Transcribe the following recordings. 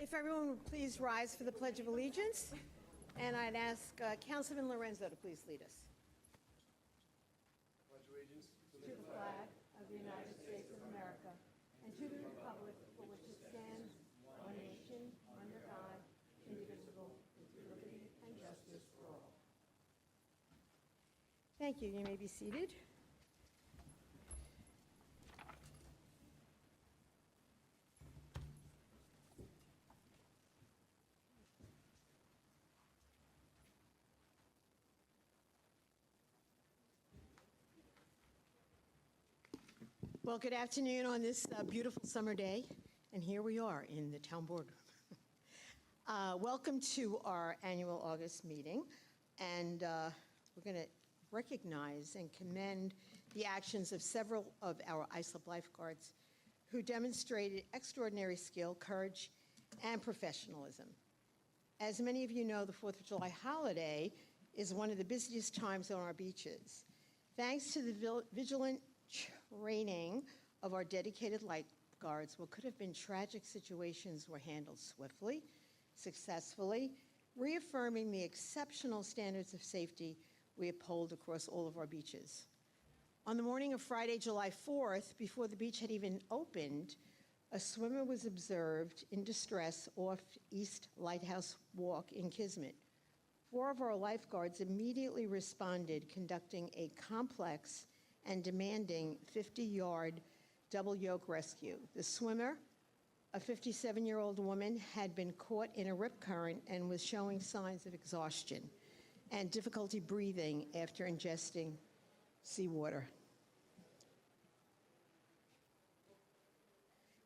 If everyone would please rise for the Pledge of Allegiance, and I'd ask Councilman Lorenzo to please lead us. Pledge allegiance To the flag of the United States of America and to the republic for which it stands, one nation, under God, indivisible, with liberty and justice for all. Thank you. You may be seated. Well, good afternoon on this beautiful summer day, and here we are in the town boardroom. Welcome to our annual August meeting, and we're going to recognize and commend the actions of several of our Islip lifeguards who demonstrated extraordinary skill, courage, and professionalism. As many of you know, the 4th of July holiday is one of the busiest times on our beaches. Thanks to the vigilant training of our dedicated lifeguards, what could have been tragic situations were handled swiftly, successfully, reaffirming the exceptional standards of safety we uphold across all of our beaches. On the morning of Friday, July 4th, before the beach had even opened, a swimmer was observed in distress off East Lighthouse Walk in Kismet. 4 of our lifeguards immediately responded, conducting a complex and demanding 50-yard double yoke rescue. The swimmer, a 57-year-old woman, had been caught in a rip current and was showing signs of exhaustion and difficulty breathing after ingesting seawater.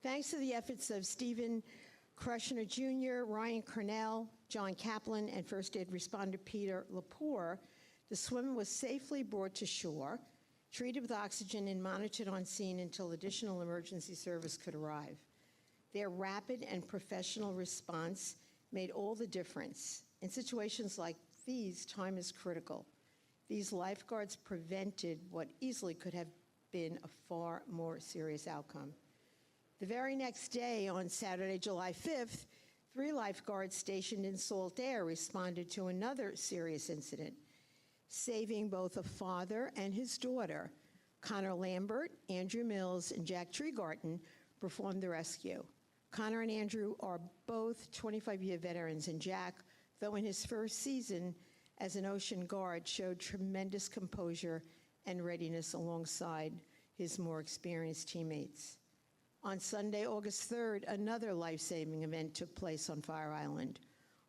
Thanks to the efforts of Stephen Krushner Jr., Ryan Cornell, John Kaplan, and first aid responder Peter Lepore, the swimmer was safely brought to shore, treated with oxygen, and monitored on scene until additional emergency service could arrive. Their rapid and professional response made all the difference. In situations like these, time is critical. These lifeguards prevented what easily could have been a far more serious outcome. The very next day, on Saturday, July 5th, 3 lifeguards stationed in Salt Air responded to another serious incident, saving both a father and his daughter. Connor Lambert, Andrew Mills, and Jack Tregarten performed the rescue. Connor and Andrew are both 25-year veterans, and Jack, though in his first season as an ocean guard, showed tremendous composure and readiness alongside his more experienced teammates. On Sunday, August 3rd, another life-saving event took place on Fire Island.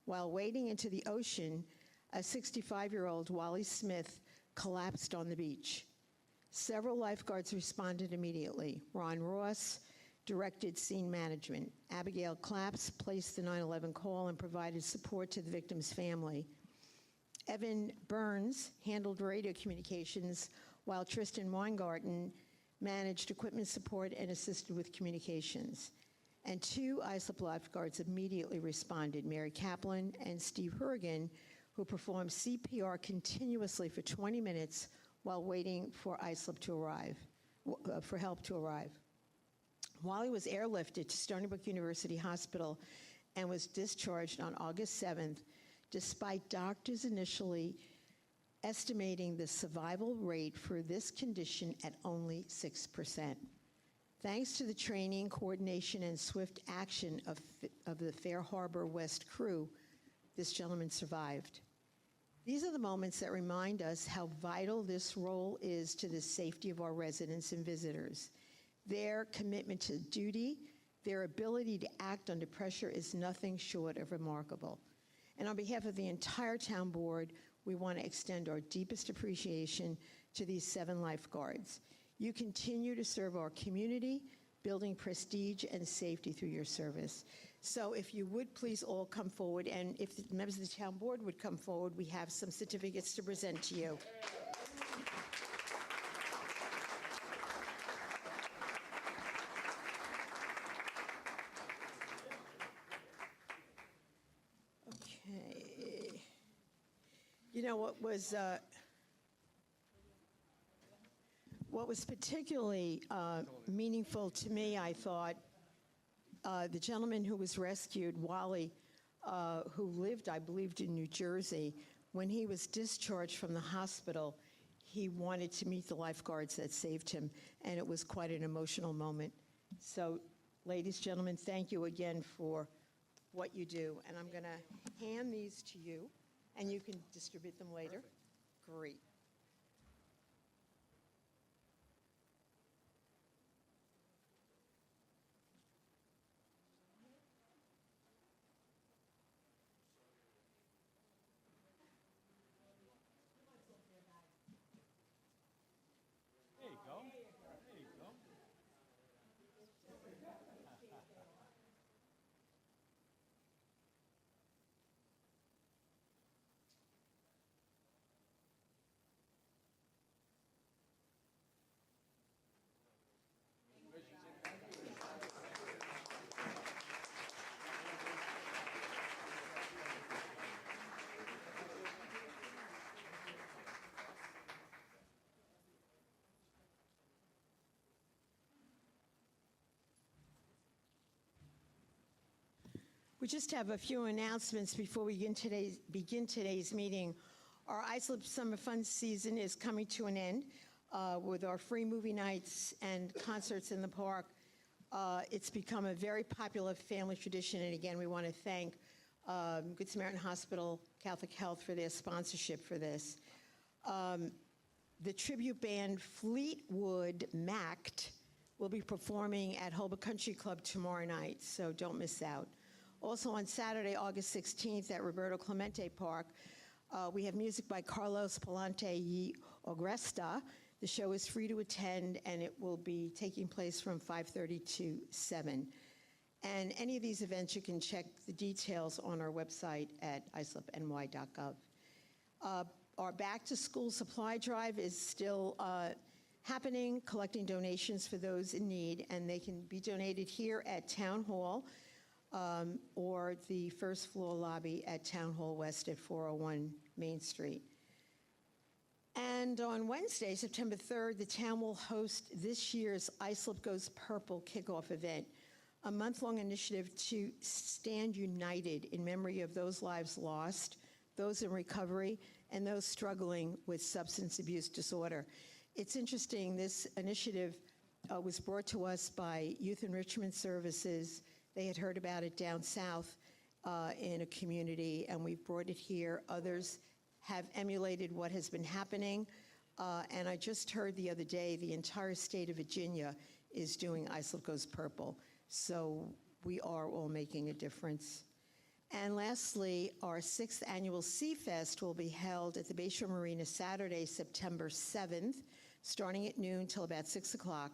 While wading into the ocean, a 65-year-old Wally Smith collapsed on the beach. Several lifeguards responded immediately. Ron Ross directed scene management. Abigail Claps placed the 911 call and provided support to the victim's family. Evan Burns handled radio communications, while Tristan Weingarten managed equipment support and assisted with communications. And 2 Islip lifeguards immediately responded, Mary Kaplan and Steve Hurrigan, who performed CPR continuously for 20 minutes while waiting for Islip to arrive, for help to arrive. Wally was airlifted to Stony Brook University Hospital and was discharged on August 7th, despite doctors initially estimating the survival rate for this condition at only 6%. Thanks to the training, coordination, and swift action of the Fair Harbor West crew, this gentleman survived. These are the moments that remind us how vital this role is to the safety of our residents and visitors. Their commitment to duty, their ability to act under pressure is nothing short of remarkable. And on behalf of the entire town board, we want to extend our deepest appreciation to these 7 lifeguards. You continue to serve our community, building prestige and safety through your service. So if you would please all come forward, and if the members of the town board would come forward, we have some certificates to present to you. Okay. You know, what was particularly meaningful to me, I thought, The gentleman who was rescued, Wally, who lived, I believed, in New Jersey, when he was discharged from the hospital, he wanted to meet the lifeguards that saved him, and it was quite an emotional moment. So, ladies, gentlemen, thank you again for what you do. And I'm going to hand these to you, and you can distribute them later. Great. There you go. There you go. We just have a few announcements before we begin today's meeting. Our Islip Summer Fun season is coming to an end with our free movie nights and concerts in the park. It's become a very popular family tradition, and again, we want to thank Good Samaritan Hospital, Catholic Health for their sponsorship for this. The tribute band Fleetwood Mac will be performing at Holbrook Country Club tomorrow night, so don't miss out. Also on Saturday, August 16th at Roberto Clemente Park, we have music by Carlos Palante y Agresta. The show is free to attend, and it will be taking place from 5:30 to 7. And any of these events, you can check the details on our website at islipny.gov. Our back-to-school supply drive is still happening, collecting donations for those in need, and they can be donated here at Town Hall, or the first floor lobby at Town Hall West at 401 Main Street. And on Wednesday, September 3rd, the town will host this year's Islip Goes Purple kickoff event, a month-long initiative to stand united in memory of those lives lost, those in recovery, and those struggling with substance abuse disorder. It's interesting, this initiative was brought to us by Youth Enrichment Services. They had heard about it down south in a community, and we've brought it here. Others have emulated what has been happening, and I just heard the other day the entire state of Virginia is doing Islip Goes Purple. So we are all making a difference. And lastly, our 6th annual Sea Fest will be held at the Bayshore Marina Saturday, September 7th, starting at noon till about 6 o'clock.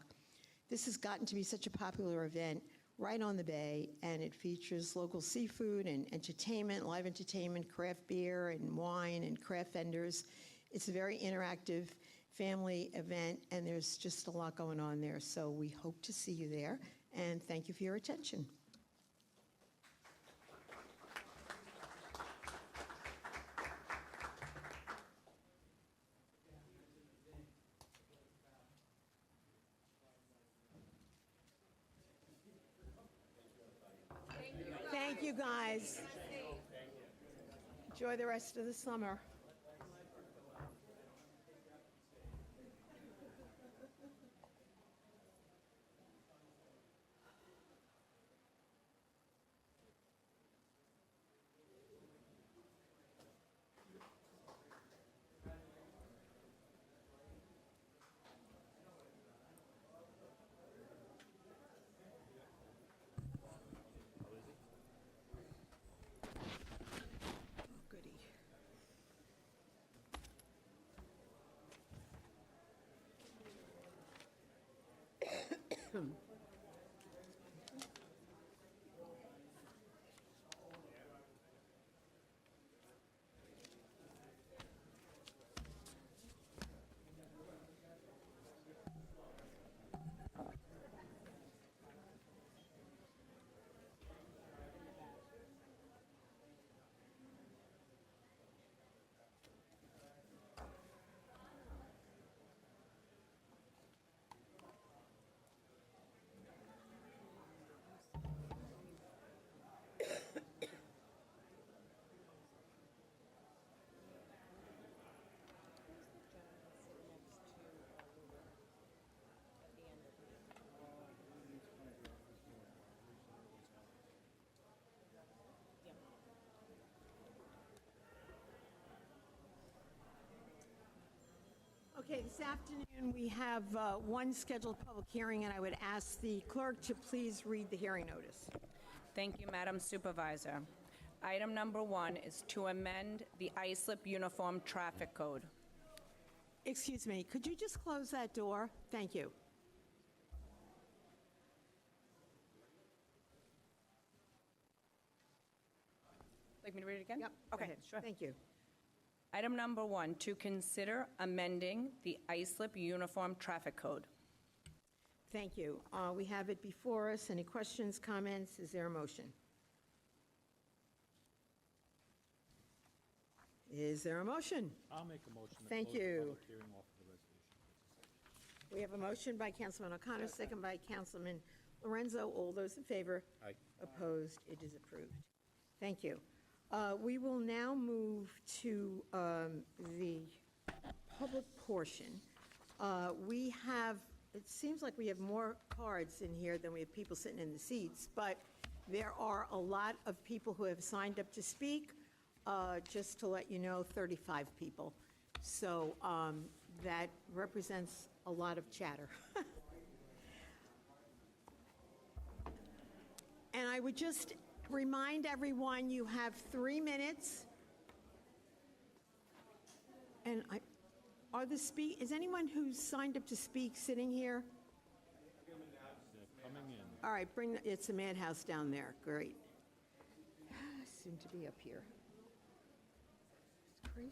This has gotten to be such a popular event right on the bay, and it features local seafood and entertainment, live entertainment, craft beer and wine and craft vendors. It's a very interactive family event, and there's just a lot going on there. So we hope to see you there, and thank you for your attention. Thank you, guys. Enjoy the rest of the summer. Okay, this afternoon, we have one scheduled public hearing, and I would ask the clerk to please read the hearing notice. Thank you, Madam Supervisor. Item number 1 is to amend the Islip Uniform Traffic Code. Excuse me, could you just close that door? Thank you. Like me to read it again? Yep, go Okay, ahead. sure. Thank you. Item number 1, to consider amending the Islip Uniform Traffic Code. Thank you. We have it before us. Any questions, comments? Is there a motion? Is there a motion? I'll make a motion to Thank close the you. public hearing off of the resolution. We have a motion by Councilman O'Connor, second by Councilman Lorenzo. All those in favor? Aye. Opposed? It is approved. Thank you. We will now move to the public portion. We have, it seems like we have more cards in here than we have people sitting in the seats, but there are a lot of people who have signed up to speak. Just to let you know, 35 people. So that represents a lot of chatter. And I would just remind everyone, you have 3 minutes. And is anyone who's signed up to speak sitting here? They're coming in. All right, it's a madhouse down there. Great. Soon to be up here. It's crazy.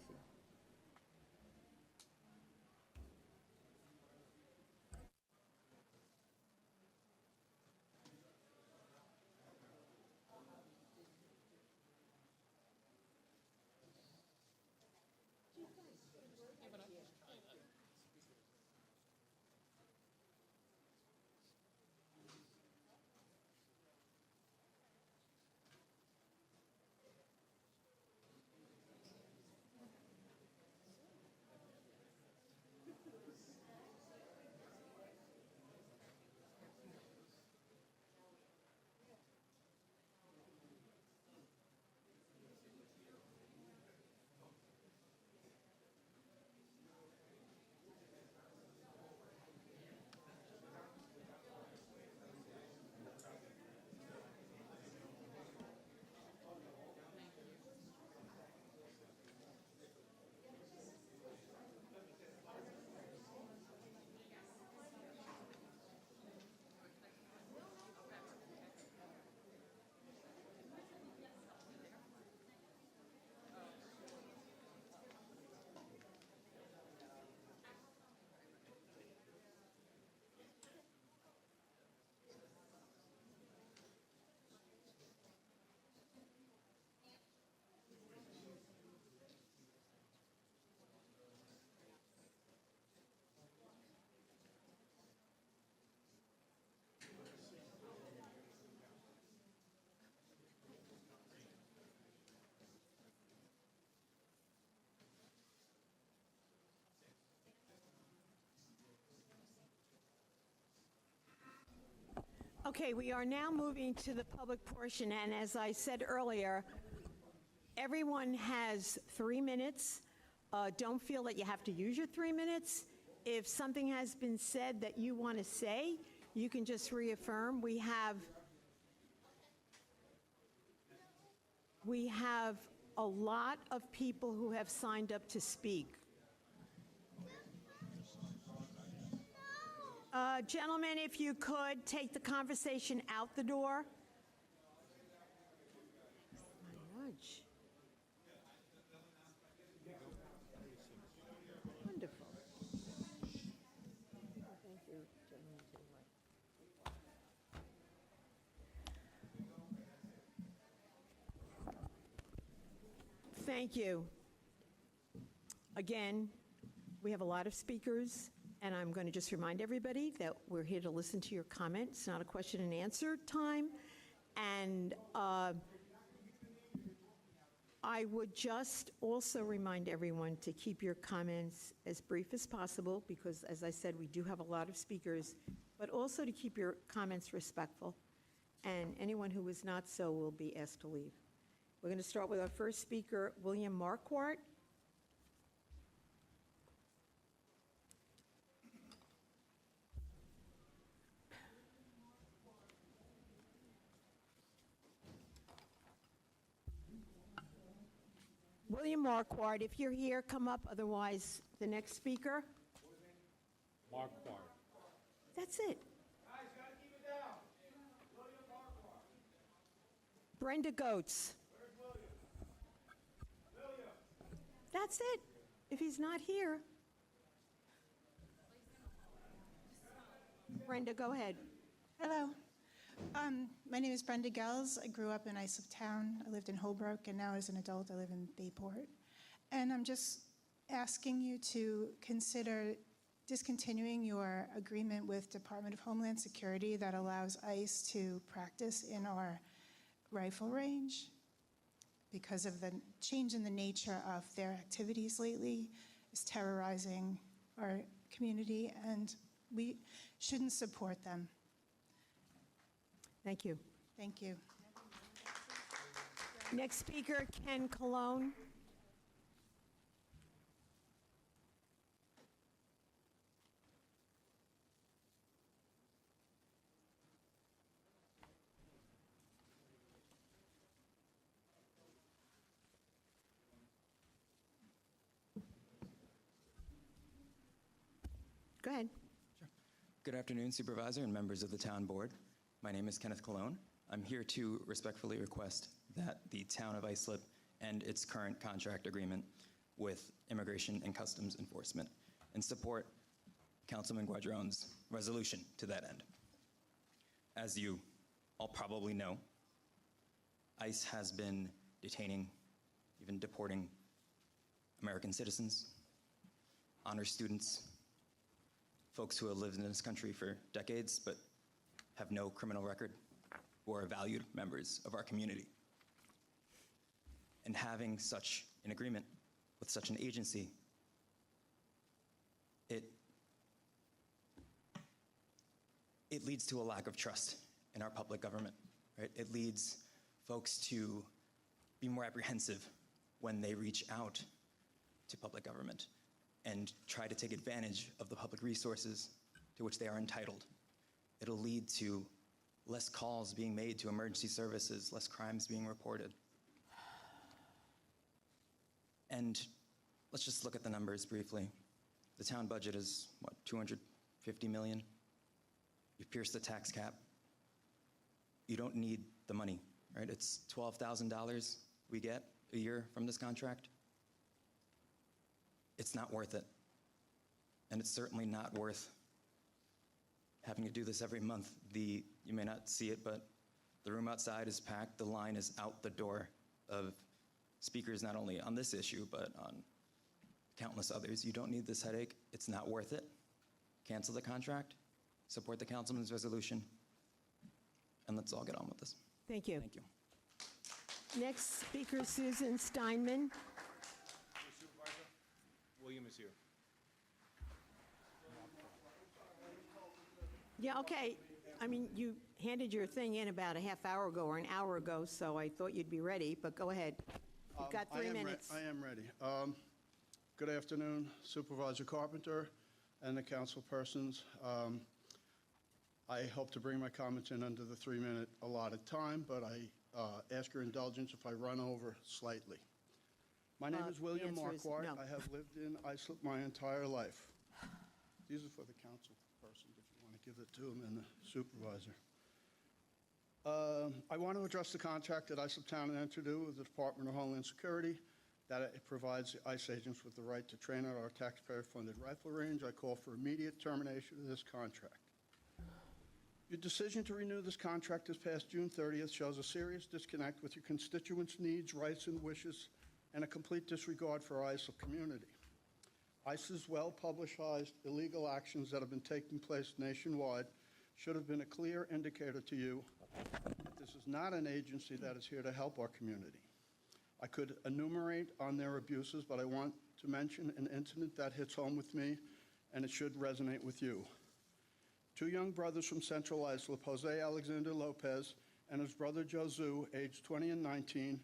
Okay, we are now moving to the public portion, and as I said earlier, everyone has 3 minutes. Don't feel that you have to use your 3 minutes. If something has been said that you want to say, you can just reaffirm. We have a lot of people who have signed up to speak. Gentlemen, if you could, take the conversation out the door. My nudge. Wonderful. Thank you, gentlemen, to the right. Thank you. Again, we have a lot of speakers. And I'm going to just remind everybody that we're here to listen to your comments. It's not a question and answer time. And I would just also remind everyone to keep your comments as brief as possible because, as I said, we do have a lot of speakers, but also to keep your comments respectful. And anyone who is not so will be asked to leave. We're going to start with our first speaker, William Marquardt. William Marquardt, if you're here, come up. Otherwise, the next speaker. Mark Ward. That's it. Brenda Goetz. That's it. If he's not here. Brenda, go ahead. Hello. My name is Brenda Gels. I grew up in Islip Town. I lived in Holbrook, and now as an adult, I live in Bayport. And I'm just asking you to consider discontinuing your agreement with Department of Homeland Security that allows ICE to practice in our rifle range because of the change in the nature of their activities lately is terrorizing our community, and we shouldn't support them. Thank you. Thank you. Next speaker, Ken Colon. Go ahead. Good afternoon, Supervisor and members of the Town Board. My name is Kenneth Colon. I'm here to respectfully request that the Town of Islip end its current contract agreement with Immigration and Customs Enforcement and support Councilman Guadrone's resolution to that end. As you all probably know, ICE has been detaining, even deporting American citizens, honor students, folks who have lived in this country for decades but have no criminal record, who are valued members of our community. And having such an agreement with such an agency, it leads to a lack of trust in our public government, right? It leads folks to be more apprehensive when they reach out to public government and try to take advantage of the public resources to which they are entitled. It'll lead to less calls being made to emergency services, less crimes being reported. And let's just look at the numbers briefly. The town budget is, what, $250 million? You've pierced the tax cap. You don't need the money, right? It's $12,000 we get a year from this contract. It's not worth it. And it's certainly not worth having to do this every month. You may not see it, but the room outside is packed. The line is out the door of speakers, not only on this issue, but on countless others. You don't need this headache. It's not worth it. Cancel the contract, support the councilman's resolution, and let's all get on with this. Thank you. Thank you. Next speaker, Susan Steinman. Supervisor, William is here. Yeah, okay. I mean, you handed your thing in about a half hour ago or an hour ago, so I thought you'd be ready, but go ahead. You've got 3 minutes. I am ready. Good afternoon, Supervisor Carpenter and the council persons. I hope to bring my comments in under the 3-minute allotted time, but I ask your indulgence if I run over slightly. My name is William the answer is Marquardt. no. I have lived in Islip my entire life. These are for the council persons, if you want to give it to them, and the supervisor. I want to address the contract that Islip Town entered into with the Department of Homeland Security, that it provides the ICE agents with the right to train at our taxpayer-funded rifle range. I call for immediate termination of this contract. Your decision to renew this contract this past June 30th shows a serious disconnect with your constituents' needs, rights, and wishes, and a complete disregard for our Islip community. ICE's well-publicized illegal actions that have been taking place nationwide should have been a clear indicator to you that this is not an agency that is here to help our community. I could enumerate on their abuses, but I want to mention an incident that hits home with me, and it should resonate with you. 2 young brothers from Central Islip, Jose Alexander Lopez and his brother Josu, aged 20 and 19,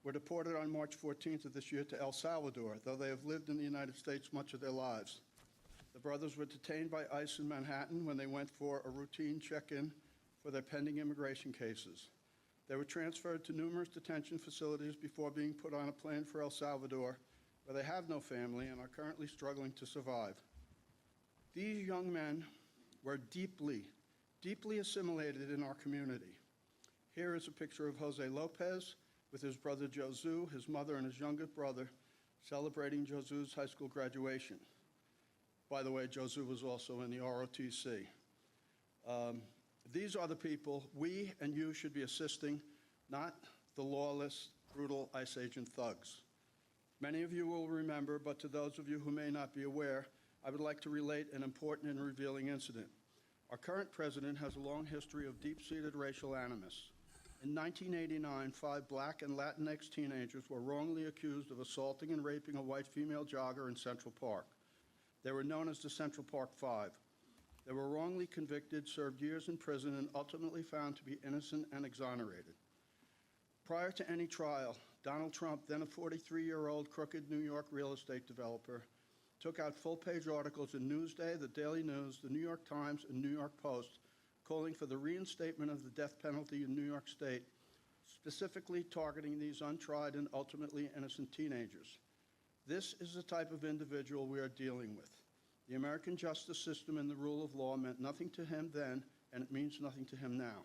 were deported on March 14th of this year to El Salvador, though they have lived in the United States much of their lives. The brothers were detained by ICE in Manhattan when they went for a routine check-in for their pending immigration cases. They were transferred to numerous detention facilities before being put on a plane for El Salvador, where they have no family and are currently struggling to survive. These young men were deeply assimilated in our community. Here is a picture of Jose Lopez with his brother Josu, his mother, and his younger brother celebrating Josu's high school graduation. By the way, Josu was also in the ROTC. These are the people we and you should be assisting, not the lawless, brutal ICE agent thugs. Many of you will remember, but to those of you who may not be aware, I would like to relate an important and revealing incident. Our current president has a long history of deep-seated racial animus. In 1989, 5 Black and Latinx teenagers were wrongly accused of assaulting and raping a white female jogger in Central Park. They were known as the Central Park Five. They were wrongly convicted, served years in prison, and ultimately found to be innocent and exonerated. Prior to any trial, Donald Trump, then a 43-year-old crooked New York real estate developer, took out full-page articles in Newsday, the Daily News, the New York Times, and New York Post, calling for the reinstatement of the death penalty in New York State, specifically targeting these untried and ultimately innocent teenagers. This is the type of individual we are dealing with. The American justice system and the rule of law meant nothing to him then, and it means nothing to him now.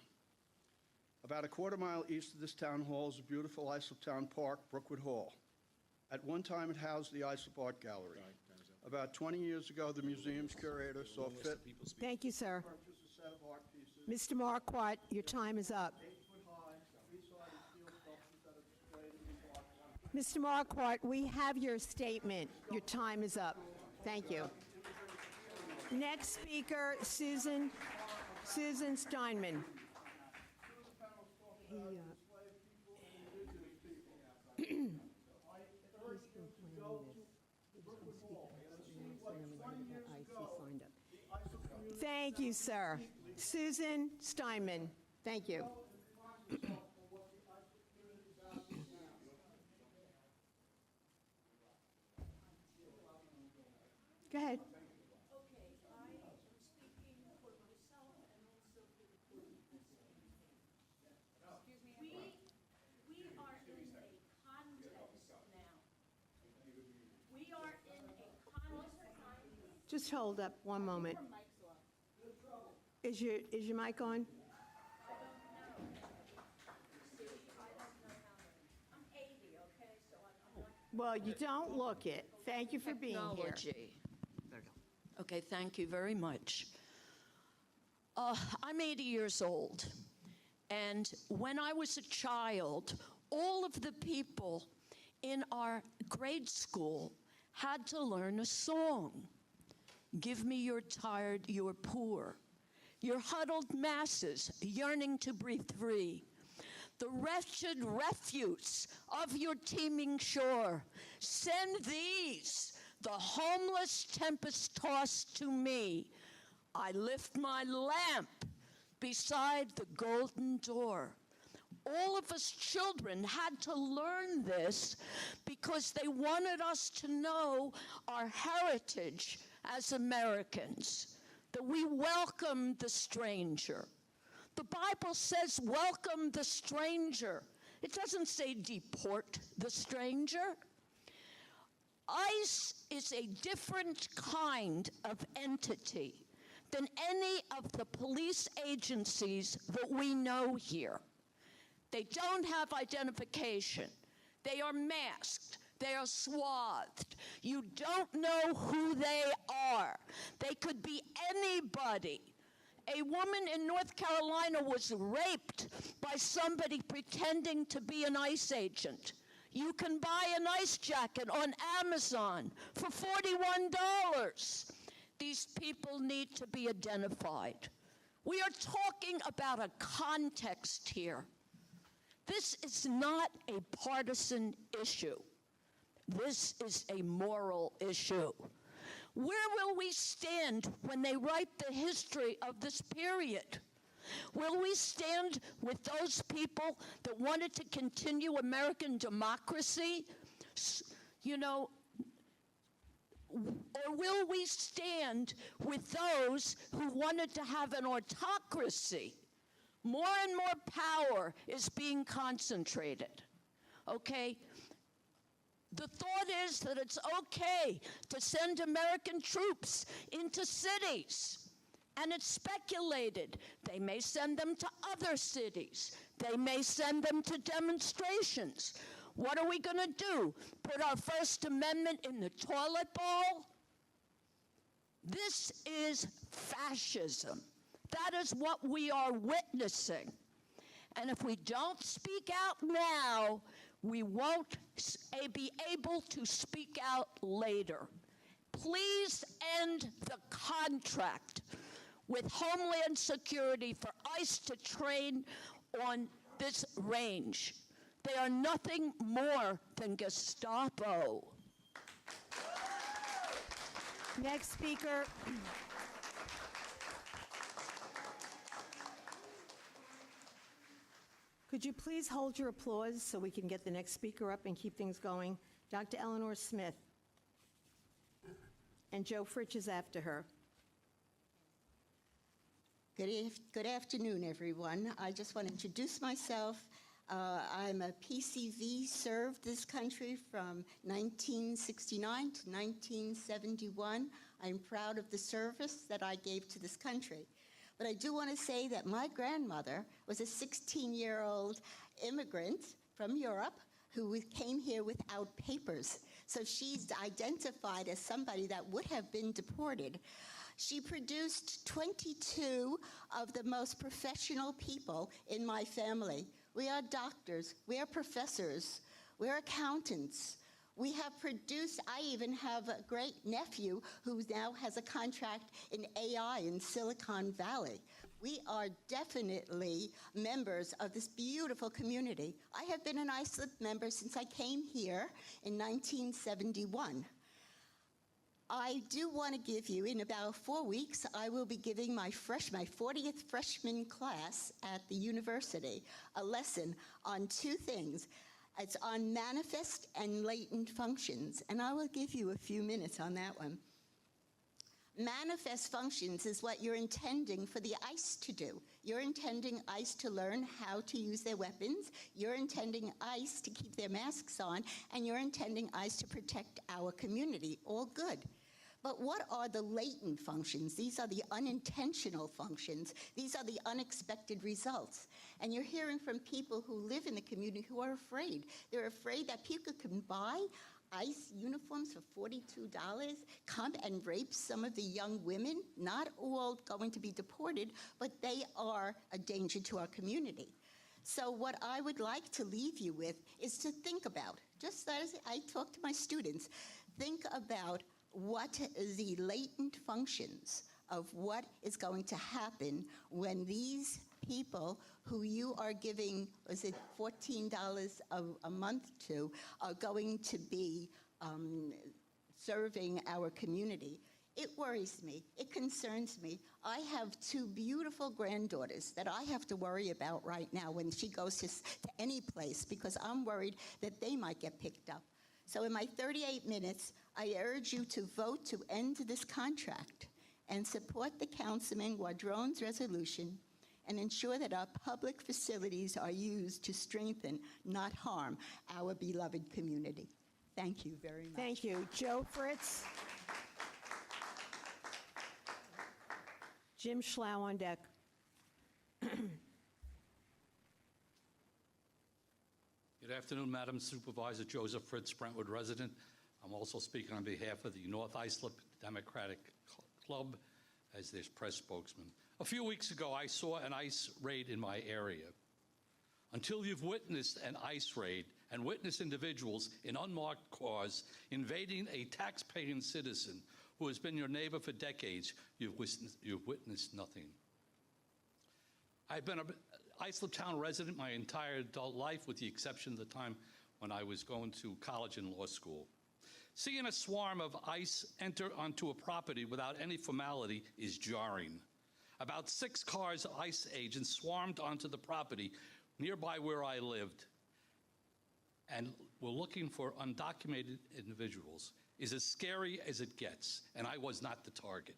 About a quarter-mile east of this town hall is a beautiful Islip Town Park, Brookwood Hall. At one time, it housed the Islip Art Gallery. About 20 years ago, the museum's curator saw fit to Thank you, sir. purchase a set of art pieces, Mr. Marquardt, your time is up. 8-foot-high, three-sided steel sculptures that are displayed in the park. Mr. Marquardt, we have your statement. Your time is up. Thank you. Next speaker, Susan Steinman. Thank you, sir. Susan Steinman. Thank you. Go ahead. Just hold up one moment. Is your mic on? Well, you don't look it. Thank you for being here. Technology. Okay, thank you very much. I'm 80 years old, and when I was a child, all of the people in our grade school had to learn a song. Give me your tired, your poor, your huddled masses yearning to breathe free, the wretched refuse of your teeming shore. Send these, the homeless tempest-tossed, to me. I lift my lamp beside the golden door. All of us children had to learn this because they wanted us to know our heritage as Americans, that we welcome the stranger. The Bible says welcome the stranger. It doesn't say deport the stranger. ICE is a different kind of entity than any of the police agencies that we know here. They don't have identification. They are masked. They are swathed. You don't know who they are. They could be anybody. A woman in North Carolina was raped by somebody pretending to be an ICE agent. You can buy an ICE jacket on Amazon for $41. These people need to be identified. We are talking about a context here. This is not a partisan issue. This is a moral issue. Where will we stand when they write the history of this period? Will we stand with those people that wanted to continue American democracy? You know, or will we stand with those who wanted to have an autocracy? More and more power is being concentrated, okay? The thought is that it's okay to send American troops into cities, and it's speculated they may send them to other cities. They may send them to demonstrations. What are we going to do? Put our First Amendment in the toilet bowl? This is fascism. That is what we are witnessing. And if we don't speak out now, we won't be able to speak out later. Please end the contract with Homeland Security for ICE to train on this range. They are nothing more than Gestapo. Next speaker. Could you please hold your applause so we can get the next speaker up and keep things going? Dr. Eleanor Smith. And Joe Fritsch is after her. Good afternoon, everyone. I just want to introduce myself. I'm a PCV, served this country from 1969 to 1971. I'm proud of the service that I gave to this country. But I do want to say that my grandmother was a 16-year-old immigrant from Europe who came here without papers. So she's identified as somebody that would have been deported. She produced 22 of the most professional people in my family. We are doctors, we are professors, we're accountants. We have produced, I even have a great nephew who now has a contract in AI in Silicon Valley. We are definitely members of this beautiful community. I have been an Islip member since I came here in 1971. I do want to give you, in about 4 weeks, I will be giving my 40th freshman class at the university a lesson on two things. It's on manifest and latent functions, and I will give you a few minutes on that one. Manifest functions is what you're intending for the ICE to do. You're intending ICE to learn how to use their weapons, you're intending ICE to keep their masks on, and you're intending ICE to protect our community. All good. But what are the latent functions? These are the unintentional functions. These are the unexpected results. And you're hearing from people who live in the community who are afraid. They're afraid that people can buy ICE uniforms for $42, come and rape some of the young women, not all going to be deported, but they are a danger to our community. So what I would like to leave you with is to think about, just as I talk to my students, think about what the latent functions of what is going to happen when these people who you are giving, was it $14 a month to, are going to be serving our community. It worries me. It concerns me. I have two beautiful granddaughters that I have to worry about right now when she goes to any place, because I'm worried that they might get picked up. So in my 38 minutes, I urge you to vote to end this contract and support the Councilman Guadrone's resolution and ensure that our public facilities are used to strengthen, not harm, our beloved community. Thank you very much. Thank you. Joe Fritz. Jim Schlau on deck. Good afternoon, Madam Supervisor. Joseph Fritz, Brentwood resident. I'm also speaking on behalf of the North Islip Democratic Club as their press spokesman. A few weeks ago, I saw an ICE raid in my area. Until you've witnessed an ICE raid and witnessed individuals in unmarked cars invading a taxpaying citizen who has been your neighbor for decades, you've witnessed nothing. I've been an Islip Town resident my entire adult life, with the exception of the time when I was going to college and law school. Seeing a swarm of ICE enter onto a property without any formality is jarring. About 6 cars of ICE agents swarmed onto the property nearby where I lived and were looking for undocumented individuals is as scary as it gets, and I was not the target.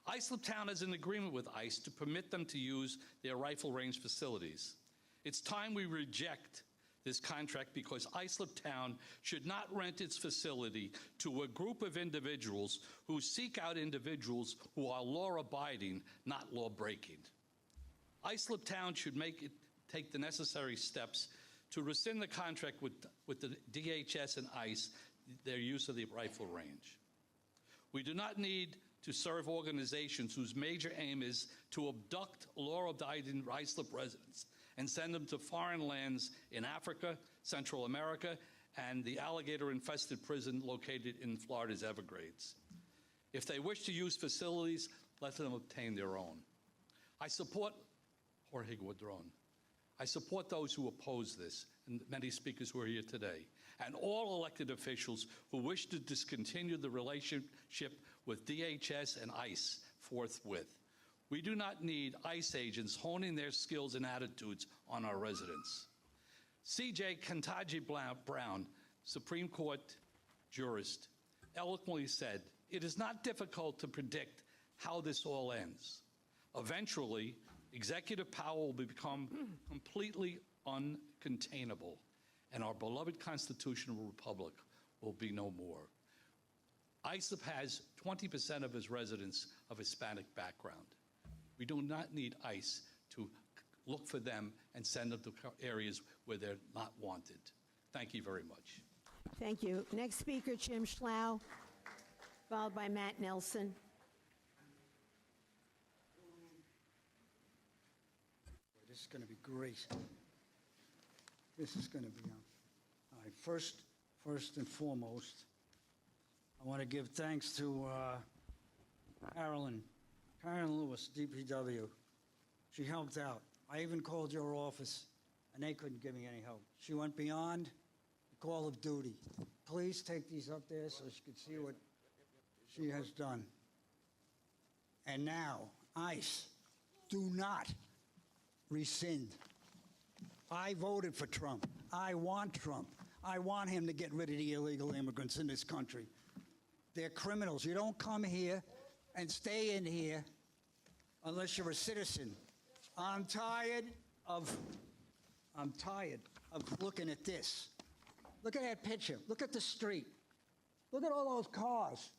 Islip Town has an agreement with ICE to permit them to use their rifle range facilities. It's time we reject this contract because Islip Town should not rent its facility to a group of individuals who seek out individuals who are law-abiding, not law-breaking. Islip Town should take the necessary steps to rescind the contract with the DHS and ICE, their use of the rifle range. We do not need to serve organizations whose major aim is to abduct law-abiding Islip residents and send them to foreign lands in Africa, Central America, and the alligator-infested prison located in Florida's Everglades. If they wish to use facilities, let them obtain their own. I support Jorge Guadron. I support those who oppose this, and many speakers who are here today, and all elected officials who wish to discontinue the relationship with DHS and ICE forthwith. We do not need ICE agents honing their skills and attitudes on our residents. C.J. Ketanji Brown, Supreme Court jurist, eloquently said, "It is not difficult to predict how this all ends. Eventually, executive power will become completely uncontainable, and our beloved constitutional republic will be no more." Islip has 20% of its residents of Hispanic background. We do not need ICE to look for them and send them to areas where they're not wanted. Thank you very much. Thank you. Next speaker, Jim Schlau, followed by Matt Nelson. This is going to be great. This is going to be all right. First and foremost, I want to give thanks to Karen Lewis, DPW. She helped out. I even called your office, and they couldn't give me any help. She went beyond the call of duty. Please take these up there so she can see what she has done. And now, ICE, do not rescind. I voted for Trump. I want Trump. I want him to get rid of the illegal immigrants in this country. They're criminals. You don't come here and stay in here unless you're a citizen. I'm tired of looking at this. Look at that picture. Look at the street. Look at all those cars.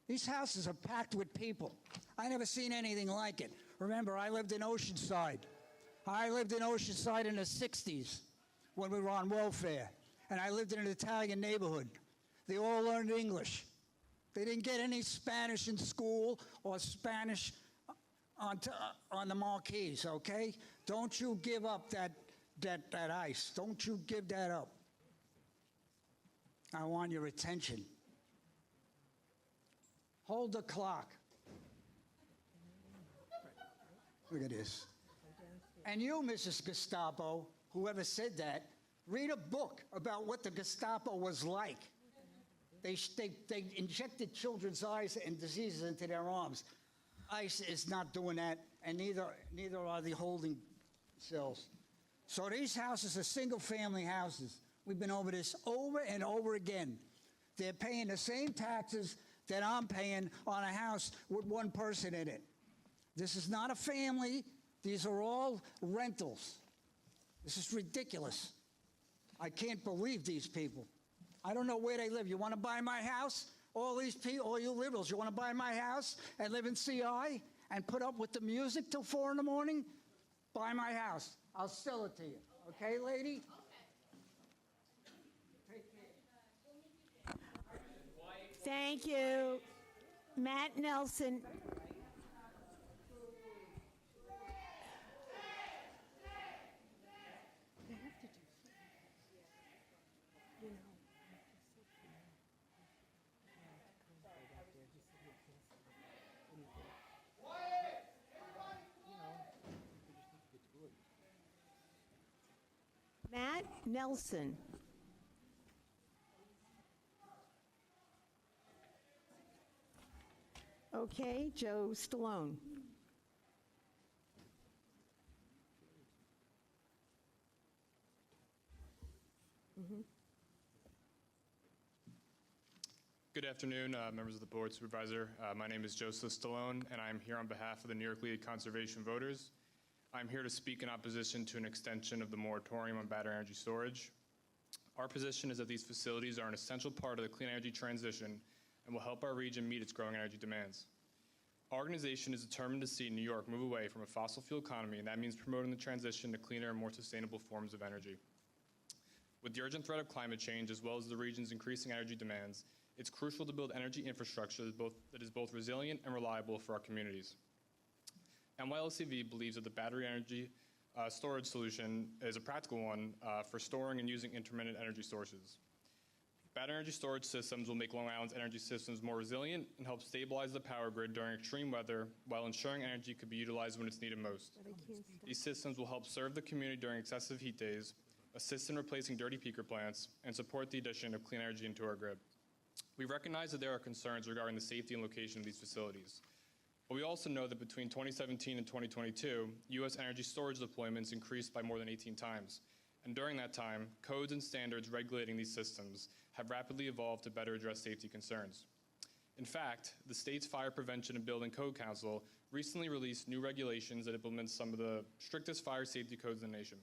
These houses are packed with people. I never seen anything like it. Remember, I lived in Oceanside. I lived in Oceanside in the 60s when we were on welfare. And I lived in an Italian neighborhood. They all learned English. They didn't get any Spanish in school or Spanish on the marquees, okay? Don't you give up that ICE. Don't you give that up. I want your attention. Hold the clock. Look at this. And you, Mrs. Gestapo, whoever said that, read a book about what the Gestapo was like. They injected children's eyes and diseases into their arms. ICE is not doing that, and neither are the holding cells. So these houses are single-family houses. We've been over this over and over again. They're paying the same taxes that I'm paying on a house with one person in it. This is not a family. These are all rentals. This is ridiculous. I can't believe these people. I don't know where they live. You want to buy my house? All these people, all you liberals, you want to buy my house and live in CI and put up with the music till 4 in the morning? Buy my house. I'll sell it to you. Okay, lady? Thank you. Matt Nelson. Matt Nelson. Okay, Joe Stallone. Good Good afternoon, members of the board, supervisor. My name is Joseph Stallone, and I'm here on behalf of the New York League of Conservation Voters. I'm here to speak in opposition to an extension of the moratorium on battery energy storage. Our position is that these facilities are an essential part of the clean energy transition and will help our region meet its growing energy demands. Our organization is determined to see New York move away from a fossil fuel economy, and that means promoting the transition to cleaner and more sustainable forms of energy. With the urgent threat of climate change, as well as the region's increasing energy demands, it's crucial to build energy infrastructure that is both resilient and reliable for our communities. NYLCV believes that the battery energy storage solution is a practical one for storing and using intermittent energy sources. Battery energy storage systems will make Long Island's energy systems more resilient and help stabilize the power grid during extreme weather while ensuring energy could be utilized when it's needed most. These systems will help serve the community during excessive heat days, assist in replacing dirty peaker plants, and support the addition of clean energy into our grid. We recognize that there are concerns regarding the safety and location of these facilities. But we also know that between 2017 and 2022, U.S. energy storage deployments increased by more than 18 times. And during that time, codes and standards regulating these systems have rapidly evolved to better address safety concerns. In fact, the state's Fire Prevention and Building Code Council recently released new regulations that implement some of the strictest fire safety codes in the nation.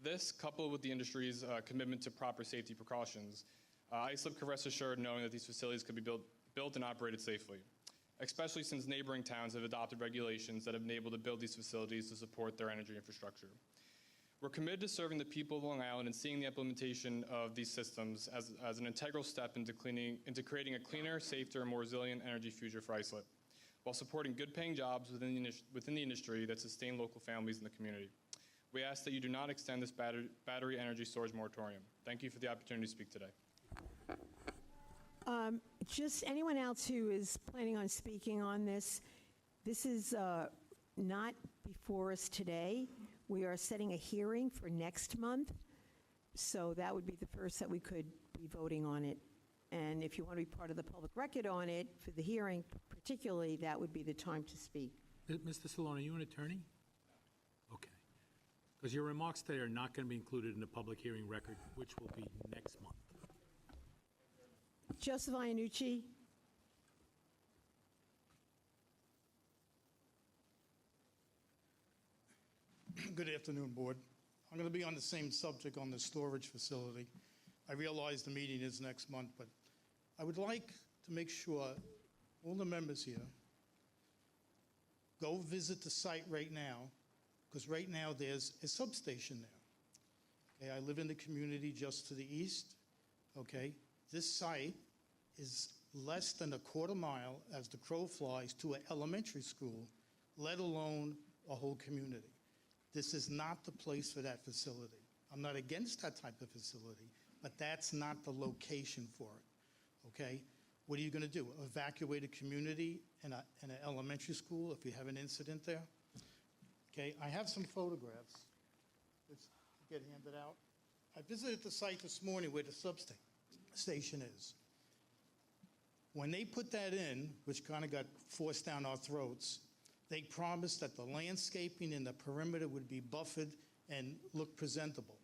This, coupled with the industry's commitment to proper safety precautions, Islip can rest assured knowing that these facilities could be built and operated safely, especially since neighboring towns have adopted regulations that have been able to build these facilities to support their energy infrastructure. We're committed to serving the people of Long Island and seeing the implementation of these systems as an integral step into creating a cleaner, safer, and more resilient energy future for Islip, while supporting good-paying jobs within the industry that sustain local families in the community. We ask that you do not extend this battery energy storage moratorium. Thank you for the opportunity to speak today. Just anyone else who is planning on speaking on this, this is not before us today. We are setting a hearing for next month, so that would be the first that we could be voting on it. And if you want to be part of the public record on it for the hearing particularly, that would be the time to speak. Mr. Stallone, are you an attorney? Okay. Because your remarks today are not going to be included in the public hearing record, which will be next month. Joseph Iannucci. Good afternoon, Board. I'm going to be on the same subject on the storage facility. I realize the meeting is next month, but I would like to make sure all the members here go visit the site right now, because right now there's a substation there. Okay, I live in the community just to the east. Okay, this site is less than a quarter mile as the crow flies to an elementary school, let alone a whole community. This is not the place for that facility. I'm not against that type of facility, but that's not the location for it, okay? What are you going to do? Evacuate a community in an elementary school if you have an incident there? Okay, I have some photographs. Let's get handed out. I visited the site this morning where the substation is. When they put that in, which kind of got forced down our throats, they promised that the landscaping in the perimeter would be buffered and look presentable.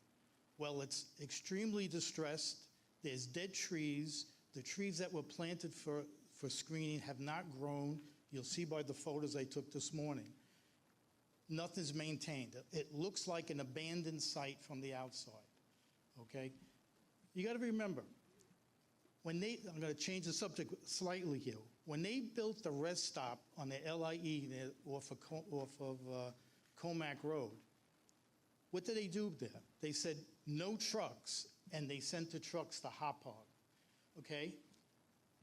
Well, it's extremely distressed. There's dead trees. The trees that were planted for screening have not grown. You'll see by the photos I took this morning. Nothing's maintained. It looks like an abandoned site from the outside, okay? You got to remember, I'm going to change the subject slightly here. When they built the rest stop on the LIE there off of Comac Road, what did they do there? They said no trucks, and they sent the trucks to Hop Hog, okay?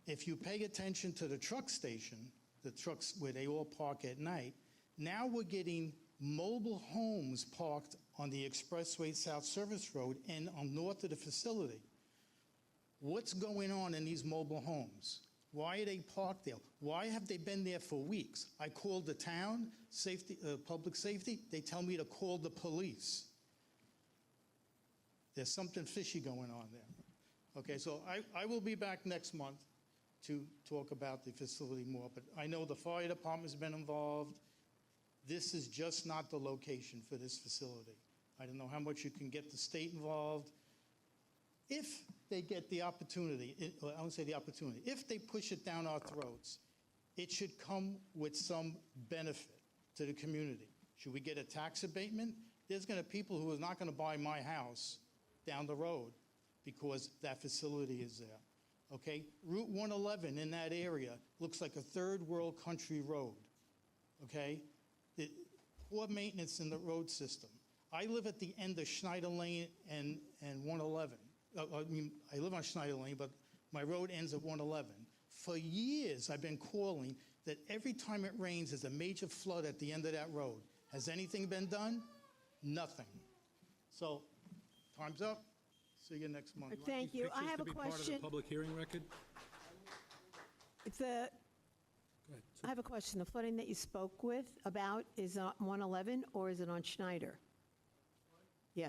If you pay attention to the truck station, the trucks where they all park at night, now we're getting mobile homes parked on the Expressway South Service Road and on north of the facility. What's going on in these mobile homes? Why are they parked there? Why have they been there for weeks? I called the town, public safety. They tell me to call the police. There's something fishy going on there. Okay, so I will be back next month to talk about the facility more, but I know the fire department's been involved. This is just not the location for this facility. I don't know how much you can get the state involved. If they get the opportunity, I won't say the opportunity, if they push it down our throats, it should come with some benefit to the community. Should we get a tax abatement? There's going to be people who are not going to buy my house down the road because that facility is there. Okay? Route 111 in that area looks like a third world country road. Okay? Poor maintenance in the road system. I live at the end of Schneider Lane and 111. I live on Schneider Lane, but my road ends at 111. For years, I've been calling that every time it rains, there's a major flood at the end of that road. Has anything been done? Nothing. So, time's up. See you next month. Thank you. I have a Pictures to be part of question. the public hearing record? Go ahead. I have a question. The flooding that you spoke about is on 111 or is it on Schneider? Yeah.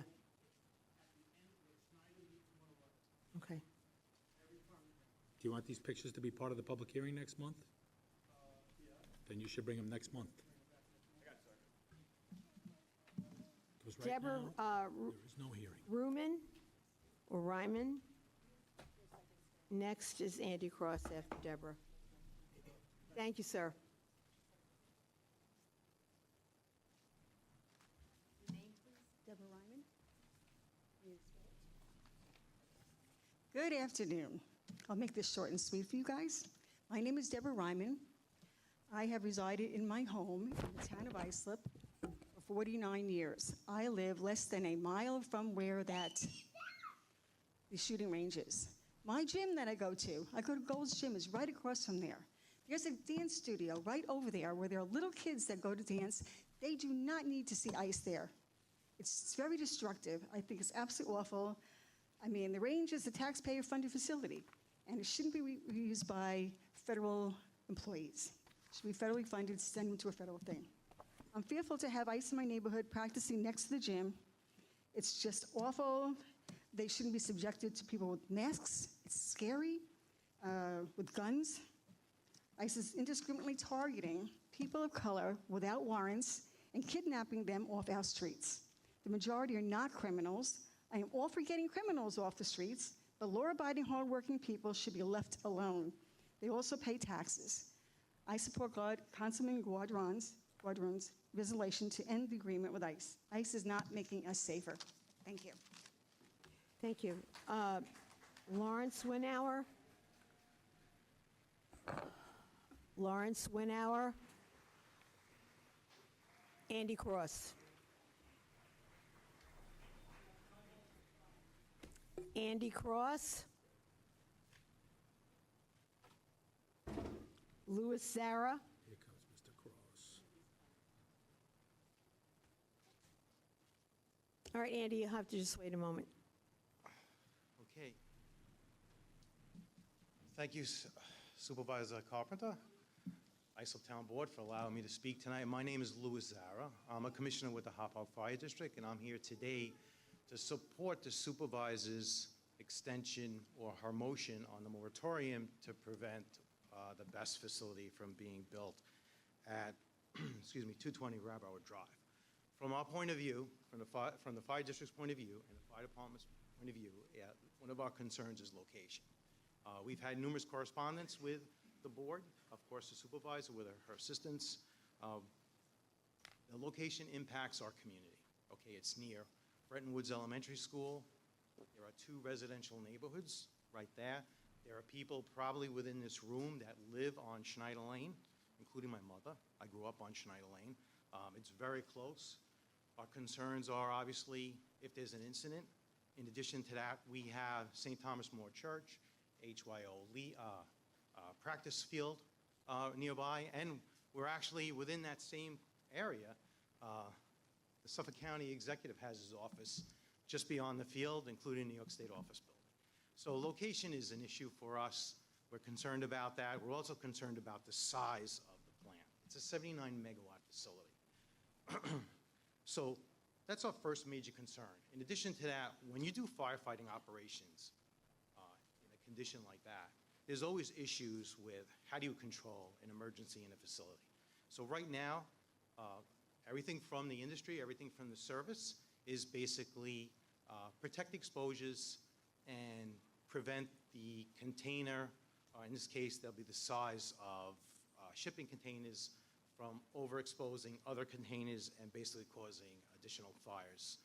Okay. Do you want these pictures to be part of the public hearing next month? Then you should bring them next month. Because right Deborah, now, there is no hearing. Ruman or Ryman? Next is Andy Cross after Deborah. Thank you, sir. Deborah Ryman. Good afternoon. I'll make this short and sweet for you guys. My name is Deborah Ryman. I have resided in my home in the town of Islip for 49 years. I live less than a mile from where the shooting range is. My gym that I go to Gold's Gym, is right across from there. There's a dance studio right over there where there are little kids that go to dance. They do not need to see ice there. It's very destructive. I think it's absolutely awful. I mean, the range is a taxpayer-funded facility, and it shouldn't be used by federal employees. It should be federally funded, send them to a federal thing. I'm fearful to have ICE in my neighborhood practicing next to the gym. It's just awful. They shouldn't be subjected to people with masks. It's scary, with guns. ICE is indiscriminately targeting people of color without warrants and kidnapping them off our streets. The majority are not criminals. I am all for getting criminals off the streets, but law-abiding, hardworking people should be left alone. They also pay taxes. I support Councilman Guadron's resolution to end the agreement with ICE. ICE is not making us safer. Thank you. Thank you. Lawrence Winauer. Lawrence Winauer. Andy Cross. Andy Cross. Louis Zara. Here comes Mr. Cross. All right, Andy, you'll have to just wait a moment. Okay. Thank you, Supervisor Carpenter, Islip Town Board, for allowing me to speak tonight. My name is Louis Zara. I'm a commissioner with the Hopog Fire District, and I'm here today to support the supervisor's extension or her motion on the moratorium to prevent the best facility from being built at, 220 Rabbit Drive. From our point of view, from the fire district's point of view and the fire department's point of view, one of our concerns is location. We've had numerous correspondence with the board, of course the supervisor with her assistants. The location impacts our community. Okay, it's near Bretton Woods Elementary School. There are 2 residential neighborhoods right there. There are people probably within this room that live on Schneider Lane, including my mother. I grew up on Schneider Lane. It's very close. Our concerns are obviously if there's an incident. In addition to that, we have St. Thomas More Church, HYO practice field nearby, and we're actually within that same area. The Suffolk County Executive has his office just beyond the field, including New York State Office Building. So location is an issue for us. We're concerned about that. We're also concerned about the size of the plant. It's a 79 megawatt facility. So that's our first major concern. In addition to that, when you do firefighting operations in a condition like that, there's always issues with how do you control an emergency in a facility. So right now, everything from the industry, everything from the service is basically protect exposures and prevent the container, in this case, they'll be the size of shipping containers, from overexposing other containers and basically causing additional fires.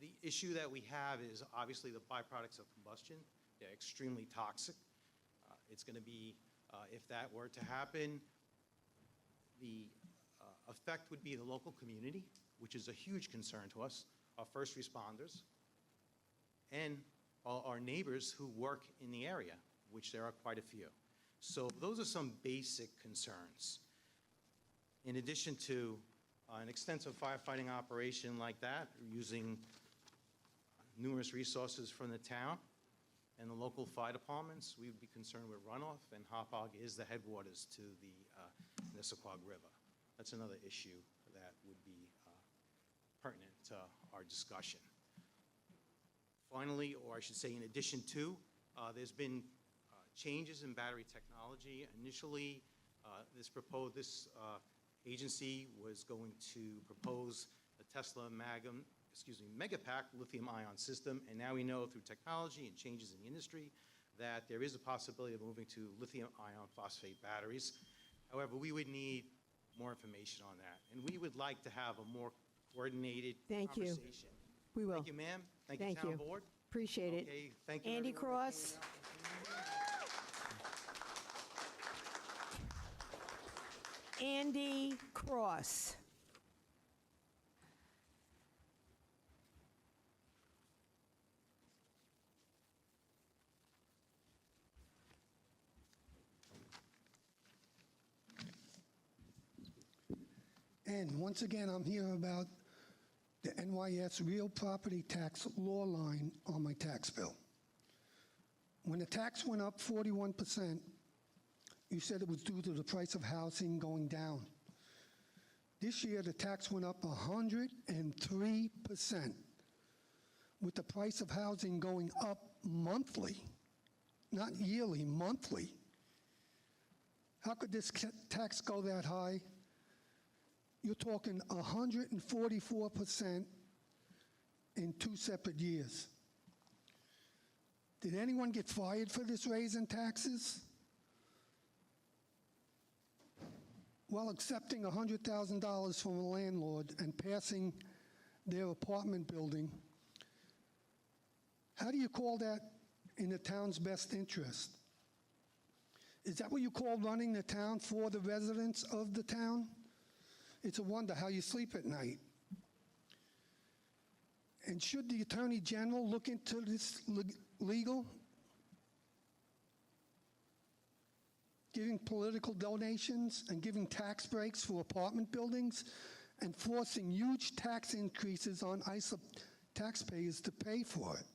The issue that we have is obviously the byproducts of combustion. They're extremely toxic. It's going to be, if that were to happen, the effect would be the local community, which is a huge concern to us, our first responders, and our neighbors who work in the area, which there are quite a few. So those are some basic concerns. In addition to an extensive firefighting operation like that, using numerous resources from the town and the local fire departments, we would be concerned with runoff, and Hauppauge is the headwaters to the Nisququag River. That's another issue that would be pertinent to our discussion. Finally, or I should say in addition to, there's been changes in battery technology. Initially, this agency was going to propose a Tesla Megapack lithium-ion system, and now we know through technology and changes in the industry that there is a possibility of moving to lithium-ion phosphate batteries. However, we would need more information on that, and we would like to have a more coordinated conversation. We will. Thank you, ma'am. Thank you, Town Board. Appreciate it. Okay, thank you, Andy everyone. Cross. Andy Cross. And once again, I'm here about the NYS real property tax law line on my tax bill. When the tax went up 41%, you said it was due to the price of housing going down. This year, the tax went up 103%, with the price of housing going up monthly, not yearly, monthly. How could this tax go that high? You're talking 144% in 2 separate years. Did anyone get fired for this raise in taxes? While accepting $100,000 from a landlord and passing their apartment building, how do you call that in the town's best interest? Is that what you call running the town for the residents of the town? It's a wonder how you sleep at night. And should the Attorney General look into this legal? Giving political donations and giving tax breaks for apartment buildings and forcing huge tax increases on Islip taxpayers to pay for it.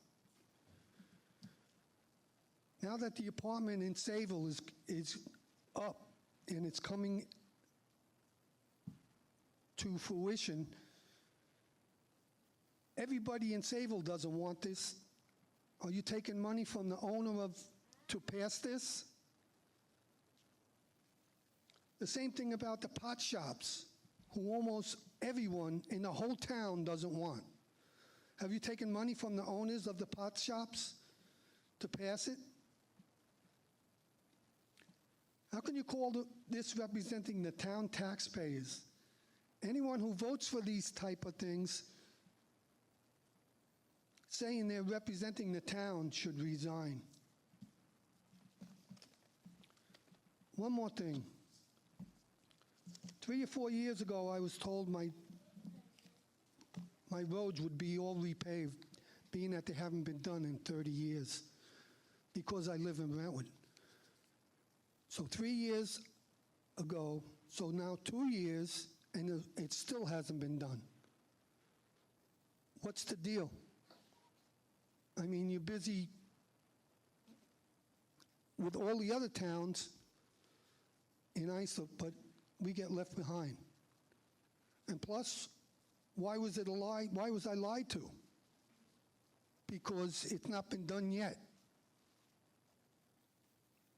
Now that the apartment in Sayville is up and it's coming to fruition, everybody in Sayville doesn't want this. Are you taking money from the owner to pass this? The same thing about the pot shops, who almost everyone in the whole town doesn't want. Have you taken money from the owners of the pot shops to pass it? How can you call this representing the town taxpayers? Anyone who votes for these type of things saying they're representing the town should resign. One more thing. 3 or 4 years ago, I was told my roads would be all repaved, being that they haven't been done in 30 years, because I live in Brentwood. So 3 years ago, so now 2 years, and it still hasn't been done. What's the deal? I mean, you're busy with all the other towns in Islip, but we get left behind. And plus, why was it a lie? Why was I lied to? Because it's not been done yet.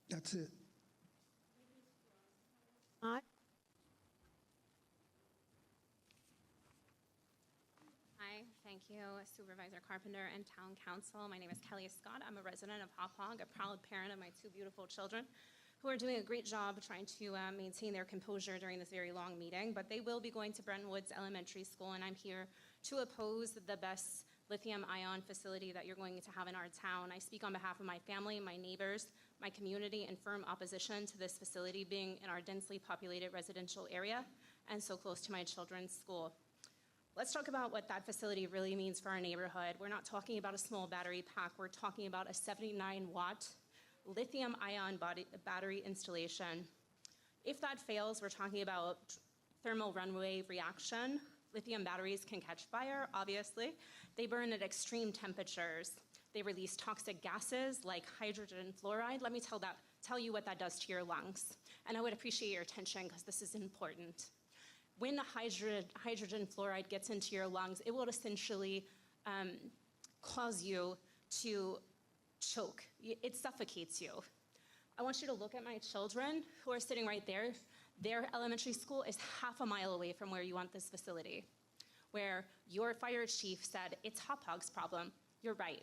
That's it. Hi, Hi, Thank you, Supervisor Carpenter and Town Council. My name is Kelly Scott. I'm a resident of Hop Hog, a proud parent of my two beautiful children who are doing a great job trying to maintain their composure during this very long meeting. But they will be going to Brent Woods Elementary School, and I'm here to oppose the best lithium-ion facility that you're going to have in our town. I speak on behalf of my family, my neighbors, my community, in firm opposition to this facility being in our densely populated residential area and so close to my children's school. Let's talk about what that facility really means for our neighborhood. We're not talking about a small battery pack. We're talking about a 79-watt lithium-ion battery installation. If that fails, we're talking about thermal runaway reaction. Lithium batteries can catch fire, obviously. They burn at extreme temperatures. They release toxic gases like hydrogen fluoride. Let me tell you what that does to your lungs. And I would appreciate your attention because this is important. When hydrogen fluoride gets into your lungs, it will essentially cause you to choke. It suffocates you. I want you to look at my children who are sitting right there. Their elementary school is half a mile away from where you want this facility, where your fire chief said, it's Hop Hog's problem. You're right.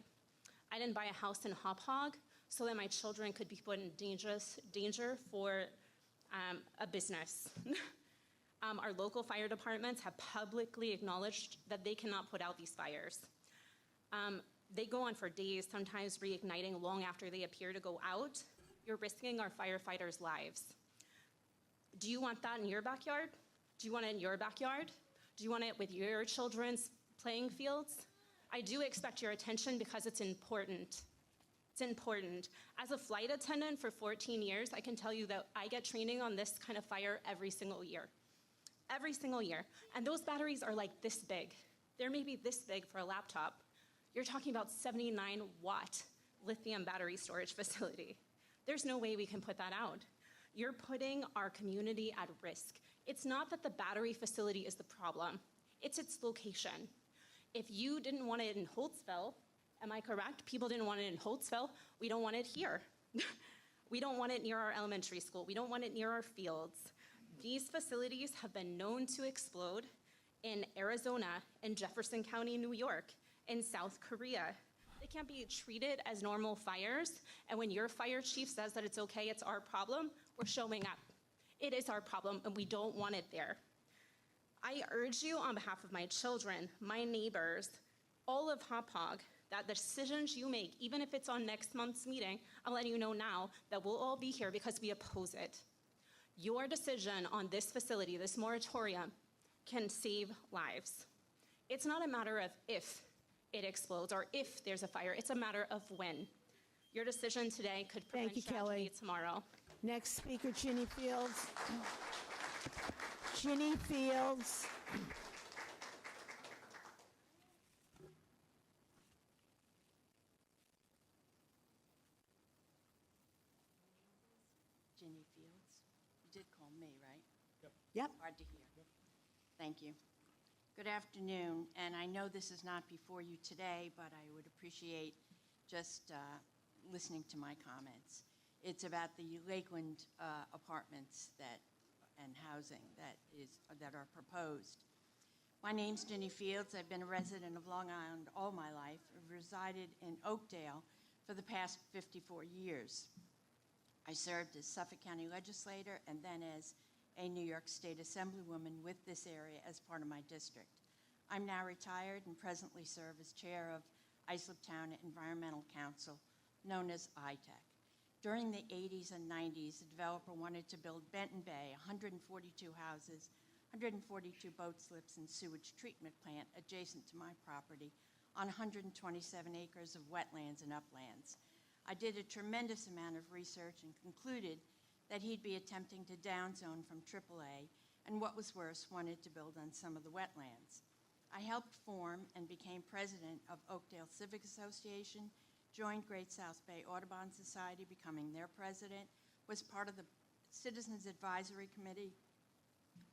I didn't buy a house in Hop Hog so that my children could be put in danger for a business. Our local fire departments have publicly acknowledged that they cannot put out these fires. They go on for days, sometimes reigniting long after they appear to go out. You're risking our firefighters' lives. Do you want that in your backyard? Do you want it in your backyard? Do you want it with your children's playing fields? I do expect your attention because it's important. It's important. As a flight attendant for 14 years, I can tell you that I get training on this kind of fire every single year. Every single year. And those batteries are like this big. They're maybe this big for a laptop. You're talking about 79-watt lithium battery storage facility. There's no way we can put that out. You're putting our community at risk. It's not that the battery facility is the problem. It's its location. If you didn't want it in Holtzville, am I correct? People didn't want it in Holtzville. We don't want it here. We don't want it near our elementary school. We don't want it near our fields. These facilities have been known to explode in Arizona, in Jefferson County, New York, in South Korea. They can't be treated as normal fires. And when your fire chief says that it's okay, it's our problem, we're showing up. It is our problem, and we don't want it there. I urge you on behalf of my children, my neighbors, all of Hop Hog, that the decisions you make, even if it's on next month's meeting, I'm letting you know now that we'll all be here because we oppose it. Your decision on this facility, this moratorium, can save lives. It's not a matter of if it explodes or if there's a fire. It's a matter of when. Your decision today could prevent Thank you, Kelly. tomorrow. Next speaker, Ginny Fields. Ginny Fields. Ginny Fields. You did call me, right? Yep. Hard to hear. Thank you. Good afternoon, and I know this is not before you today, but I would appreciate just listening to my comments. It's about the Lakeland apartments and housing that are proposed. My name's Ginny Fields. I've been a resident of Long Island all my life. I've resided in Oakdale for the past 54 years. I served as Suffolk County legislator and then as a New York State Assemblywoman with this area as part of my district. I'm now retired and presently serve as chair of Islip Town Environmental Council, known as ITEC. During the 80s and 90s, the developer wanted to build Benton Bay, 142 houses, 142 boat slips and sewage treatment plant adjacent to my property on 127 acres of wetlands and uplands. I did a tremendous amount of research and concluded that he'd be attempting to downzone from AAA, and what was worse, wanted to build on some of the wetlands. I helped form and became president of Oakdale Civic Association, joined Great South Bay Audubon Society, becoming their president, was part of the Citizens Advisory Committee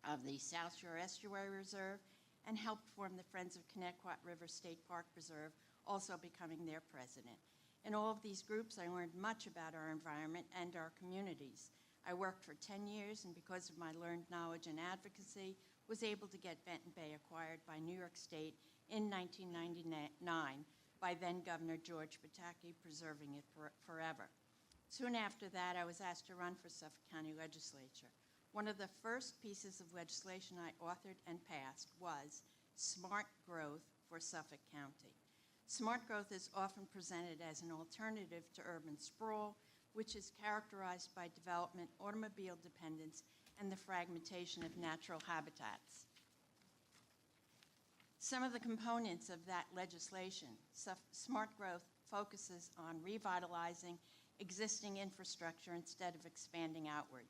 of the South Shore Estuary Reserve, and helped form the Friends of Connecticut River State Park Reserve, also becoming their president. In all of these groups, I learned much about our environment and our communities. I worked for 10 years, and because of my learned knowledge and advocacy, was able to get Benton Bay acquired by New York State in 1999 by then Governor George Pataki, preserving it forever. Soon after that, I was asked to run for Suffolk County Legislature. One of the first pieces of legislation I authored and passed was Smart Growth for Suffolk County. Smart growth is often presented as an alternative to urban sprawl, which is characterized by development, automobile dependence, and the fragmentation of natural habitats. Some of the components of that legislation, Smart Growth focuses on revitalizing existing infrastructure instead of expanding outward.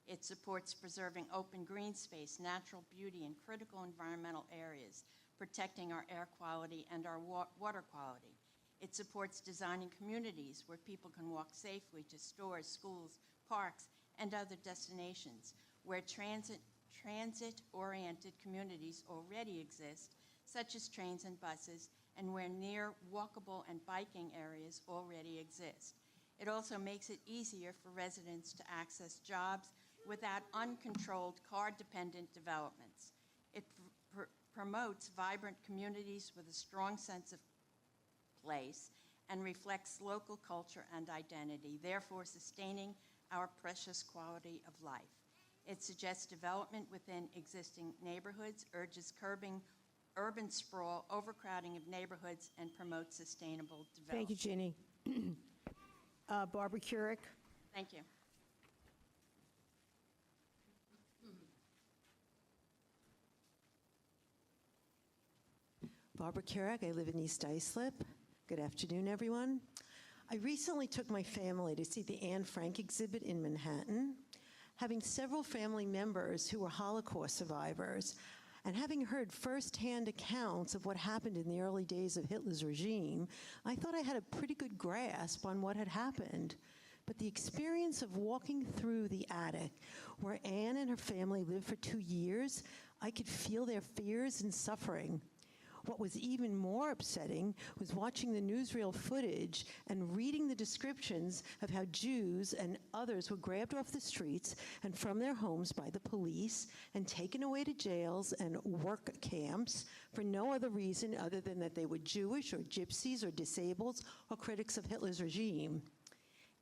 It supports preserving open green space, natural beauty, and critical environmental areas, protecting our air quality and our water quality. It supports designing communities where people can walk safely to stores, schools, parks, and other destinations, where transit-oriented communities already exist, such as trains and buses, and where near walkable and biking areas already exist. It also makes it easier for residents to access jobs without uncontrolled car-dependent developments. It promotes vibrant communities with a strong sense of place and reflects local culture and identity, therefore sustaining our precious quality of life. It suggests development within existing neighborhoods, urges curbing urban sprawl, overcrowding of neighborhoods, and promotes sustainable development. Thank you, Ginny. Barbara Keurig. Thank you. Barbara Keurig, I live in East Islip. Good afternoon, everyone. I recently took my family to see the Anne Frank exhibit in Manhattan. Having several family members who were Holocaust survivors, and having heard firsthand accounts of what happened in the early days of Hitler's regime, I thought I had a pretty good grasp on what had happened. But the experience of walking through the attic where Anne and her family lived for 2 years, I could feel their fears and suffering. What was even more upsetting was watching the newsreel footage and reading the descriptions of how Jews and others were grabbed off the streets and from their homes by the police and taken away to jails and work camps for no other reason other than that they were Jewish or gypsies or disabled or critics of Hitler's regime.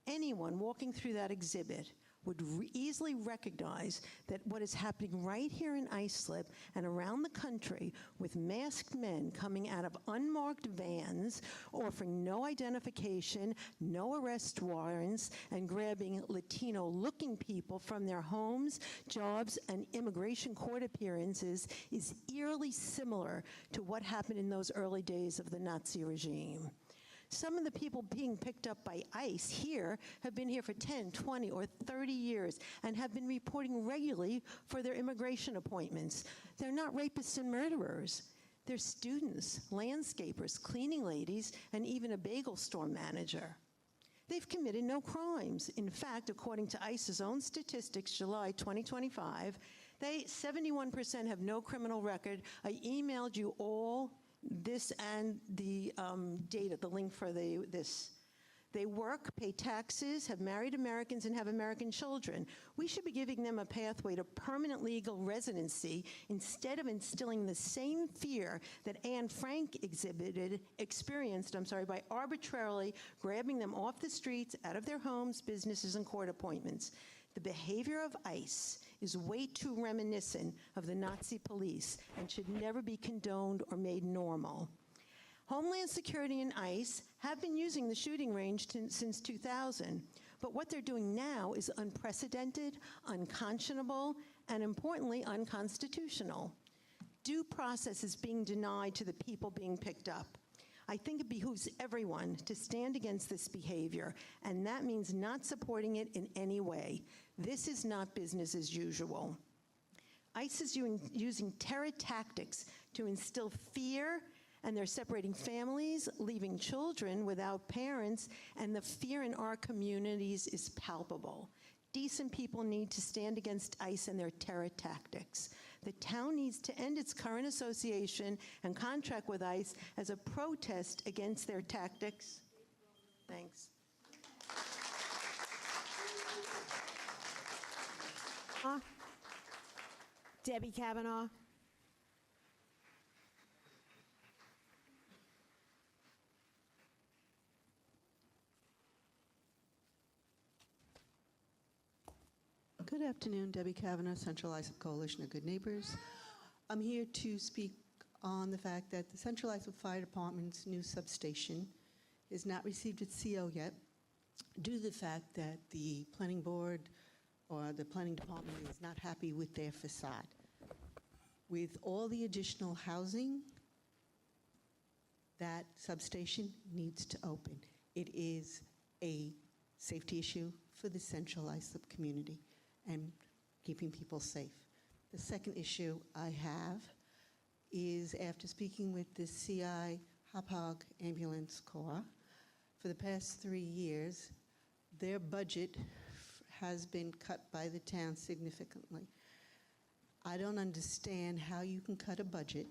Anyone walking through that exhibit would easily recognize that what is happening right here in Islip and around the country with masked men coming out of unmarked vans, offering no identification, no arrest warrants, and grabbing Latino-looking people from their homes, jobs, and immigration court appearances is eerily similar to what happened in those early days of the Nazi regime. Some of the people being picked up by ICE here have been here for 10, 20, or 30 years and have been reporting regularly for their immigration appointments. They're not rapists and murderers. They're students, landscapers, cleaning ladies, and even a bagel store manager. They've committed no crimes. In fact, according to ICE's own statistics, July 2025, 71% have no criminal record. I emailed you all this and the data, the link for this. They work, pay taxes, have married Americans, and have American children. We should be giving them a pathway to permanent legal residency instead of instilling the same fear that Anne Frank experienced by arbitrarily grabbing them off the streets, out of their homes, businesses, and court appointments. The behavior of ICE is way too reminiscent of the Nazi police and should never be condoned or made normal. Homeland Security and ICE have been using the shooting range since 2000, but what they're doing now is unprecedented, unconscionable, and importantly, unconstitutional. Due process is being denied to the people being picked up. I think it behooves everyone to stand against this behavior, and that means not supporting it in any way. This is not business as usual. ICE is using terror tactics to instill fear, and they're separating families, leaving children without parents, and the fear in our communities is palpable. Decent people need to stand against ICE and their terror tactics. The town needs to end its current association and contract with ICE as a protest against their tactics. Thanks. Debbie Kavanaugh. Good afternoon, Debbie Kavanaugh, Central Islip Coalition of Good Neighbors. I'm here to speak on the fact that the Central Islip Fire Department's new substation has not received its CO yet due to the fact that the planning board or the planning department is not happy with their facade. With all the additional housing, that substation needs to open. It is a safety issue for the Central Islip community and keeping people safe. The second issue I have is after speaking with the CI Hauppauge Ambulance Corps, for the past 3 years, their budget has been cut by the town significantly. I don't understand how you can cut a budget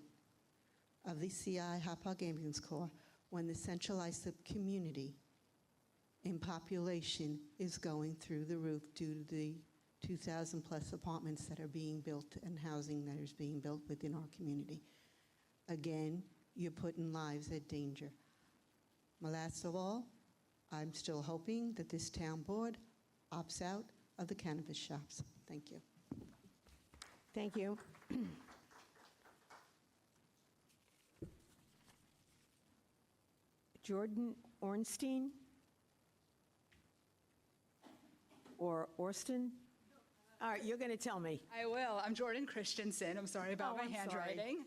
of the CI Hauppauge Ambulance Corps when the Central Islip community in population is going through the roof due to the 2,000 plus apartments that are being built and housing that is being built within our community. Again, you're putting lives at danger. Last of all, I'm still hoping that this town board opts out of the cannabis shops. Thank you. Thank you. Jordan Ornstein or Orsten? All right, you're going to tell me. I will. I'm Jordan Christensen. I'm sorry about Oh, my I'm sorry. handwriting.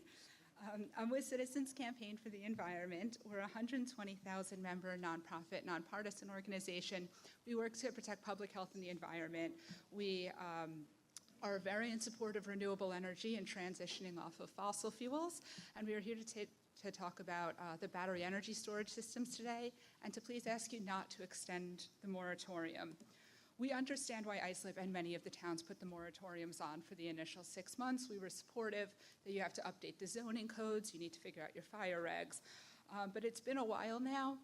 I'm with Citizens Campaign for the Environment. We're a 120,000 member nonprofit, nonpartisan organization. We work to protect public health and the environment. We are very in support of renewable energy and transitioning off of fossil fuels. And we are here to talk about the battery energy storage systems today and to please ask you not to extend the moratorium. We understand why Islip and many of the towns put the moratoriums on for the initial 6 months. We were supportive that you have to update the zoning codes, you need to figure out your fire regs. But it's been a while now,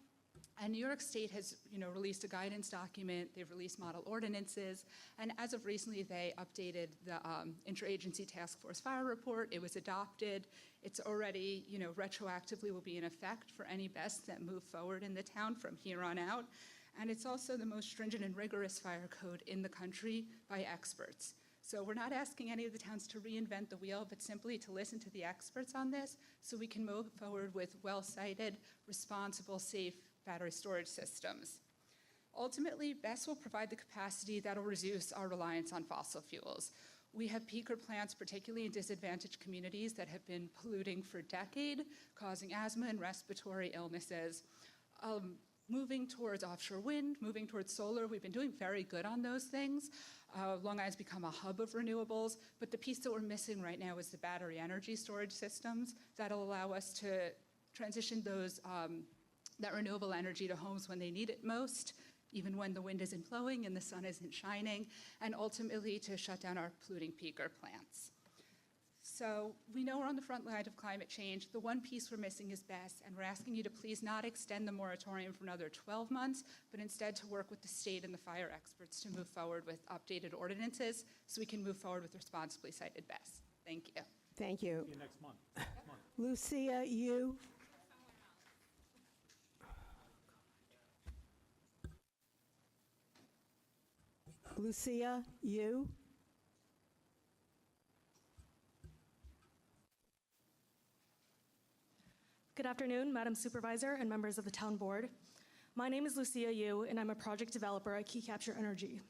and New York State has released a guidance document, they've released model ordinances, and as of recently they updated the Interagency Task Force Fire Report. It was adopted. It's already, retroactively will be in effect for any BESS that move forward in the town from here on out. And it's also the most stringent and rigorous fire code in the country by experts. So we're not asking any of the towns to reinvent the wheel, but simply to listen to the experts on this so we can move forward with well-sited, responsible, safe battery storage systems. Ultimately, BESS will provide the capacity that will reduce our reliance on fossil fuels. We have peaker plants, particularly in disadvantaged communities, that have been polluting for decades, causing asthma and respiratory illnesses. Moving towards offshore wind, moving towards solar, we've been doing very good on those things. Long Island's become a hub of renewables, but the piece that we're missing right now is the battery energy storage systems that'll allow us to transition that renewable energy to homes when they need it most, even when the wind isn't blowing and the sun isn't shining, and ultimately to shut down our polluting peaker plants. So we know we're on the front line of climate change. The one piece we're missing is BESS, and we're asking you to please not extend the moratorium for another 12 months, but instead to work with the state and the fire experts to move forward with updated ordinances so we can move forward with responsibly sited BESS. Thank you. Thank you. See you next month. Lucia, you. Lucia, you. Good afternoon, Madam Supervisor and members of the Town Board. My name is Lucia Yu, and I'm a project developer at Key Capture Energy.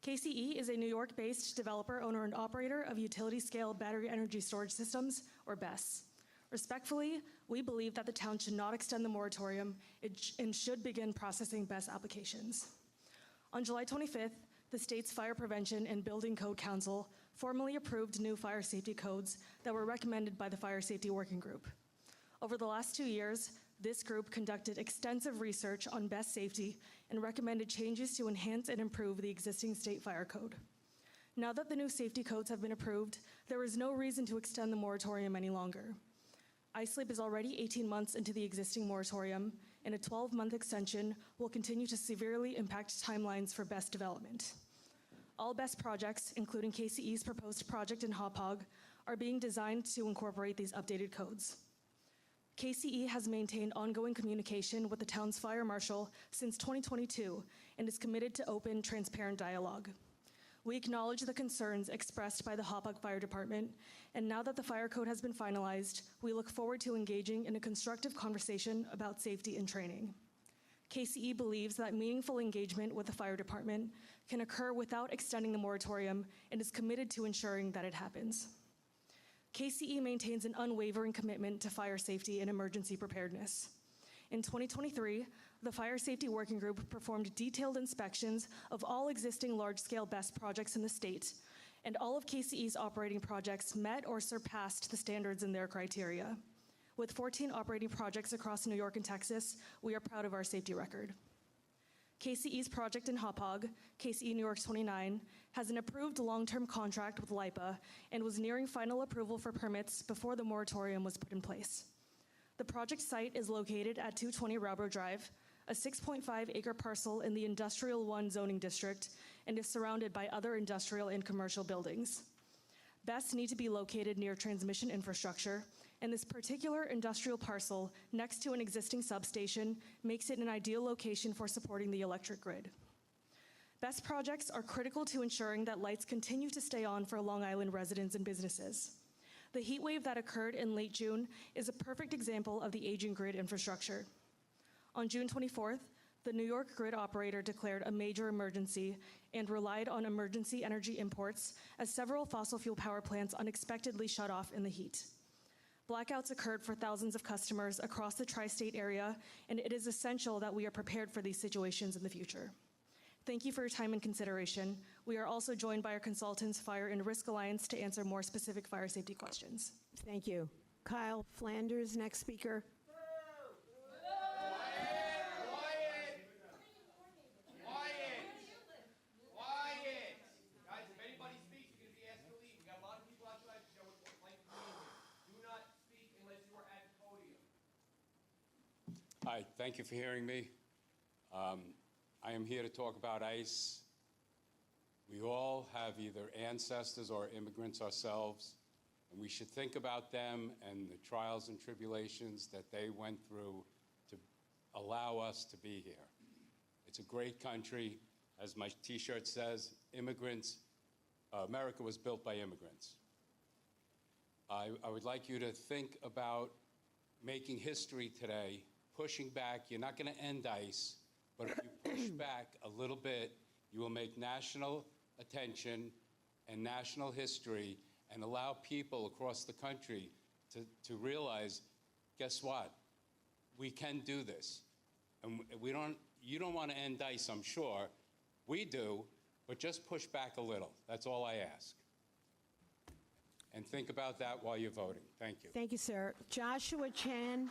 KCE is a New York-based developer, owner, and operator of utility-scale battery energy storage systems, or BESS. Respectfully, we believe that the town should not extend the moratorium and should begin processing BESS applications. On July 25th, the state's Fire Prevention and Building Code Council formally approved new fire safety codes that were recommended by the Fire Safety Working Group. Over the last 2 years, this group conducted extensive research on BESS safety and recommended changes to enhance and improve the existing state fire code. Now that the new safety codes have been approved, there is no reason to extend the moratorium any longer. Islip is already 18 months into the existing moratorium, and a 12-month extension will continue to severely impact timelines for BESS development. All BEST projects, including KCE's proposed project in Hauppauge, are being designed to incorporate these updated codes. KCE has maintained ongoing communication with the town's fire marshal since 2022 and is committed to open, transparent dialogue. We acknowledge the concerns expressed by the Hauppauge Fire Department, and now that the fire code has been finalized, we look forward to engaging in a constructive conversation about safety and training. KCE believes that meaningful engagement with the fire department can occur without extending the moratorium and is committed to ensuring that it happens. KCE maintains an unwavering commitment to fire safety and emergency preparedness. In 2023, the Fire Safety Working Group performed detailed inspections of all existing large-scale BEST projects in the state, and all of KCE's operating projects met or surpassed the standards in their criteria. With 14 operating projects across New York and Texas, we are proud of our safety record. KCE's project in Hauppauge, KCE New York 29, has an approved long-term contract with LIPA and was nearing final approval for permits before the moratorium was put in place. The project site is located at 220 Raubro Drive, a 6.5-acre parcel in the Industrial 1 zoning district, and is surrounded by other industrial and commercial buildings. BEST need to be located near transmission infrastructure, and this particular industrial parcel next to an existing substation makes it an ideal location for supporting the electric grid. BEST projects are critical to ensuring that lights continue to stay on for Long Island residents and businesses. The heat wave that occurred in late June is a perfect example of the aging grid infrastructure. On June 24th, the New York grid operator declared a major emergency and relied on emergency energy imports as several fossil fuel power plants unexpectedly shut off in the heat. Blackouts occurred for thousands of customers across the tri-state area, and it is essential that we are prepared for these situations in the future. Thank you for your time and consideration. We are also joined by our consultants, Fire and Risk Alliance, to answer more specific fire safety questions. Thank you. Kyle Flanders, next speaker. Hi, thank you for hearing me. I am here to talk about ICE. We all have either ancestors or immigrants ourselves, and we should think about them and the trials and tribulations that they went through to allow us to be here. It's a great country. As my t-shirt says, immigrants, America was built by immigrants. I would like you to think about making history today, pushing back. You're not going to end ICE, but if you push back a little bit, you will make national attention and national history and allow people across the country to realize, guess what? We can do this. And you don't want to end ICE, I'm sure. We do, but just push back a little. That's all I ask. And think about that while you're voting. Thank you. Thank you, sir. Joshua Chan.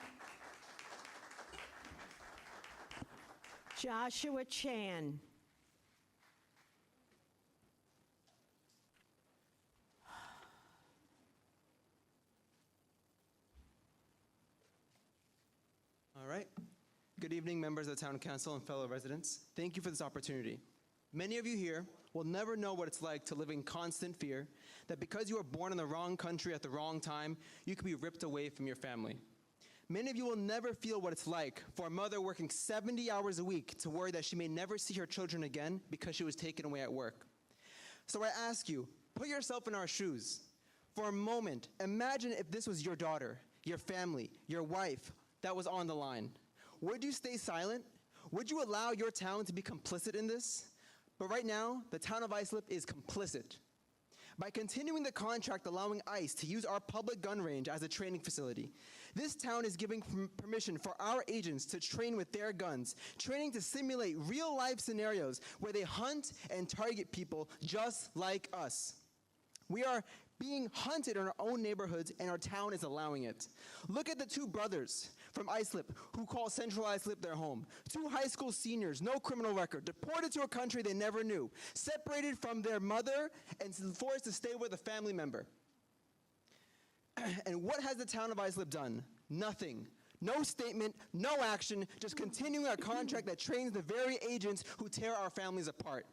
Joshua Chan. All right. Good evening, members of the Town Council and fellow residents. Thank you for this opportunity. Many of you here will never know what it's like to live in constant fear that because you were born in the wrong country at the wrong time, you could be ripped away from your family. Many of you will never feel what it's like for a mother working 70 hours a week to worry that she may never see her children again because she was taken away at work. So I ask you, put yourself in our shoes. For a moment, imagine if this was your daughter, your family, your wife that was on the line. Would you stay silent? Would you allow your town to be complicit in this? But right now, the town of Islip is complicit. By continuing the contract allowing ICE to use our public gun range as a training facility, this town is giving permission for our agents to train with their guns, training to simulate real-life scenarios where they hunt and target people just like us. We are being hunted in our own neighborhoods, and our town is allowing it. Look at the two brothers from Islip who call Central Islip their home. Two high school seniors, no criminal record, deported to a country they never knew, separated from their mother and forced to stay with a family member. And what has the town of Islip done? Nothing. No statement, no action, just continuing a contract that trains the very agents who tear our families apart.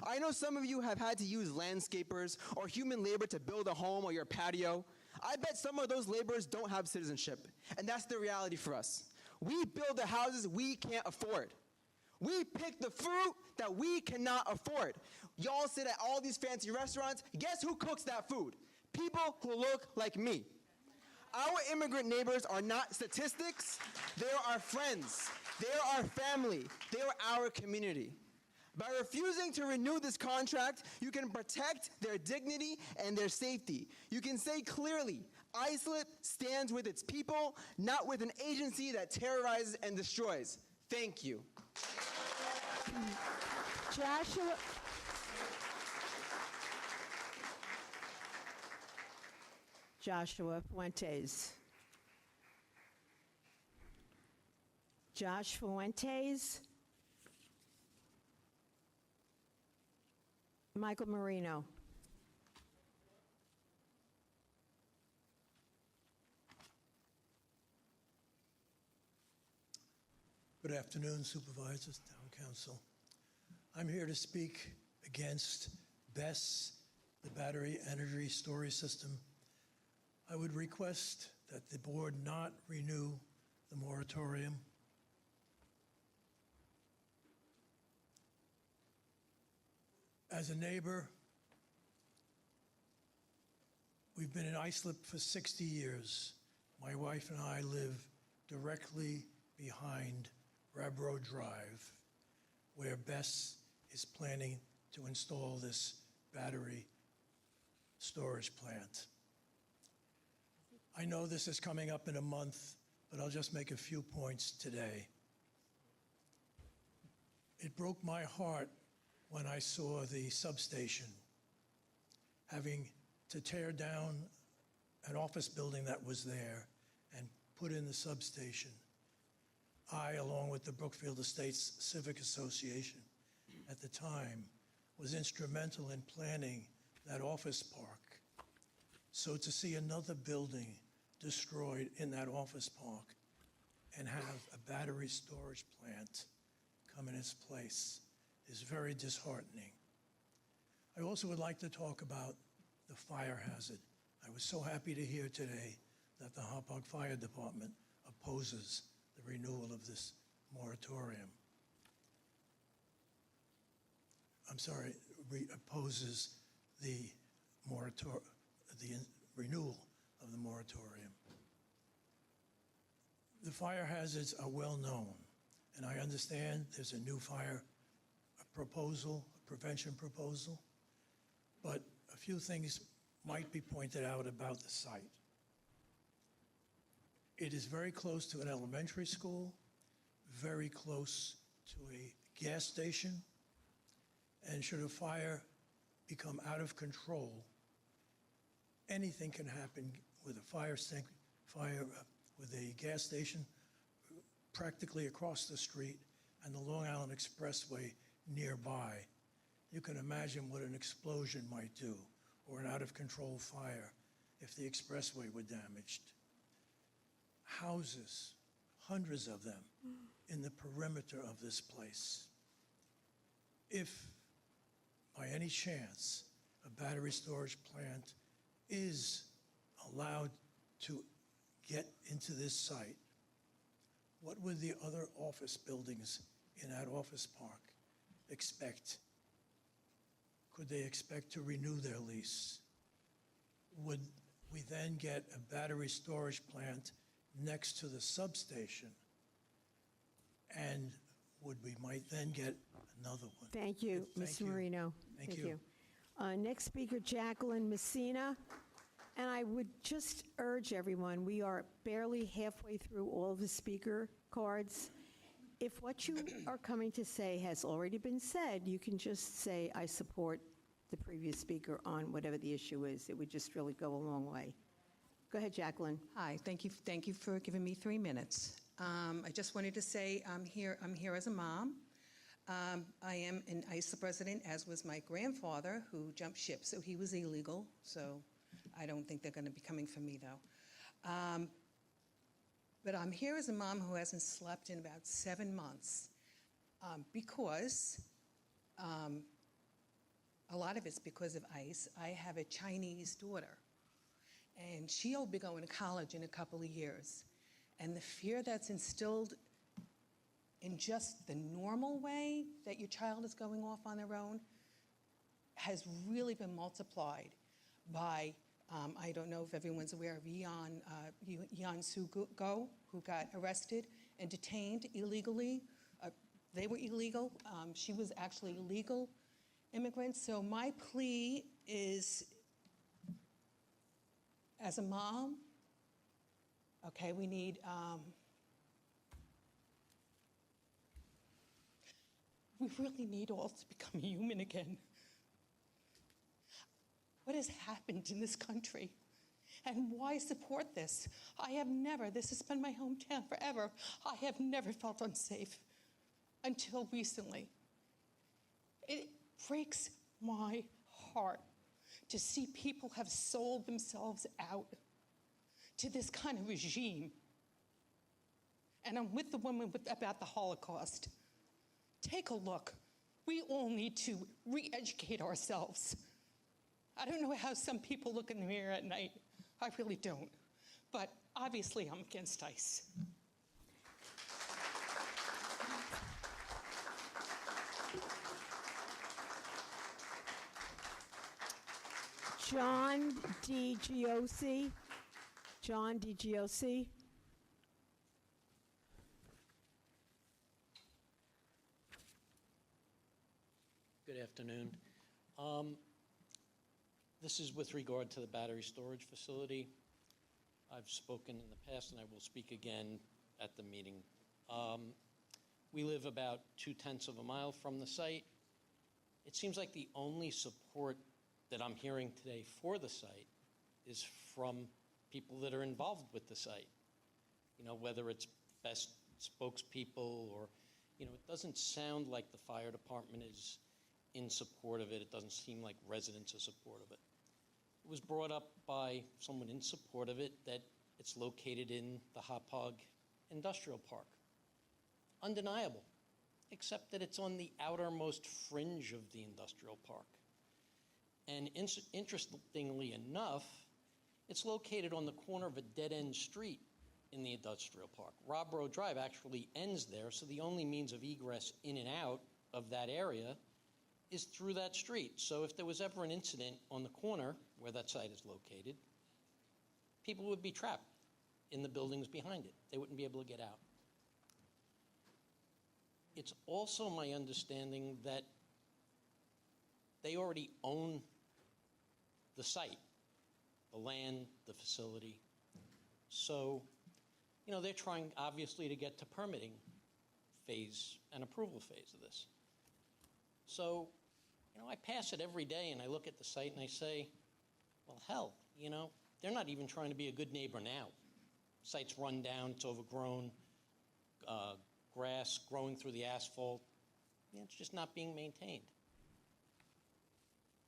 I know some of you have had to use landscapers or human labor to build a home or your patio. I bet some of those laborers don't have citizenship, and that's the reality for us. We build the houses we can't afford. We pick the fruit that we cannot afford. Y'all sit at all these fancy restaurants. Guess who cooks that food? People who look like me. Our immigrant neighbors are not statistics. They are our friends. They are our family. They are our community. By refusing to renew this contract, you can protect their dignity and their safety. You can say clearly, Islip stands with its people, not with an agency that terrorizes and destroys. Thank you. Joshua Fuentes. Josh Fuentes. Michael Marino. Good afternoon, Supervisors, Town Council. I'm here to speak against BESS, the Battery Energy Storage System. I would request that the board not renew the moratorium. As a neighbor, we've been in Islip for 60 years. My wife and I live directly behind Rabro Drive, where BESS is planning to install this battery storage plant. I know this is coming up in a month, but I'll just make a few points today. It broke my heart when I saw the substation having to tear down an office building that was there and put in the substation. I, along with the Brookfield Estates Civic Association at the time, was instrumental in planning that office park. So to see another building destroyed in that office park and have a battery storage plant come in its place is very disheartening. I also would like to talk about the fire hazard. I was so happy to hear today that the Hauppauge Fire Department opposes the renewal of this moratorium. I'm sorry, opposes the renewal of the moratorium. The fire hazards are well known, and I understand there's a new fire proposal, a prevention proposal, but a few things might be pointed out about the site. It is very close to an elementary school, very close to a gas station, and should a fire become out of control, anything can happen with with a gas station practically across the street and the Long Island Expressway nearby. You can imagine what an explosion might do, or an out-of-control fire if the expressway were damaged. Houses, hundreds of them, in the perimeter of this place. If, by any chance, a battery storage plant is allowed to get into this site, what would the other office buildings in that office park expect? Could they expect to renew their lease? Would we then get a battery storage plant next to the substation? And we might then get another one? Thank you, Mr. Marino. Thank you. Next speaker, Jacqueline Messina. And I would just urge everyone, we are barely halfway through all of the speaker cards. If what you are coming to say has already been said, you can just say, I support the previous speaker on whatever the issue is. It would just really go a long way. Go ahead, Jacqueline. Hi, thank you for giving me 3 minutes. I just wanted to say I'm here as a mom. I am an Islip resident, as was my grandfather, who jumped ship, so he was illegal. So I don't think they're going to be coming for me, though. But I'm here as a mom who hasn't slept in about 7 months because a lot of it's because of ICE. I have a Chinese daughter, and she'll be going to college in a couple of years. And the fear that's instilled in just the normal way that your child is going off on their own has really been multiplied by, I don't know if everyone's aware of Yan Su Go, who got arrested and detained illegally. They were illegal. She was actually a legal immigrant. So my plea is, as a mom, okay, we really need all to become human again. What has happened in this country? And why support this? This has been my hometown forever. I have never felt unsafe until recently. It breaks my heart to see people have sold themselves out to this kind of regime. And I'm with the woman about the Holocaust. Take a look. We all need to re-educate ourselves. I don't know how some people look in the mirror at night. I really don't. But obviously, I'm against ICE. John DiGiosi. John DiGiosi. Good afternoon. This is with regard to the battery storage facility. I've spoken in the past, and I will speak again at the meeting. We live about 0.2 of a mile from the site. It seems like the only support that I'm hearing today for the site is from people that are involved with the site. You know, whether it's best spokespeople or, you know, it doesn't sound like the fire department is in support of it. It doesn't seem like residents are support of it. It was brought up by someone in support of it that it's located in the Hauppauge Industrial Park. Undeniable, except that it's on the outermost fringe of the industrial park. And interestingly enough, it's located on the corner of a dead-end street in the industrial park. Rob Road Drive actually ends there, so the only means of egress in and out of that area is through that street. So if there was ever an incident on the corner where that site is located, people would be trapped in the buildings behind it. They wouldn't be able to get out. It's also my understanding that they already own the site, the land, the facility. So, you know, they're trying obviously to get to permitting phase and approval phase of this. So, you know, I pass it every day and I look at the site and I say, well, hell, you know, they're not even trying to be a good neighbor now. Site's run down, it's overgrown, grass growing through the asphalt. Yeah, it's just not being maintained.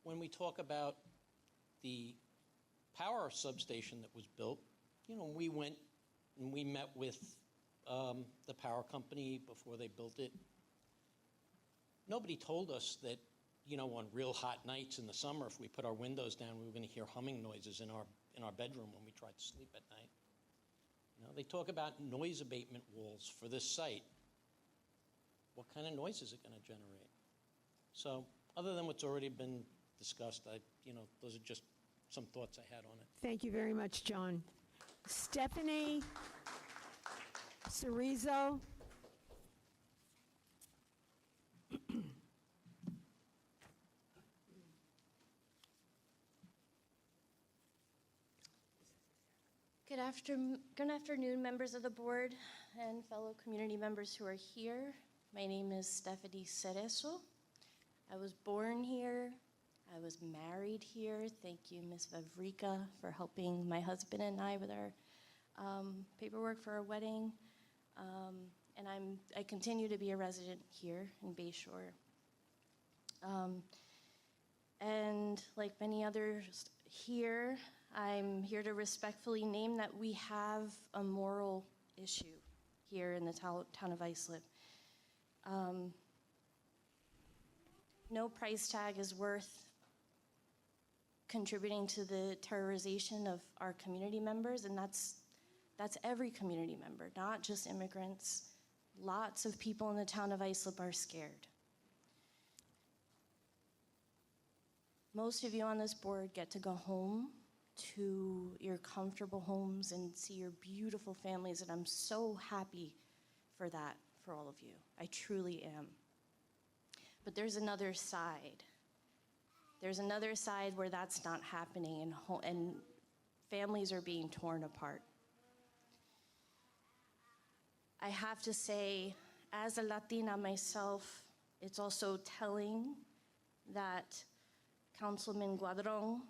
When we talk about the power substation that was built, you know, we went and we met with the power company before they built it. Nobody told us that, you know, on real hot nights in the summer, if we put our windows down, we were going to hear humming noises in our bedroom when we tried to sleep at night. You know, they talk about noise abatement walls for this site. What kind of noise is it going to generate? So, other than what's already been discussed, you know, those are just some thoughts I had on it. Thank you very much, John. Stephanie Cerezo. Good afternoon, members of the board and fellow community members who are here. My name is Stephanie Cerezo. I was born here. I was married here. Thank you, Ms. Vavrika, for helping my husband and I with our paperwork for our wedding. And I continue to be a resident here in Bayshore. And like many others here, I'm here to respectfully name that we have a moral issue here in the town of Islip. No price tag is worth contributing to the terrorization of our community members, and that's every community member, not just immigrants. Lots of people in the town of Islip are scared. Most of you on this board get to go home to your comfortable homes and see your beautiful families, and I'm so happy for that, for all of you. I truly am. But there's another side. There's another side where that's not happening, and families are being torn apart. I have to say, as a Latina myself, it's also telling that Councilman Guadron,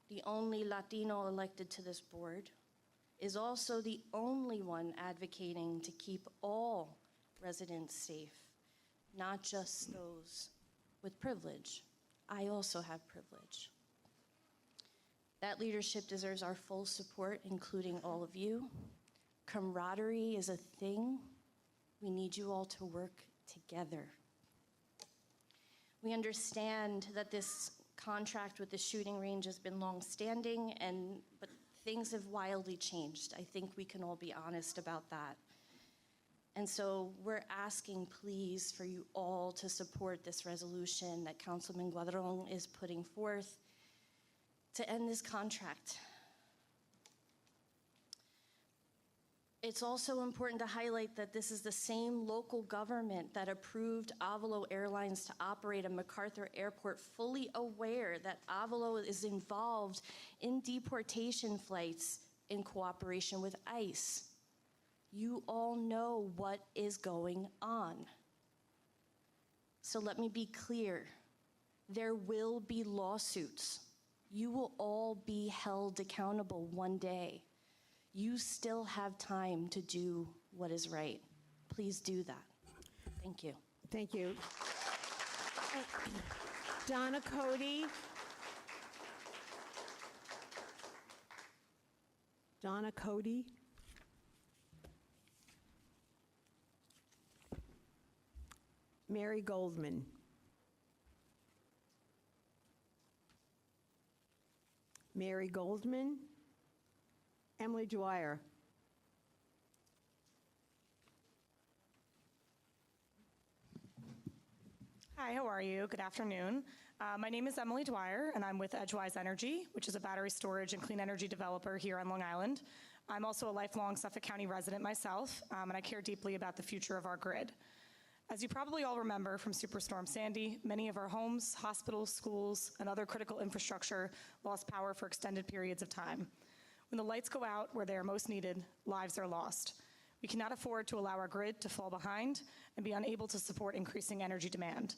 the only Latino elected to this board, is also the only one advocating to keep all residents safe, not just those with privilege. I also have privilege. That leadership deserves our full support, including all of you. Camaraderie is a thing. We need you all to work together. We understand that this contract with the shooting range has been long-standing, but things have wildly changed. I think we can all be honest about that. And so we're asking, please, for you all to support this resolution that Councilman Guadron is putting forth to end this contract. It's also important to highlight that this is the same local government that approved Avalo Airlines to operate at MacArthur Airport, fully aware that Avalo is involved in deportation flights in cooperation with ICE. You all know what is going on. So let me be clear. There will be lawsuits. You will all be held accountable one day. You still have time to do what is right. Please do that. Thank you. Thank you. Donna Cody. Donna Cody. Mary Goldman. Mary Goldman. Emily Dwyer. Hi, how are you? Good afternoon. My name is Emily Dwyer, and I'm with Edgewise Energy, which is a battery storage and clean energy developer here on Long Island. I'm also a lifelong Suffolk County resident myself, and I care deeply about the future of our grid. As you probably all remember from Superstorm Sandy, many of our homes, hospitals, schools, and other critical infrastructure lost power for extended periods of time. When the lights go out where they are most needed, lives are lost. We cannot afford to allow our grid to fall behind and be unable to support increasing energy demand.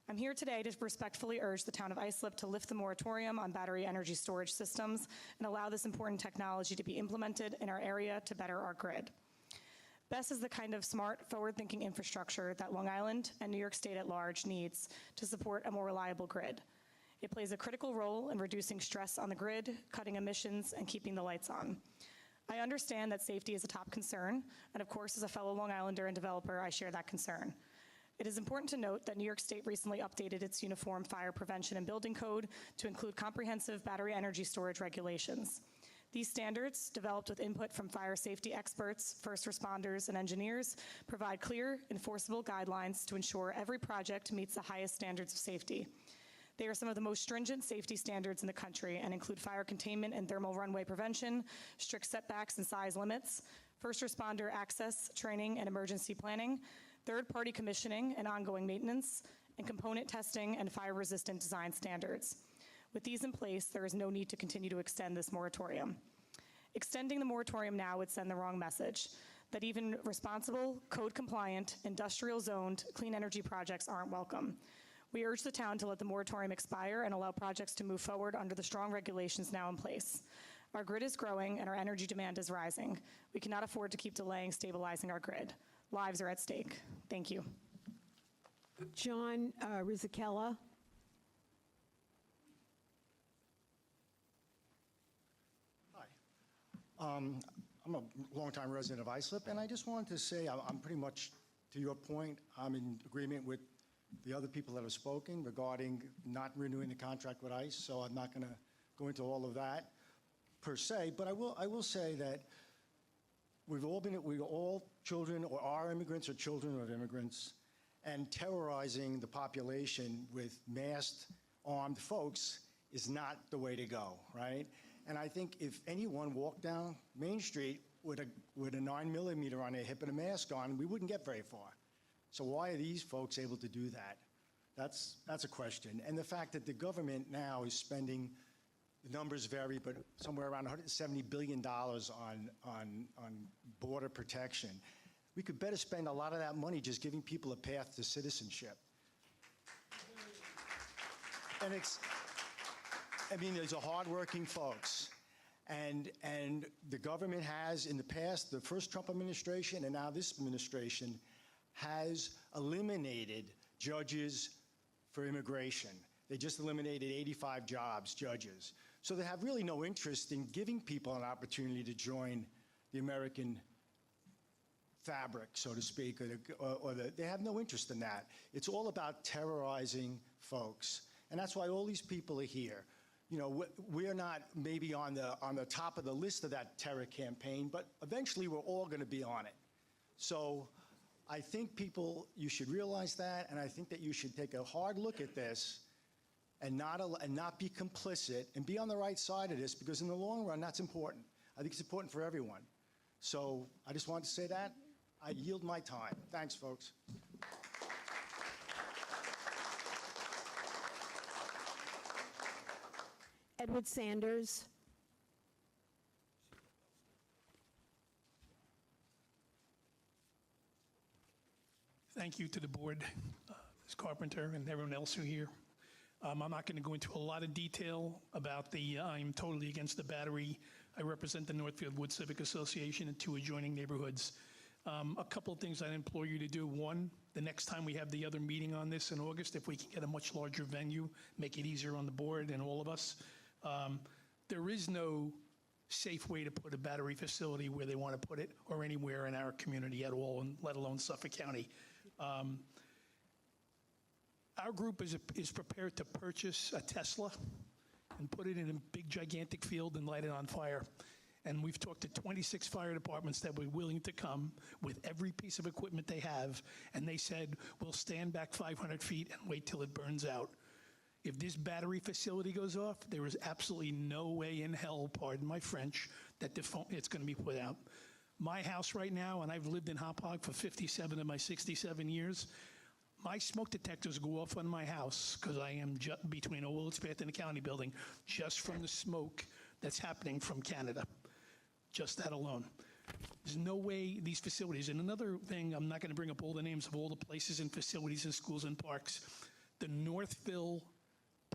I'm here today to respectfully urge the town of Islip to lift the moratorium on battery energy storage systems and allow this important technology to be implemented in our area to better our grid. BESS is the kind of smart, forward-thinking infrastructure that Long Island and New York State at large needs to support a more reliable grid. It plays a critical role in reducing stress on the grid, cutting emissions, and keeping the lights on. I understand that safety is a top concern, and of course, as a fellow Long Islander and developer, I share that concern. It is important to note that New York State recently updated its Uniform Fire Prevention and Building Code to include comprehensive battery energy storage regulations. These standards, developed with input from fire safety experts, first responders, and engineers, provide clear, enforceable guidelines to ensure every project meets the highest standards of safety. They are some of the most stringent safety standards in the country and include fire containment and thermal runway prevention, strict setbacks and size limits, first responder access, training, and emergency planning, third-party commissioning and ongoing maintenance, and component testing and fire-resistant design standards. With these in place, there is no need to continue to extend this moratorium. Extending the moratorium now would send the wrong message, that even responsible, code-compliant, industrial-zoned clean energy projects aren't welcome. We urge the town to let the moratorium expire and allow projects to move forward under the strong regulations now in place. Our grid is growing and our energy demand is rising. We cannot afford to keep delaying stabilizing our grid. Lives are at stake. Thank you. John Rizikella. I'm a longtime resident of Islip, and I just wanted to say I'm pretty much, to your point, I'm in agreement with the other people that have spoken regarding not renewing the contract with ICE, so I'm not going to go into all of that per se, but I will say that we're all children or are immigrants or children of immigrants, and terrorizing the population with masked, armed folks is not the way to go, right? And I think if anyone walked down Main Street with a 9mm on their hip and a mask on, we wouldn't get very far. So why are these folks able to do that? That's a question. And the fact that the government now is spending, the numbers vary, but somewhere around $170 billion on border protection. We could better spend a lot of that money just giving people a path to citizenship. And these are hardworking folks. And the government has, in the past, the first Trump administration and now this administration, has eliminated judges for immigration. They just eliminated 85 jobs, judges. So they have really no interest in giving people an opportunity to join the American fabric, so to speak, they have no interest in that. It's all about terrorizing folks. And that's why all these people are here. You know, we're not maybe on the top of the list of that terror campaign, but eventually we're all going to be on it. So I think you should realize that, and I think that you should take a hard look at this and not be complicit and be on the right side of this, because in the long run, that's important. I think it's important for everyone. So I just wanted to say that. I yield my time. Thanks, folks. Edward Sanders. Thank you to the board, Ms. Carpenter, and everyone else who are here. I'm not going to go into a lot of detail about I'm totally against the battery. I represent the Northfield Wood Civic Association and 2 adjoining neighborhoods. A couple of things I implore you to do. One, the next time we have the other meeting on this in August, if we can get a much larger venue, make it easier on the board and all of us. There is no safe way to put a battery facility where they want to put it or anywhere in our community at all, and let alone Suffolk County. Our group is prepared to purchase a Tesla and put it in a big, gigantic field and light it on fire. And we've talked to 26 fire departments that were willing to come with every piece of equipment they have, and they said, we'll stand back 500 feet and wait till it burns out. If this battery facility goes off, there is absolutely no way in hell, pardon my French, that it's going to be put out. My house right now, and I've lived in Hauppauge for 57 of my 67 years, my smoke detectors go off on my house because I am between Old Willits-Bath and the county building, just from the smoke that's happening from Canada. Just that alone. There's no way these facilities, and another thing, I'm not going to bring up all the names of all the places and facilities and schools and parks. The Northville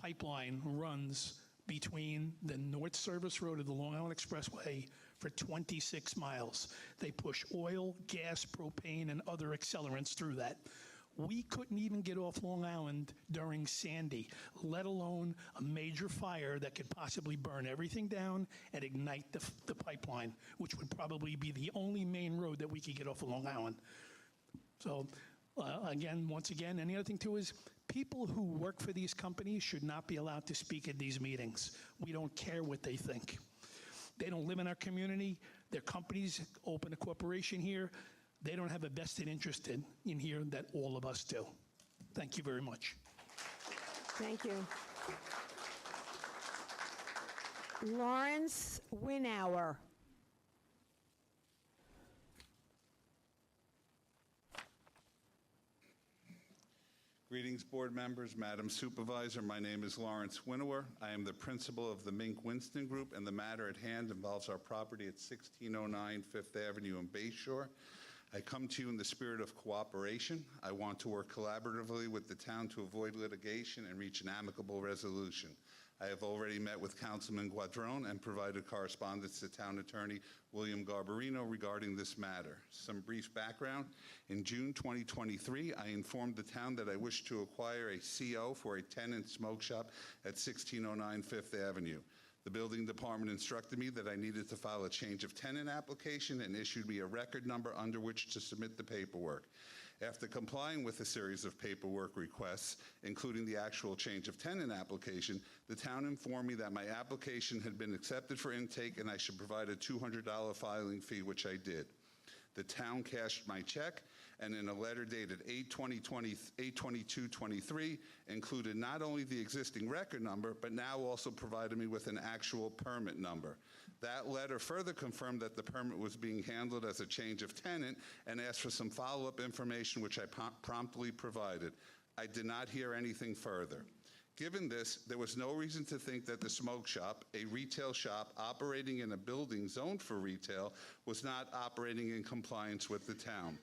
pipeline runs between the North Service Road of the Long Island Expressway for 26 miles. They push oil, gas, propane, and other accelerants through that. We couldn't even get off Long Island during Sandy, let alone a major fire that could possibly burn everything down and ignite the pipeline, which would probably be the only main road that we could get off of Long Island. So once again, and the other thing too is people who work for these companies should not be allowed to speak at these meetings. We don't care what they think. They don't live in our community. Their companies open a corporation here. They don't have a vested interest in here that all of us do. Thank you very much. Thank you. Lawrence Winauer. Greetings, board members, Madam Supervisor. My name is Lawrence Winauer. I am the principal of the Mink Winston Group, and the matter at hand involves our property at 1609 Fifth Avenue in Bayshore. I come to you in the spirit of cooperation. I want to work collaboratively with the town to avoid litigation and reach an amicable resolution. I have already met with Councilman Guadrone and provided correspondence to Town Attorney William Garbarino regarding this matter. Some brief background. In June 2023, I informed the town that I wished to acquire a CO for a tenant smoke shop at 1609 Fifth Avenue. The building department instructed me that I needed to file a change of tenant application and issued me a record number under which to submit the paperwork. After complying with a series of paperwork requests, including the actual change of tenant application, the town informed me that my application had been accepted for intake and I should provide a $200 filing fee, which I did. The town cashed my check, and in a letter dated 8/22/23 included not only the existing record number, but now also provided me with an actual permit number. That letter further confirmed that the permit was being handled as a change of tenant and asked for some follow-up information, which I promptly provided. I did not hear anything further. Given this, there was no reason to think that the smoke shop, a retail shop operating in a building zoned for retail, was not operating in compliance with the town.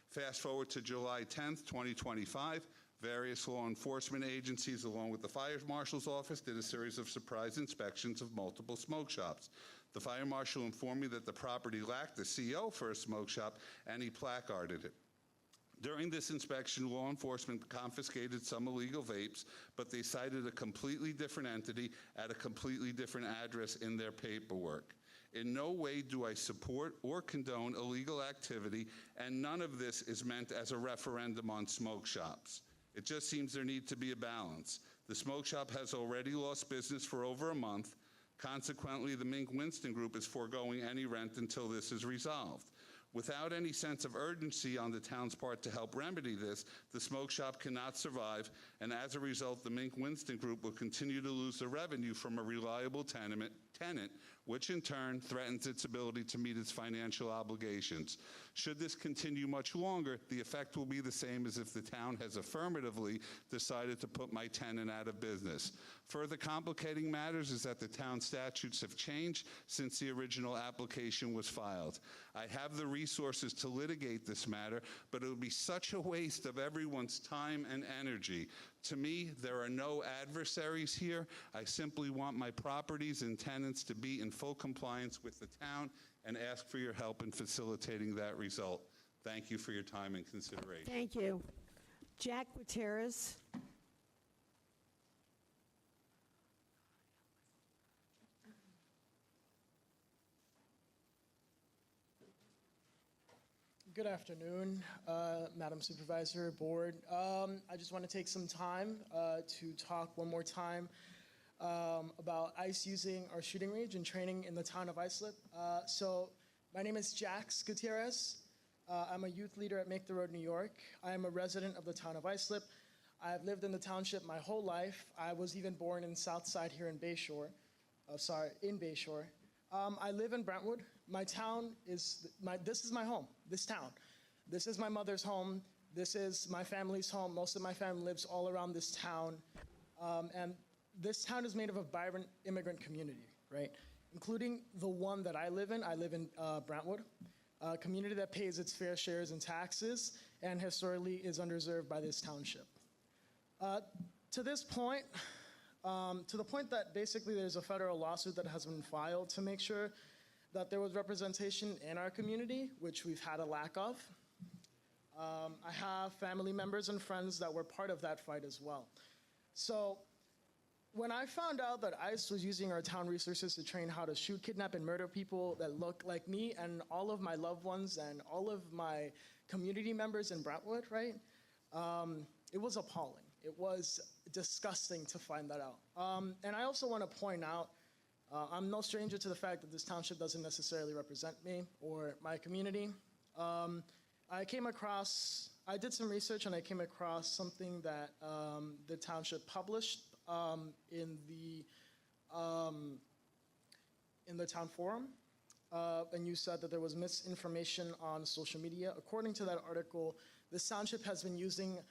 Fast forward to July 10th, 2025, various law enforcement agencies, along with the fire marshal's office, did a series of surprise inspections of multiple smoke shops. The fire marshal informed me that the property lacked a CO for a smoke shop, and he placarded it. During this inspection, law enforcement confiscated some illegal vapes, but they cited a completely different entity at a completely different address in their paperwork. In no way do I support or condone illegal activity, and none of this is meant as a referendum on smoke shops. It just seems there needs to be a balance. The smoke shop has already lost business for over a month. Consequently, the Mink Winston Group is foregoing any rent until this is resolved. Without any sense of urgency on the town's part to help remedy this, the smoke shop cannot survive, and as a result, the Mink Winston Group will continue to lose the revenue from a reliable tenant, which in turn threatens its ability to meet its financial obligations. Should this continue much longer, the effect will be the same as if the town has affirmatively decided to put my tenant out of business. Further complicating matters is that the town statutes have changed since the original application was filed. I have the resources to litigate this matter, but it would be such a waste of everyone's time and energy. To me, there are no adversaries here. I simply want my properties and tenants to be in full compliance with the town and ask for your help in facilitating that result. Thank you for your time and consideration. Thank you. Jack Gutierrez. Good afternoon, Madam Supervisor, Board. I just want to take some time to talk one more time about ICE using our shooting range and training in the town of Islip. So my name is Jax Gutierrez. I'm a youth leader at Make the Road, New York. I am a resident of the town of Islip. I have lived in the township my whole life. I was even born in Southside here in Bayshore. In Bayshore. I live in Brentwood. My town is, this is my home, this town. This is my mother's home. This is my family's home. Most of my family lives all around this town. And this town is made of a vibrant immigrant community, right? Including the one that I live in. I live in Brentwood, a community that pays its fair shares in taxes and historically is underserved by this township. To this point, to the point that basically there's a federal lawsuit that has been filed to make sure that there was representation in our community, which we've had a lack of. I have family members and friends that were part of that fight as well. So when I found out that ICE was using our town resources to train how to shoot, kidnap, and murder people that look like me and all of my loved ones and all of my community members in Brentwood, right? It was appalling. It was disgusting to find that out. And I also want to point out, I'm no stranger to the fact that this township doesn't necessarily represent me or my community. I did some research and I came across something that the township published in the town forum. And you said that there was misinformation on social media. According to that article, this township has been using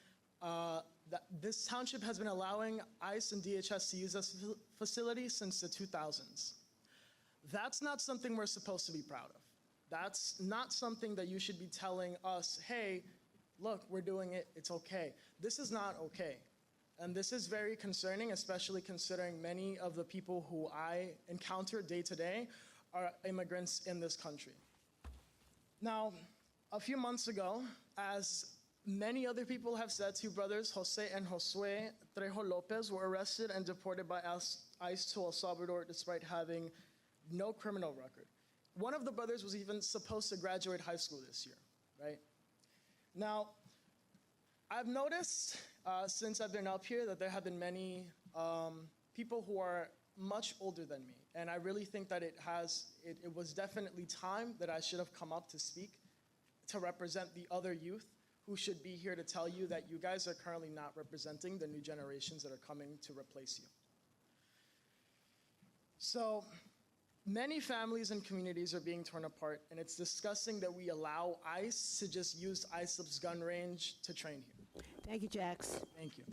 this township has been allowing ICE and DHS to use this facility since the 2000s. That's not something we're supposed to be proud of. That's not something that you should be telling us, hey, look, we're doing it, it's okay. This is not okay. And this is very concerning, especially considering many of the people who I encounter day to day are immigrants in this country. Now, a few months ago, as many other people have said, two brothers, Jose and Josue Trejo Lopez, were arrested and deported by ICE to El Salvador despite having no criminal record. One of the brothers was even supposed to graduate high school this year, right? Now, I've noticed since I've been up here that there have been many people who are much older than me. And I really think that it was definitely time that I should have come up to speak to represent the other youth who should be here to tell you that you guys are currently not representing the new generations that are coming to replace you. So many families and communities are being torn apart, and it's disgusting that we allow ICE to just use Islip's gun range to train here. Thank you, Jax. Thank you.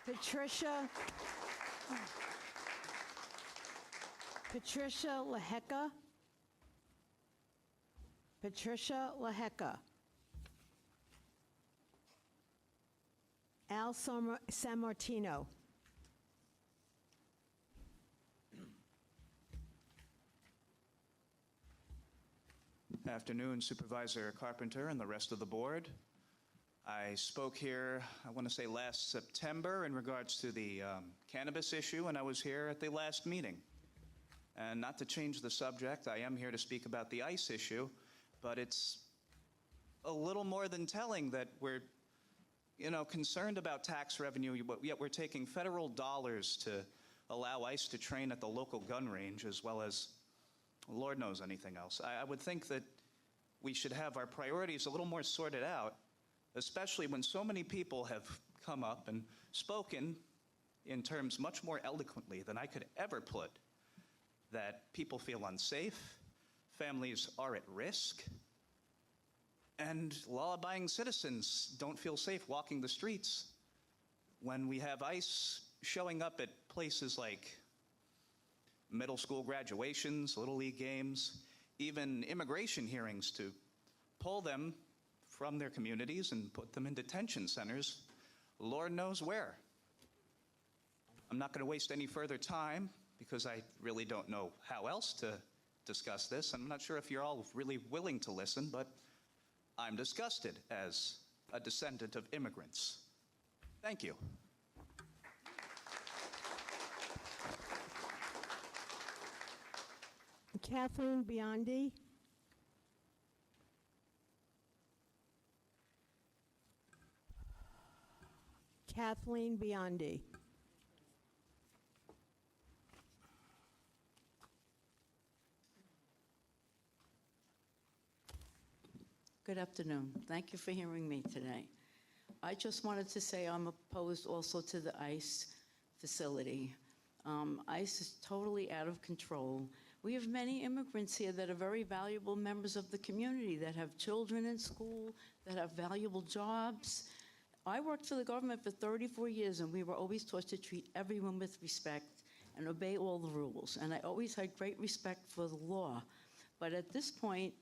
Patricia Laheka. Patricia Laheka. Al San Martino. Afternoon, Supervisor Carpenter and the rest of the board. I spoke here, I want to say last September, in regards to the cannabis issue, and I was here at the last meeting. And not to change the subject, I am here to speak about the ICE issue, but it's a little more than telling that we're, concerned about tax revenue, but yet we're taking federal dollars to allow ICE to train at the local gun range, as well as Lord knows anything else. I would think that we should have our priorities a little more sorted out, especially when so many people have come up and spoken in terms much more eloquently than I could ever put, that people feel unsafe, families are at risk, and law-abiding citizens don't feel safe walking the streets when we have ICE showing up at places like middle school graduations, Little League games, even immigration hearings to pull them from their communities and put them in detention centers, Lord knows where. I'm not going to waste any further time because I really don't know how else to discuss this. I'm not sure if you're all really willing to listen, but I'm disgusted as a descendant of immigrants. Thank you. Kathleen Biondi. Kathleen Biondi. Good afternoon. Thank you for hearing me today. I just wanted to say I'm opposed also to the ICE facility. ICE is totally out of control. We have many immigrants here that are very valuable members of the community, that have children in school, that have valuable jobs. I worked for the government for 34 years, and we were always taught to treat everyone with respect and obey all the rules. And I always had great respect for the law. But at this point,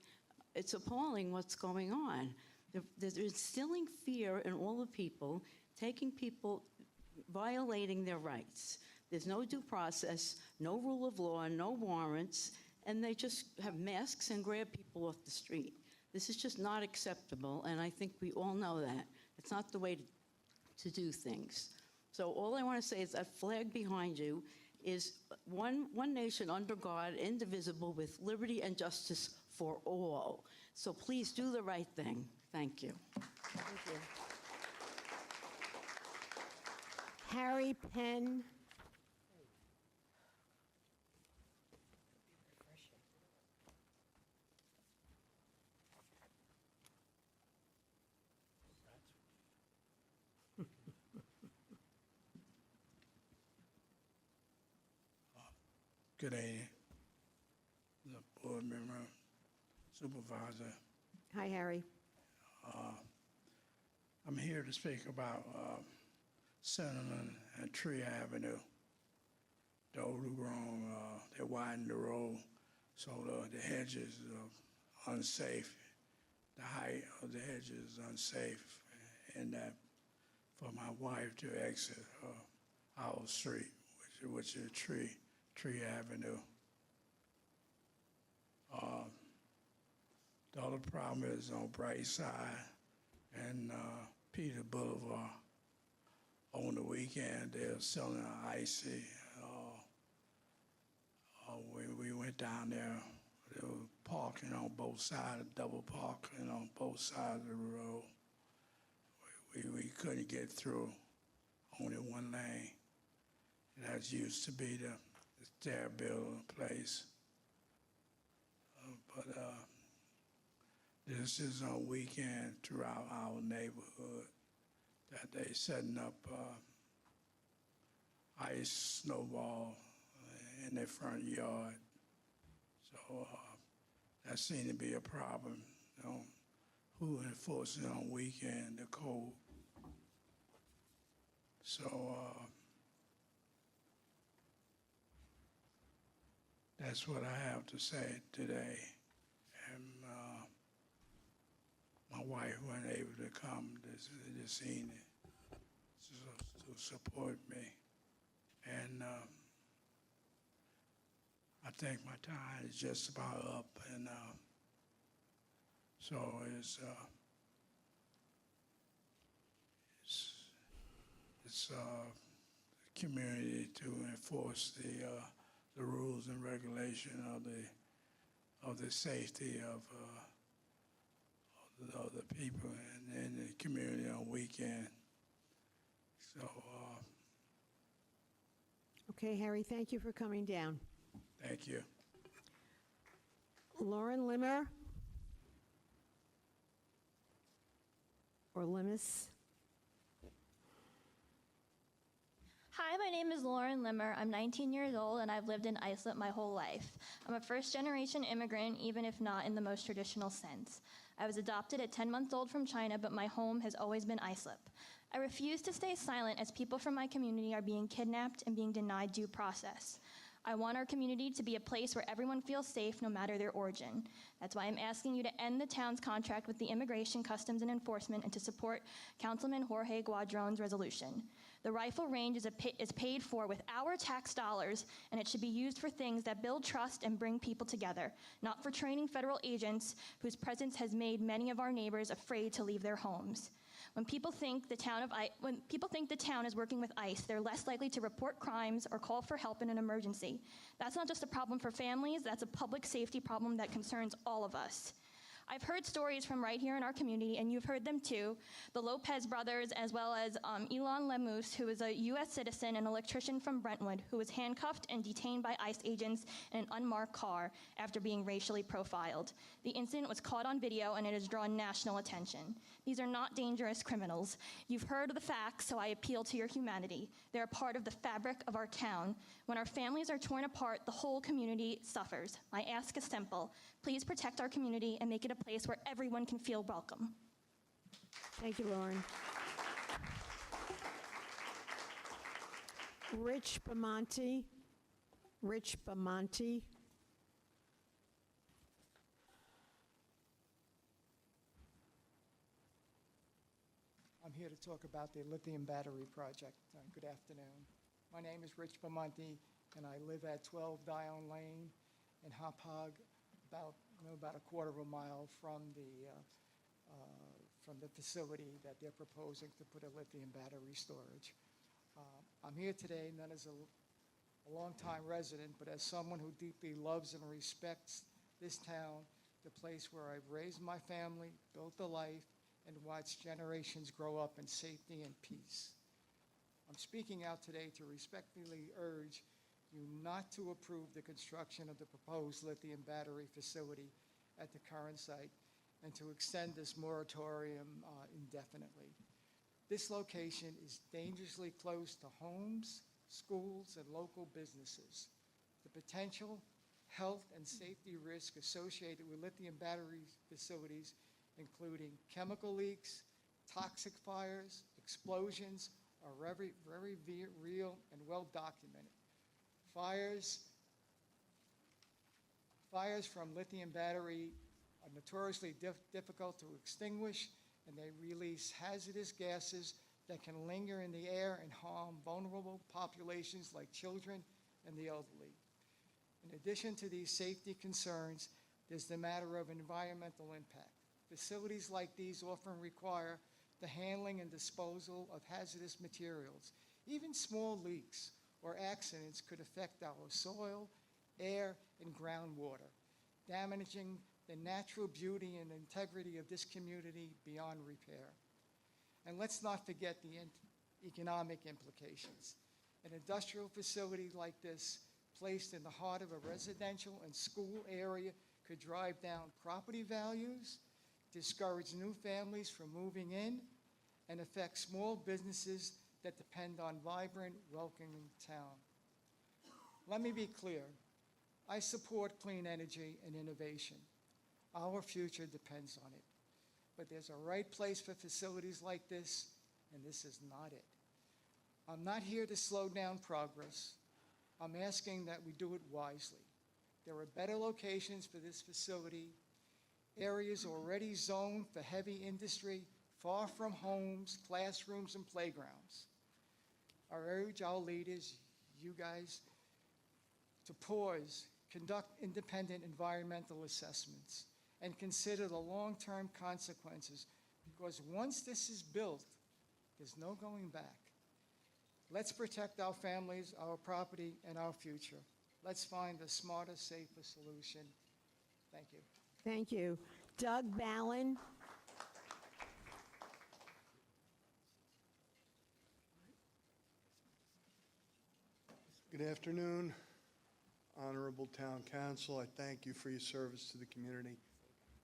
it's appalling what's going on. They're instilling fear in all the people, taking people, violating their rights. There's no due process, no rule of law, no warrants, and they just have masks and grab people off the street. This is just not acceptable, and I think we all know that. It's not the way to do things. So all I want to say is that flag behind you is one nation under God, indivisible, with liberty and justice for all. So please do the right thing. Thank you. Thank you. Harry Penn. Good evening, the board member, supervisor. Hi, Harry. I'm here to speak about Cinnamon and Tree Avenue. The overgrown, they widened the road, so the hedges are unsafe. The height of the hedges is unsafe, and that for my wife to exit our street, which is Tree Avenue. The other problem is on Bright Side and Peter Boulevard. On the weekend, they're selling icy. We went down there. They were parking on both sides, double parking on both sides of the road. we couldn't get through, only one lane. That used to be the stair building place. But this is a weekend throughout our neighborhood that they setting up ice snowball in their front yard. So that seemed to be a problem. You know, who enforces on weekend the code? So that's what I have to say today. And my wife wasn't able to come this evening to support me. And I think my time is just about up. And so it's community to enforce the rules and regulation of the safety of the people in the community on weekend. So. Okay, Harry, thank you for coming down. Thank you. Lauren Limmer or Limis? Hi, my name is Lauren Limmer. I'm 19 years old and I've lived in Islip my whole life. I'm a first-generation immigrant, even if not in the most traditional sense. I was adopted at 10 months old from China, but my home has always been Islip. I refuse to stay silent as people from my community are being kidnapped and being denied due process. I want our community to be a place where everyone feels safe no matter their origin. That's why I'm asking you to end the town's contract with the Immigration, Customs, and Enforcement and to support Councilman Jorge Guadron's resolution. The rifle range is paid for with our tax dollars, and it should be used for things that build trust and bring people together, not for training federal agents whose presence has made many of our neighbors afraid to leave their homes. When people think the town is working with ICE, they're less likely to report crimes or call for help in an emergency. That's not just a problem for families, that's a public safety problem that concerns all of us. I've heard stories from right here in our community, and you've heard them too. The Lopez brothers, as well as Elon Lemus, who is a U.S. citizen and electrician from Brentwood, who was handcuffed and detained by ICE agents in an unmarked car after being racially profiled. The incident was caught on video, and it has drawn national attention. These are not dangerous criminals. You've heard of the facts, so I appeal to your humanity. They're a part of the fabric of our town. When our families are torn apart, the whole community suffers. My ask is simple. Please protect our community and make it a place where everyone can feel welcome. Thank you, Lauren. Rich Bamonte. Rich Bamonte. I'm here to talk about the lithium battery project. Good afternoon. My name is Rich Bamonte, and I live at 12 Dion Lane in Hauppauge, about a quarter of a mile from the facility that they're proposing to put a lithium battery storage. I'm here today not as a longtime resident, but as someone who deeply loves and respects this town, the place where I've raised my family, built a life, and watched generations grow up in safety and peace. I'm speaking out today to respectfully urge you not to approve the construction of the proposed lithium battery facility at the current site and to extend this moratorium indefinitely. This location is dangerously close to homes, schools, and local businesses. The potential health and safety risk associated with lithium battery facilities, including chemical leaks, toxic fires, explosions, are very, very real and well documented. Fires from lithium battery are notoriously difficult to extinguish, and they release hazardous gases that can linger in the air and harm vulnerable populations like children and the elderly. In addition to these safety concerns, there's the matter of environmental impact. Facilities like these often require the handling and disposal of hazardous materials. Even small leaks or accidents could affect our soil, air, and groundwater, damaging the natural beauty and integrity of this community beyond repair. And let's not forget the economic implications. An industrial facility like this, placed in the heart of a residential and school area, could drive down property values, discourage new families from moving in, and affect small businesses that depend on vibrant, welcoming town. Let me be clear. I support clean energy and innovation. Our future depends on it. But there's a right place for facilities like this, and this is not it. I'm not here to slow down progress. I'm asking that we do it wisely. There are better locations for this facility, areas already zoned for heavy industry, far from homes, classrooms, and playgrounds. I urge our leaders, you guys, to pause, conduct independent environmental assessments, and consider the long-term consequences, because once this is built, there's no going back. Let's protect our families, our property, and our future. Let's find a smarter, safer solution. Thank you. Thank you. Doug Ballin. Good afternoon, Honorable Town Council. I thank you for your service to the community.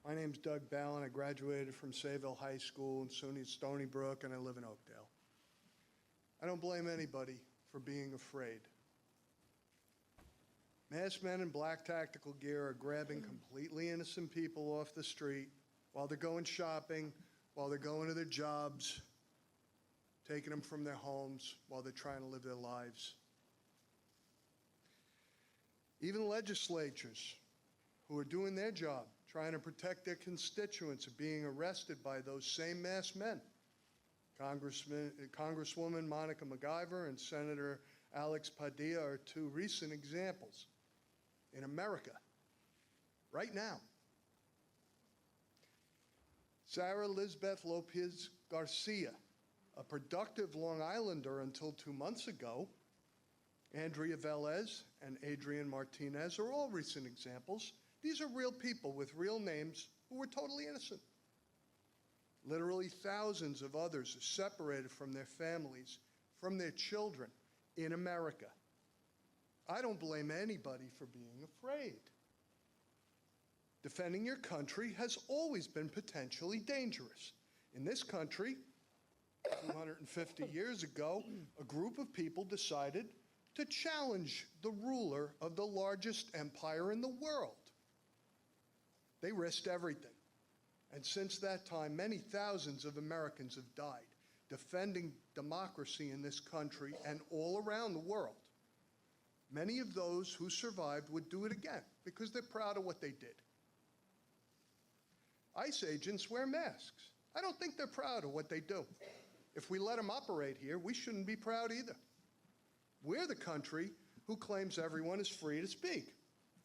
My name's Doug Ballin. I graduated from Sayville High School in SUNY Stony Brook, and I live in Oakdale. I don't blame anybody for being afraid. Masked men in black tactical gear are grabbing completely innocent people off the street while they're going shopping, while they're going to their jobs, taking them from their homes while they're trying to live their lives. Even legislatures who are doing their job, trying to protect their constituents, are being arrested by those same masked men. Congresswoman Monica MacIver and Senator Alex Padilla are two recent examples in America, right now. Sarah Lisbeth Lopez Garcia, a productive Long Islander until 2 months ago, Andrea Velez and Adrian Martinez are all recent examples. These are real people with real names who were totally innocent. Literally thousands of others are separated from their families, from their children in America. I don't blame anybody for being afraid. Defending your country has always been potentially dangerous. In this country, 250 years ago, a group of people decided to challenge the ruler of the largest empire in the world. They risked everything. And since that time, many thousands of Americans have died defending democracy in this country and all around the world. Many of those who survived would do it again because they're proud of what they did. ICE agents wear masks. I don't think they're proud of what they do. If we let them operate here, we shouldn't be proud either. We're the country who claims everyone is free to speak.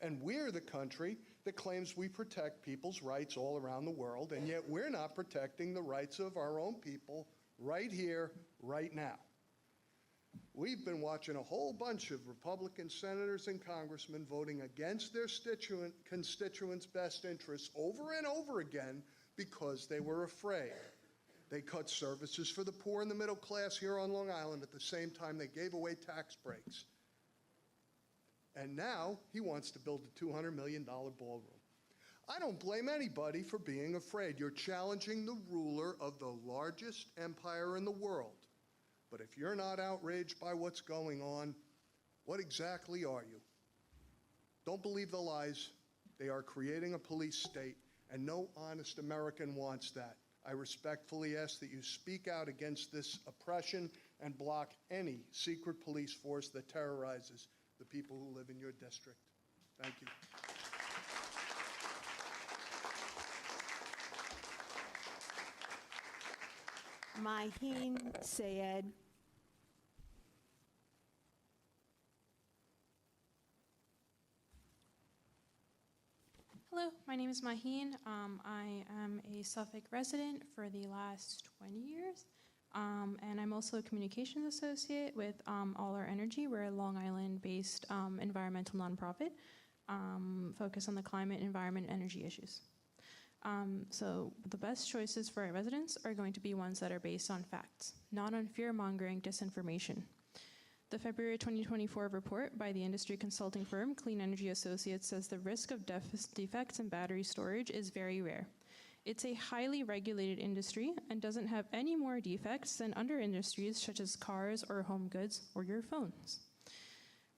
And we're the country that claims we protect people's rights all around the world, and yet we're not protecting the rights of our own people right here, right now. We've been watching a whole bunch of Republican senators and congressmen voting against their constituents' best interests over and over again because they were afraid. They cut services for the poor and the middle class here on Long Island at the same time they gave away tax breaks. And now he wants to build a $200 million ballroom. I don't blame anybody for being afraid. You're challenging the ruler of the largest empire in the world. But if you're not outraged by what's going on, what exactly are you? Don't believe the lies. They are creating a police state, and no honest American wants that. I respectfully ask that you speak out against this oppression and block any secret police force that terrorizes the people who live in your district. Thank you. Maheen Sayed. Hello, my name is Maheen. I am a Suffolk resident for the last 20 years, and I'm also a communications associate with All Our Energy. We're a Long Island-based environmental nonprofit focused on the climate, environment, and energy issues. So the best choices for our residents are going to be ones that are based on facts, not on fear-mongering disinformation. The February 2024 report by the industry consulting firm Clean Energy Associates says the risk of defects in battery storage is very rare. It's a highly regulated industry and doesn't have any more defects than other industries such as cars or home goods or your phones.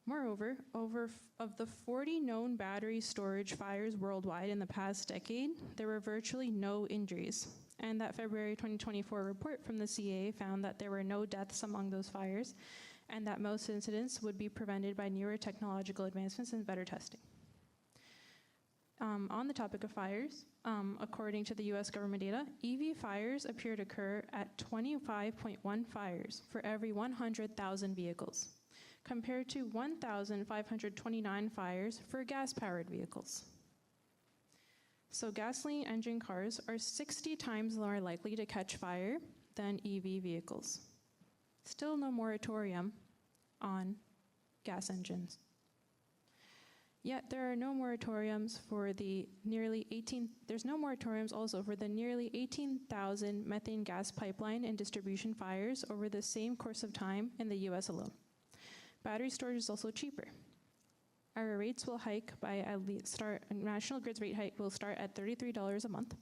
Moreover, of the 40 known battery storage fires worldwide in the past decade, there were virtually no injuries. And that February 2024 report from the CAA found that there were no deaths among those fires, and that most incidents would be prevented by newer technological advancements and better testing. On the topic of fires, according to the US government data, EV fires appear to occur at 25.1 fires for every 100,000 vehicles, compared to 1,529 fires for gas-powered vehicles. So gasoline engine cars are 60 times more likely to catch fire than EV vehicles. Still no moratorium on gas engines. Yet there are no moratoriums for the there's no moratoriums also for the nearly 18,000 methane gas pipeline and distribution fires over the same course of time in the US alone. Battery storage is also cheaper. Our rates will hike by National Grid's rate hike will start at $33 a month,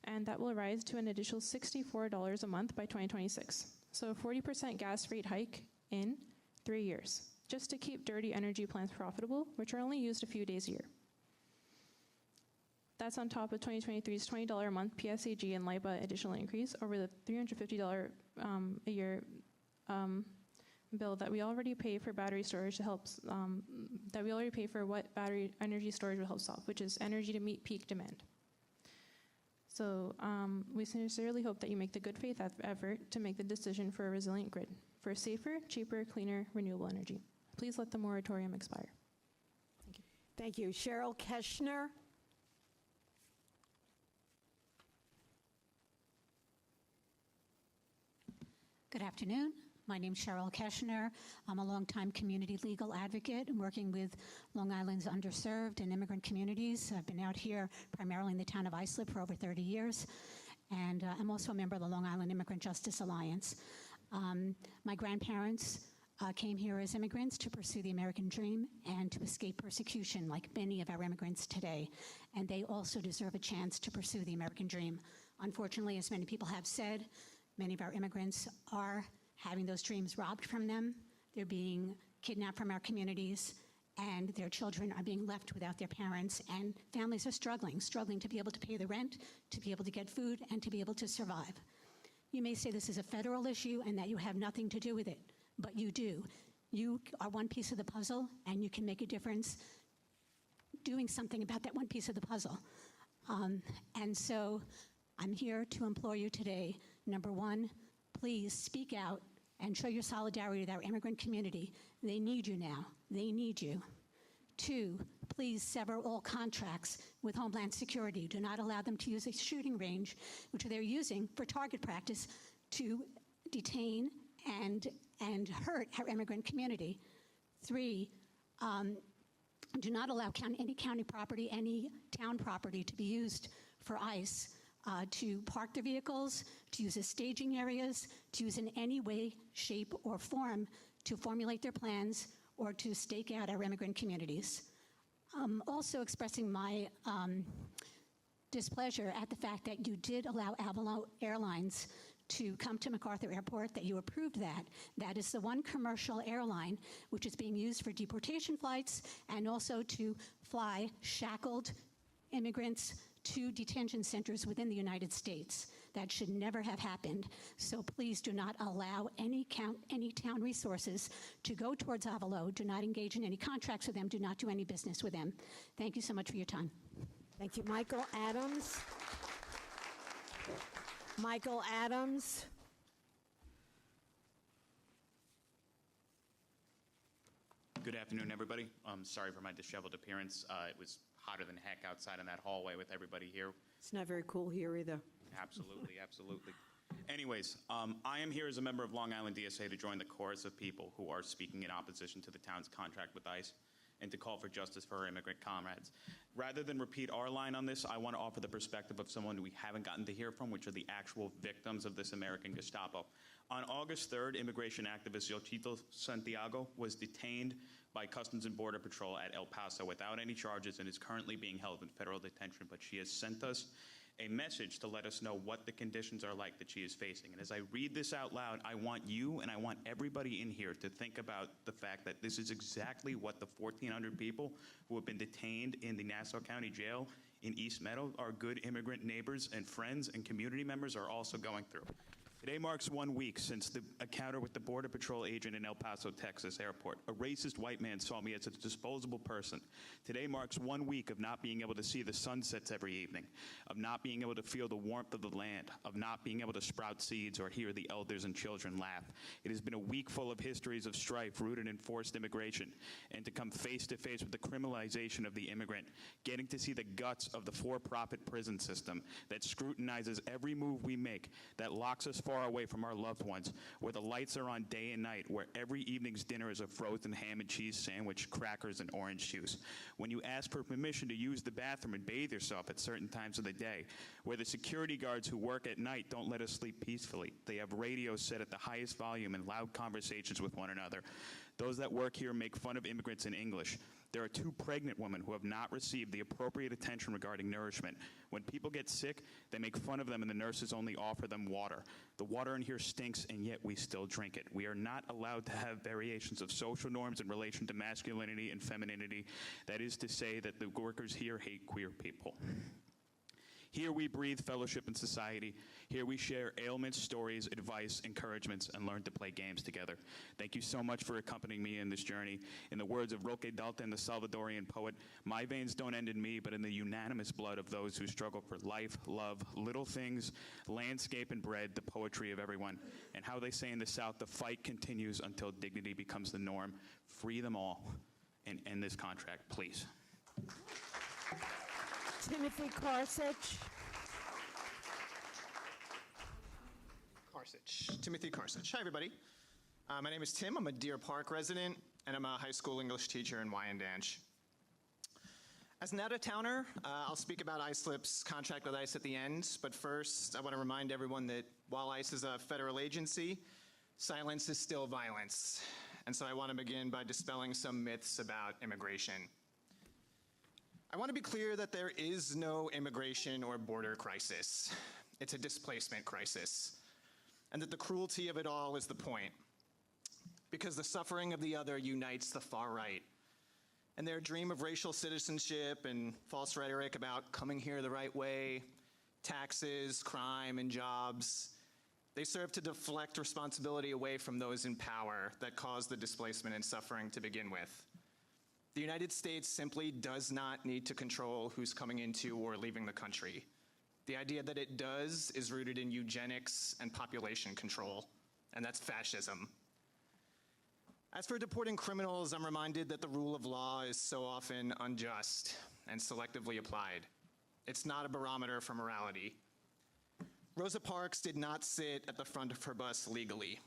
and that will rise to an additional $64 a month by 2026. So a 40% gas rate hike in 3 years, just to keep dirty energy plants profitable, which are only used a few days a year. That's on top of 2023's $20 a month PSAG and LIPA additional increase over the $350 a year bill that we already pay for battery storage to help, that we already pay for what battery energy storage will help solve, which is energy to meet peak demand. So we sincerely hope that you make the good faith effort to make the decision for a resilient grid, for safer, cheaper, cleaner, renewable energy. Please let the moratorium expire. Thank you. Thank you. Cheryl Keschner. Good afternoon. My name's Cheryl Keschner. I'm a longtime community legal advocate working with Long Island's underserved and immigrant communities. I've been out here primarily in the town of Islip for over 30 years, and I'm also a member of the Long Island Immigrant Justice Alliance. My grandparents came here as immigrants to pursue the American dream and to escape persecution like many of our immigrants today, and they also deserve a chance to pursue the American dream. Unfortunately, as many people have said, many of our immigrants are having those dreams robbed from them. They're being kidnapped from our communities, and their children are being left without their parents, and families are struggling to be able to pay the rent, to be able to get food, and to be able to survive. You may say this is a federal issue and that you have nothing to do with it, but you do. You are one piece of the puzzle, and you can make a difference doing something about that one piece of the puzzle. And so I'm here to implore you today, number one, please speak out and show your solidarity with our immigrant community. They need you now. They need you. 2, please sever all contracts with Homeland Security. Do not allow them to use a shooting range, which they're using for target practice, to detain and hurt our immigrant community. 3, do not allow any county property, any town property to be used for ICE. To park their vehicles, to use as staging areas, to use in any way, shape, or form to formulate their plans or to stake out our immigrant communities. Also expressing my displeasure at the fact that you did allow Avalon Airlines to come to MacArthur Airport, that you approved that. That is the one commercial airline which is being used for deportation flights and also to fly shackled immigrants to detention centers within the United States. That should never have happened. So please do not allow any town resources to go towards Avalo. Do not engage in any contracts with them. Do not do any business with them. Thank you so much for your time. Thank you. Michael Adams. Michael Adams. Good afternoon, everybody. Sorry for my disheveled appearance. It was hotter than heck outside in that hallway with everybody here. It's not very cool here either. Absolutely, absolutely. Anyways, I am here as a member of Long Island DSA to join the chorus of people who are speaking in opposition to the town's contract with ICE and to call for justice for our immigrant comrades. Rather than repeat our line on this, I want to offer the perspective of someone we haven't gotten to hear from, which are the actual victims of this American Gestapo. On August 3rd, immigration activist Yochito Santiago was detained by Customs and Border Patrol at El Paso without any charges and is currently being held in federal detention, but she has sent us a message to let us know what the conditions are like that she is facing. And as I read this out loud, I want you and I want everybody in here to think about the fact that this is exactly what the 1,400 people who have been detained in the Nassau County Jail in East Meadow, our good immigrant neighbors and friends and community members, are also going through. Today marks 1 week since the encounter with the Border Patrol agent in El Paso, Texas airport. A racist white man saw me as a disposable person. Today marks 1 week of not being able to see the sunsets every evening, of not being able to feel the warmth of the land, of not being able to sprout seeds or hear the elders and children laugh. It has been a week full of histories of strife rooted in forced immigration, and to come face to face with the criminalization of the immigrant, getting to see the guts of the for-profit prison system that scrutinizes every move we make, that locks us far away from our loved ones, where the lights are on day and night, where every evening's dinner is a frozen ham and cheese sandwich, crackers, and orange juice. When you ask for permission to use the bathroom and bathe yourself at certain times of the day, where the security guards who work at night don't let us sleep peacefully. They have radios set at the highest volume and loud conversations with one another. Those that work here make fun of immigrants in English. There are 2 pregnant women who have not received the appropriate attention regarding nourishment. When people get sick, they make fun of them and the nurses only offer them water. The water in here stinks, and yet we still drink it. We are not allowed to have variations of social norms in relation to masculinity and femininity. That is to say that the workers here hate queer people. Here we breathe fellowship and society. Here we share ailments, stories, advice, encouragements, and learn to play games together. Thank you so much for accompanying me in this journey. In the words of Roque Dalton, the Salvadorian poet, my veins don't end in me, but in the unanimous blood of those who struggle for life, love, little things, landscape, and bread, the poetry of everyone. And how they say in the South, the fight continues until dignity becomes the norm. Free them all and end this contract, please. Timothy Karsich. Timothy Karsich. Hi, everybody. My name is Tim. I'm a Deer Park resident, and I'm a high school English teacher in Wyandanch. As an out-of-towner, I'll speak about Islip's contract with ICE at the end, but first, I want to remind everyone that while ICE is a federal agency, silence is still violence. And so I want to begin by dispelling some myths about immigration. I want to be clear that there is no immigration or border crisis. It's a displacement crisis. And that the cruelty of it all is the point. Because the suffering of the other unites the far right. And their dream of racial citizenship and false rhetoric about coming here the right way, taxes, crime, and jobs, they serve to deflect responsibility away from those in power that caused the displacement and suffering to begin with. The United States simply does not need to control who's coming into or leaving the country. The idea that it does is rooted in eugenics and population control, and that's fascism. As for deporting criminals, I'm reminded that the rule of law is so often unjust and selectively applied. It's not a barometer for morality. Rosa Parks did not sit at the front of her bus legally.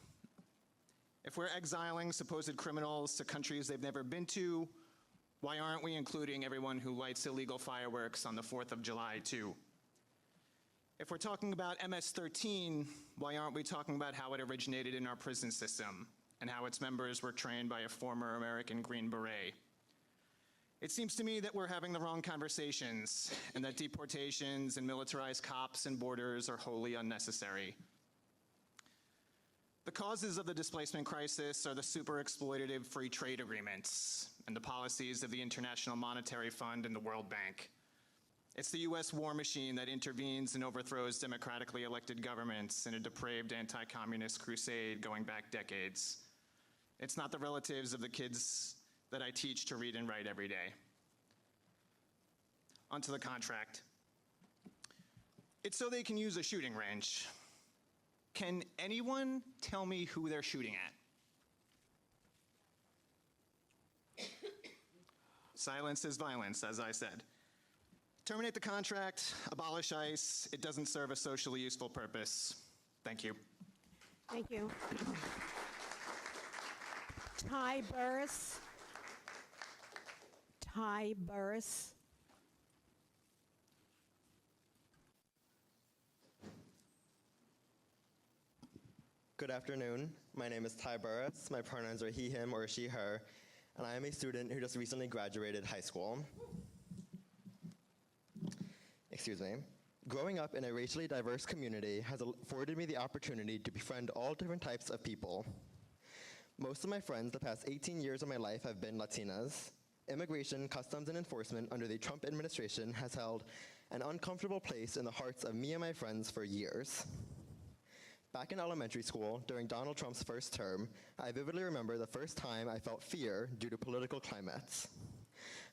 If we're exiling supposed criminals to countries they've never been to, why aren't we including everyone who lights illegal fireworks on the 4th of July, too? If we're talking about MS-13, why aren't we talking about how it originated in our prison system and how its members were trained by a former American Green Beret? It seems to me that we're having the wrong conversations and that deportations and militarized cops and borders are wholly unnecessary. The causes of the displacement crisis are the super exploitative free trade agreements and the policies of the International Monetary Fund and the World Bank. It's the US war machine that intervenes and overthrows democratically elected governments in a depraved anti-communist crusade going back decades. It's not the relatives of the kids that I teach to read and write every day. Onto the contract. It's so they can use a shooting range. Can anyone tell me who they're shooting at? Silence is violence, as I said. Terminate the contract, abolish ICE. It doesn't serve a socially useful purpose. Thank you. Thank you. Ty Burris. Ty Burris. Good afternoon. My name is Ty Burris. My pronouns are he, him, or she, her, and I am a student who just recently graduated high school. Excuse me. Growing up in a racially diverse community has afforded me the opportunity to befriend all different types of people. Most of my friends the past 18 years of my life have been Latinas. Immigration, customs, and enforcement under the Trump administration has held an uncomfortable place in the hearts of me and my friends for years. Back in elementary school, during Donald Trump's first term, I vividly remember the first time I felt fear due to political climates.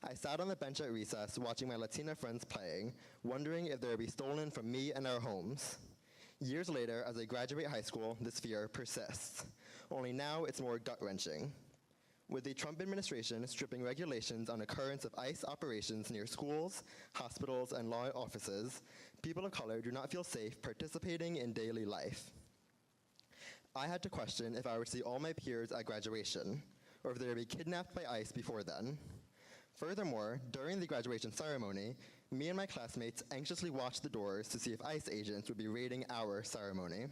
I sat on the bench at recess watching my Latina friends playing, wondering if they would be stolen from me and our homes. Years later, as I graduate high school, this fear persists. Only now it's more gut-wrenching. With the Trump administration stripping regulations on occurrence of ICE operations near schools, hospitals, and law offices, people of color do not feel safe participating in daily life. I had to question if I would see all my peers at graduation, or if they would be kidnapped by ICE before then. Furthermore, during the graduation ceremony, me and my classmates anxiously watched the doors to see if ICE agents would be raiding our ceremony.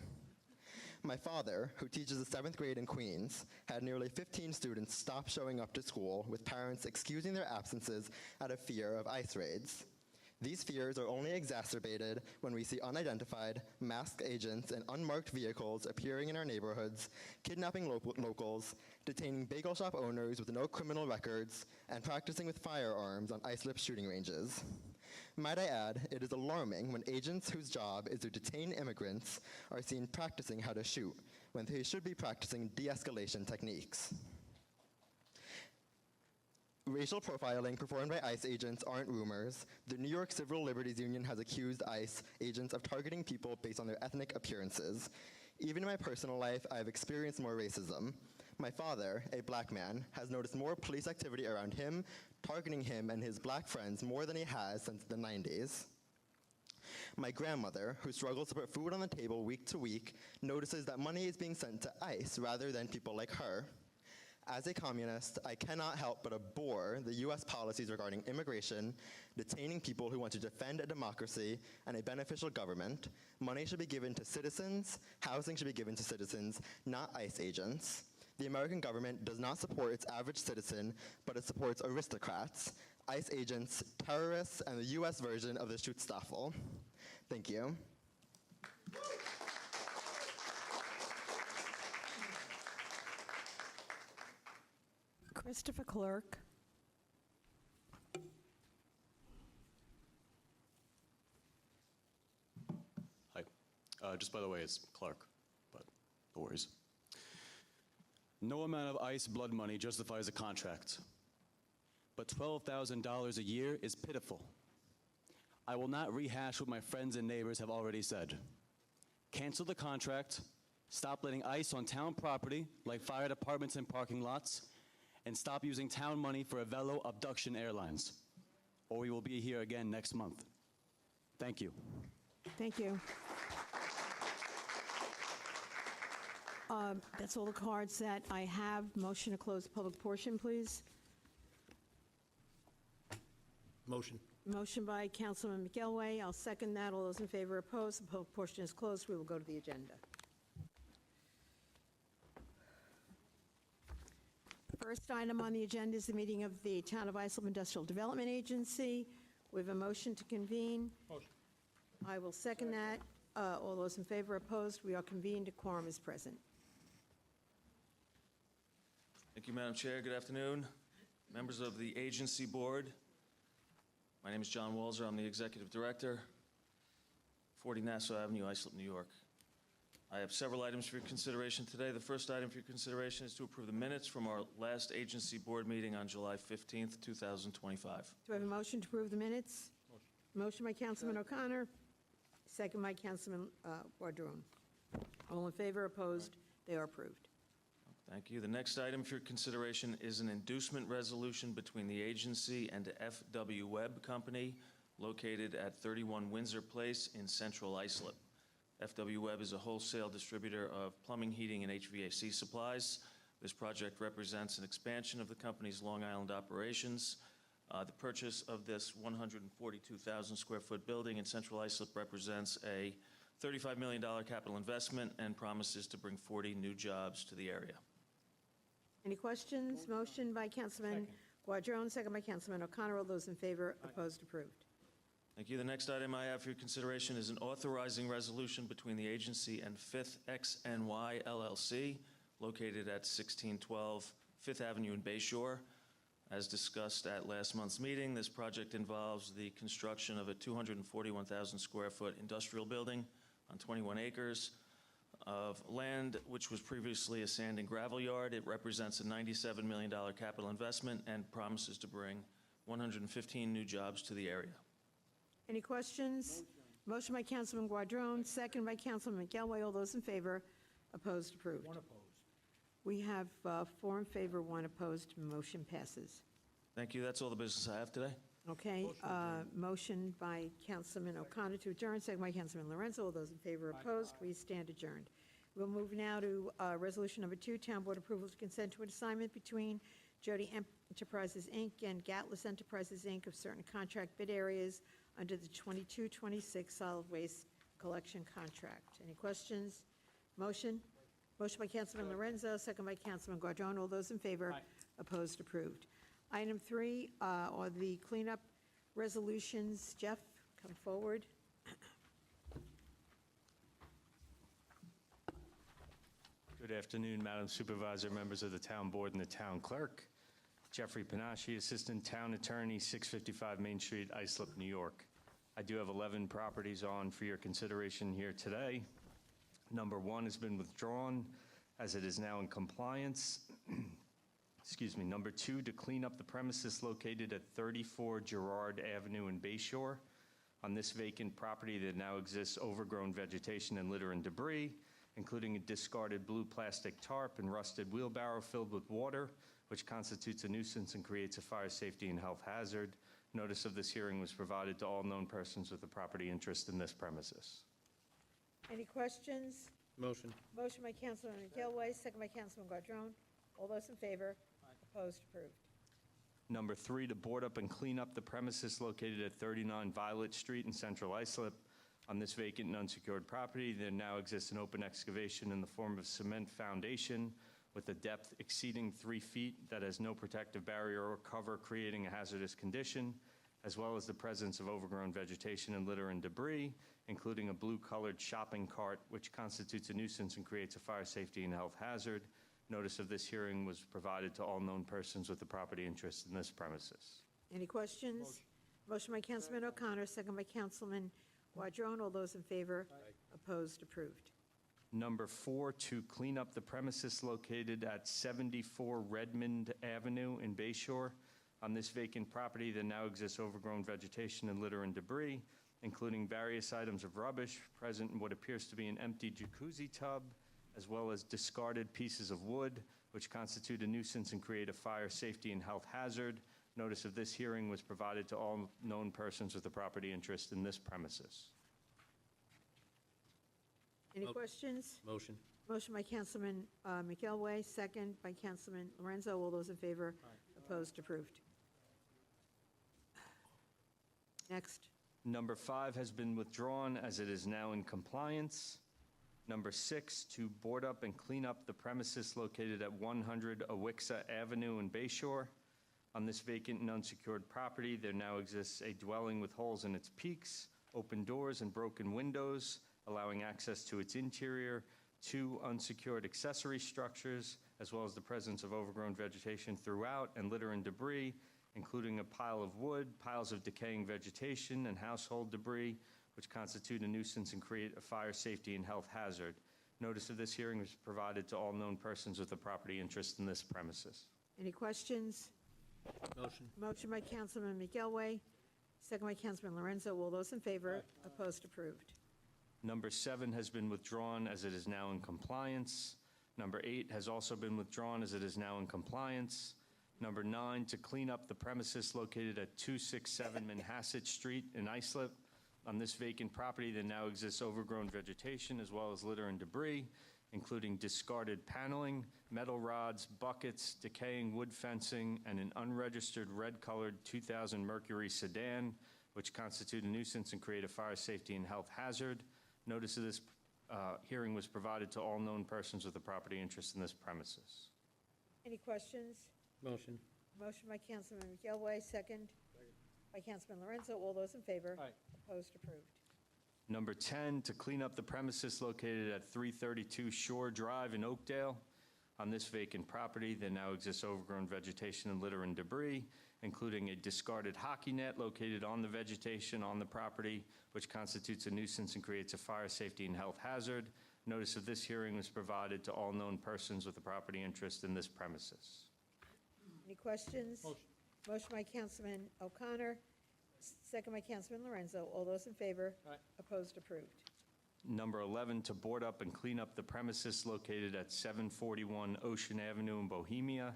My father, who teaches the 7th grade in Queens, had nearly 15 students stop showing up to school, with parents excusing their absences out of fear of ICE raids. These fears are only exacerbated when we see unidentified, masked agents in unmarked vehicles appearing in our neighborhoods, kidnapping locals, detaining bagel shop owners with no criminal records, and practicing with firearms on Islip shooting ranges. Might I add, it is alarming when agents whose job is to detain immigrants are seen practicing how to shoot, when they should be practicing de-escalation techniques. Racial profiling performed by ICE agents aren't rumors. The New York Civil Liberties Union has accused ICE agents of targeting people based on their ethnic appearances. Even in my personal life, I have experienced more racism. My father, a black man, has noticed more police activity around him, targeting him and his black friends more than he has since the 90s. My grandmother, who struggles to put food on the table week to week, notices that money is being sent to ICE rather than people like her. As a communist, I cannot help but abhor the US policies regarding immigration, detaining people who want to defend a democracy and a beneficial government. Money should be given to citizens, housing should be given to citizens, not ICE agents. The American government does not support its average citizen, but it supports aristocrats, ICE agents, terrorists, and the US version of the Schutzstaffel. Thank you. Christopher Clerk. Hi. Just by the way, it's Clark, but no worries. No amount of ICE blood money justifies a contract, but $12,000 a year is pitiful. I will not rehash what my friends and neighbors have already said. Cancel the contract, stop letting ICE on town property, like fire departments and parking lots, and stop using town money for Avello Abduction Airlines, or we will be here again next month. Thank you. Thank you. That's all the cards that I have. Motion to close the public portion, please. Motion. Motion by Councilman McElway. I'll second that. All those in favor, opposed. The public portion is closed. We will go to the agenda. First item on the agenda is the meeting of the Town of Islip Industrial Development Agency. We have a motion to convene. Motion. I will second that. All those in favor, opposed. We are convened. A quorum is present. Thank you, Madam Chair. Good afternoon. Members of the agency board. My name is John Walzer. I'm the executive director, 40 Nassau Avenue, Islip, New York. I have several items for your consideration today. The first item for your consideration is to approve the minutes from our last agency board meeting on July 15th, 2025. Do I have a motion to approve the minutes? Motion by Councilman O'Connor, second by Councilman Wardrone. All in favor, opposed? They are approved. Thank you. The next item for your consideration is an inducement resolution between the agency and FW Webb Company located at 31 Windsor Place in Central Islip. FW Webb is a wholesale distributor of plumbing, heating, and HVAC supplies. This project represents an expansion of the company's Long Island operations. The purchase of this 142,000 square foot building in Central Islip represents a $35 million capital investment and promises to bring 40 new jobs to the area. Any questions? Motion by Councilman Guadrone, second by Councilman O'Connor. All those in favor? Opposed? Approved. Thank you. The next item I have for your consideration is an authorizing resolution between the agency and Fifth XNY LLC, located at 1612 Fifth Avenue in Bayshore. As discussed at last month's meeting, this project involves the construction of a 241,000 square foot industrial building on 21 acres of land, which was previously a sand and gravel yard. It represents a $97 million capital investment and promises to bring 115 new jobs to the area. Any questions? Motion by Councilman Guadrone, second by Councilman McElway. All those in favor? Opposed? Approved. One opposed. We have 4 in favor, 1 opposed. Motion passes. Thank you. That's all the business I have today. Okay, motion by Councilman O'Connor to adjourn, second by Councilman Lorenzo. All those in favor, opposed, we stand adjourned. We'll move now to Resolution Number 2, Town Board Approval to consent to an assignment between Jody Enterprises, Inc. and Gatless Enterprises, Inc. of certain contract bid areas under the 22-26 solid waste collection contract. Any questions? Motion? Motion by Councilman Lorenzo, second by Councilman Guadrone. All those in favor, opposed, approved. Item 3 are the cleanup resolutions. Jeff, come forward. Good afternoon, Madam Supervisor, members of the Town Board, and the Town Clerk. Jeffrey Panache, Assistant Town Attorney, 655 Main Street, Islip, New York. I do have 11 properties on for your consideration here today. Number 1 has been withdrawn as it is now in compliance. Excuse me. Number 2, to clean up the premises located at 34 Girard Avenue in Bayshore. On this vacant property, there now exists overgrown vegetation and litter and debris, including a discarded blue plastic tarp and rusted wheelbarrow filled with water, which constitutes a nuisance and creates a fire safety and health hazard. Notice of this hearing was provided to all known persons with a property interest in this premises. Any questions? Motion. Motion by Councilman McElway, second by Councilman Guadrone. All those in favor, opposed, approved. Number 3, to board up and clean up the premises located at 39 Violet Street in Central Islip. On this vacant and unsecured property, there now exists an open excavation in the form of cement foundation with a depth exceeding 3 feet that has no protective barrier or cover, creating a hazardous condition, as well as the presence of overgrown vegetation and litter and debris, including a blue-colored shopping cart, which constitutes a nuisance and creates a fire safety and health hazard. Notice of this hearing was provided to all known persons with a property interest in this premises. Any questions? Motion by Councilman O'Connor, second by Councilman Guadrone. All those in favor, opposed, approved. Number 4, to clean up the premises located at 74 Redmond Avenue in Bayshore. On this vacant property, there now exists overgrown vegetation and litter and debris, including various items of rubbish present in what appears to be an empty jacuzzi tub, as well as discarded pieces of wood, which constitute a nuisance and create a fire safety and health hazard. Notice of this hearing was provided to all known persons with a property interest in this premises. Any questions? Motion. Motion by Councilman McElway, second by Councilman Lorenzo. All those in favor, opposed, approved. Next. Number 5 has been withdrawn as it is now in compliance. Number 6, to board up and clean up the premises located at 100 Awixa Avenue in Bayshore. On this vacant and unsecured property, there now exists a dwelling with holes in its peaks, open doors, and broken windows, allowing access to its interior, 2 unsecured accessory structures, as well as the presence of overgrown vegetation throughout and litter and debris, including a pile of wood, piles of decaying vegetation, and household debris, which constitute a nuisance and create a fire safety and health hazard. Notice of this hearing was provided to all known persons with a property interest in this premises. Any questions? Motion. Motion by Councilman McElway, second by Councilman Lorenzo. All those in favor, opposed, approved. Number 7 has been withdrawn as it is now in compliance. Number 8 has also been withdrawn as it is now in compliance. Number 9, to clean up the premises located at 267 Manhasset Street in Islip. On this vacant property, there now exists overgrown vegetation as well as litter and debris, including discarded paneling, metal rods, buckets, decaying wood fencing, and an unregistered red-colored 2000 Mercury sedan, which constitute a nuisance and create a fire safety and health hazard. Notice of this hearing was provided to all known persons with a property interest in this premises. Any questions? Motion. Motion by Councilman McElway, second by Councilman Lorenzo. All those in favor? Aye. Opposed, approved. Number 10, to clean up the premises located at 332 Shore Drive in Oakdale. On this vacant property, there now exists overgrown vegetation and litter and debris, including a discarded hockey net located on the vegetation on the property, which constitutes a nuisance and creates a fire safety and health hazard. Notice of this hearing was provided to all known persons with a property interest in this premises. Any questions? Motion. Motion by Councilman O'Connor, second by Councilman Lorenzo. All those in favor? Aye. Opposed, approved. Number 11, to board up and clean up the premises located at 741 Ocean Avenue in Bohemia.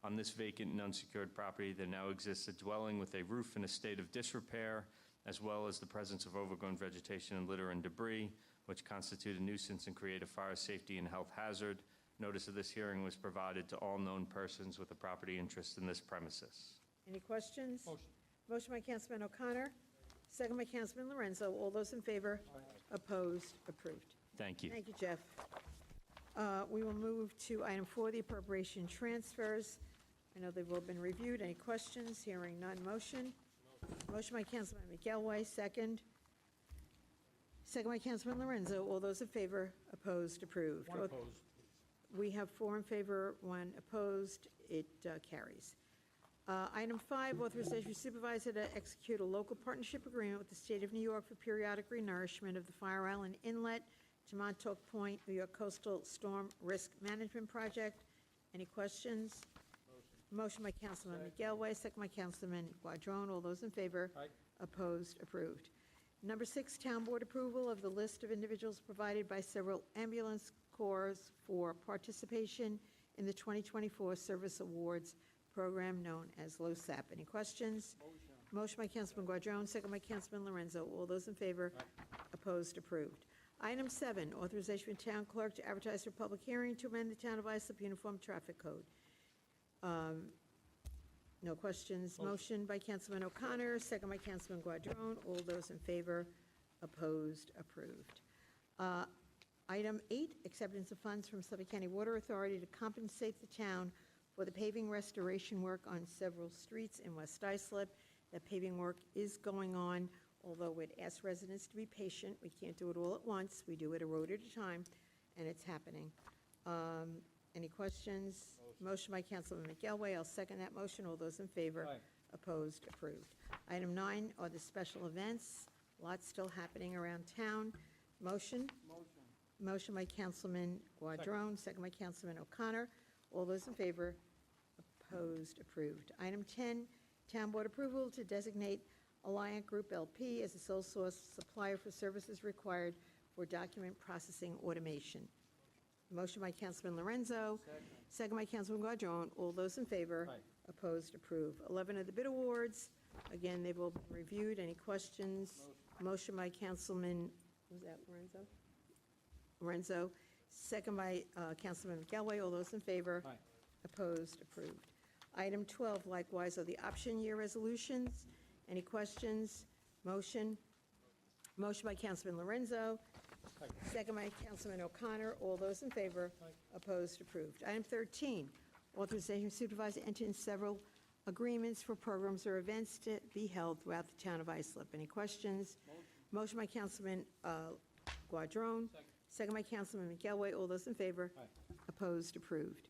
On this vacant and unsecured property, there now exists a dwelling with a roof in a state of disrepair, as well as the presence of overgrown vegetation and litter and debris, which constitute a nuisance and create a fire safety and health hazard. Notice of this hearing was provided to all known persons with a property interest in this premises. Any questions? Motion. Motion by Councilman O'Connor, second by Councilman Lorenzo. All those in favor? Opposed, approved. Thank you. Thank you, Jeff. We will move to item 4, the appropriation transfers. I know they've all been reviewed. Any questions? Hearing none. Motion. Motion by Councilman McElway, second. Second by Councilman Lorenzo. All those in favor? Opposed, approved. One opposed. We have 4 in favor, 1 opposed. It carries. Item 5, authorization for supervisor to execute a local partnership agreement with the State of New York for periodic renourishment of the Fire Island Inlet to Montauk Point, New York Coastal Storm Risk Management Project. Any questions? Motion by Councilman McElway, second by Councilman Guadrone. All those in favor? Aye. Opposed? Approved. Number 6, Town Board approval of the list of individuals provided by several ambulance corps for participation in the 2024 Service Awards program known as LOSAP. Any questions? Motion by Councilman Guadrone, second by Councilman Lorenzo. All those in favor? Opposed? Approved. Item 7, authorization for town clerk to advertise for public hearing to amend the Town of Islip Uniform Traffic Code. No questions. Motion by Councilman O'Connor, second by Councilman Guadrone. All those in favor? Opposed? Approved. Item 8, acceptance of funds from Suffolk County Water Authority to compensate the town for the paving restoration work on several streets in West Islip. That paving work is going on, although we'd ask residents to be patient. We can't do it all at once. We do it a road at a time, and it's happening. Any questions? Motion by Councilman McElway. I'll second that motion. All those in favor? Aye. Opposed? Approved. Item 9 are the special events. Lots still happening around town. Motion? Motion by Councilman Guadrone, second by Councilman O'Connor. All those in favor? Opposed? Approved. Item 10, Town Board approval to designate Alliant Group LP as the sole source supplier for services required for document processing automation. Motion by Councilman Lorenzo, second by Councilman Guadrone. All those in favor? Aye. Opposed? Approved. 11 of the bid awards. Again, they've all been reviewed. Any questions? Motion by Councilman, was that Lorenzo? Lorenzo, second by Councilman McElway. All those in favor? Aye. Opposed? Approved. Item 12, likewise, are the option year resolutions. Any questions? Motion? Motion by Councilman Lorenzo, second by Councilman O'Connor. All those in favor? Opposed? Approved. Item 13, authorization for supervisor to enter in several agreements for programs or events to be held throughout the town of Islip. Any questions? Motion by Councilman Guadrone, second by Councilman McElway. All those in favor? Opposed? Approved.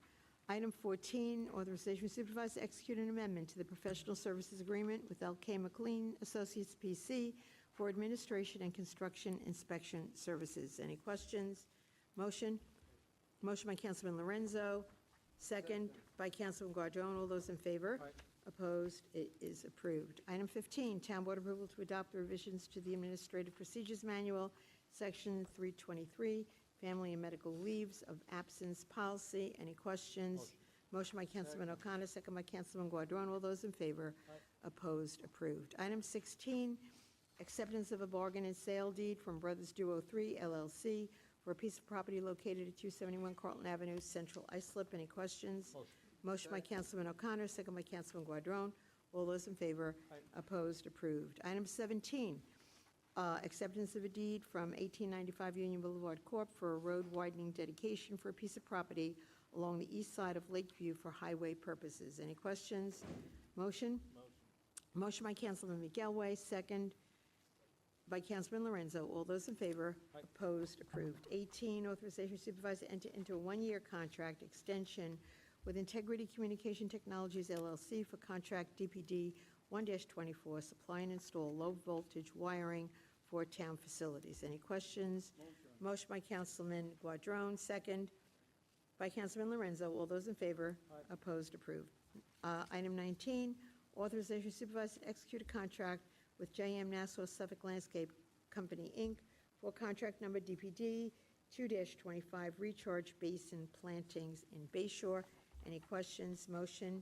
Item 14, authorization for supervisor to execute an amendment to the professional services agreement with L.K. McLean Associates P.C. for administration and construction inspection services. Any questions? Motion? Motion by Councilman Lorenzo, second by Councilman Guadrone. All those in favor? Opposed? It is approved. Item 15, Town Board approval to adopt the revisions to the Administrative Procedures Manual, Section 323, Family and Medical Leaves of Absence Policy. Any questions? Motion by Councilman O'Connor, second by Councilman Guadrone. All those in favor? Opposed? Approved. Item 16, acceptance of a bargain and sale deed from Brothers Duo 3 LLC for a piece of property located at 271 Carlton Avenue, Central Islip. Any questions? Motion by Councilman O'Connor, second by Councilman Guadrone. All those in favor? Opposed? Approved. Item 17, acceptance of a deed from 1895 Union Boulevard Corp. for a road widening dedication for a piece of property along the east side of Lakeview for highway purposes. Any questions? Motion? Motion by Councilman McElway, second by Councilman Lorenzo. All those in favor? Opposed? Approved. 18, authorization supervisor to enter into a one-year contract extension with Integrity Communication Technologies LLC for contract DPD 1-24, supply and install low-voltage wiring for town facilities. Any questions? Motion by Councilman Guadrone, second by Councilman Lorenzo. All those in favor? Opposed? Approved. Item 19, authorization supervisor to execute a contract with JM Nassau Suffolk Landscape Company, Inc. for contract number DPD 2-25 recharge basin plantings in Bayshore. Any questions? Motion?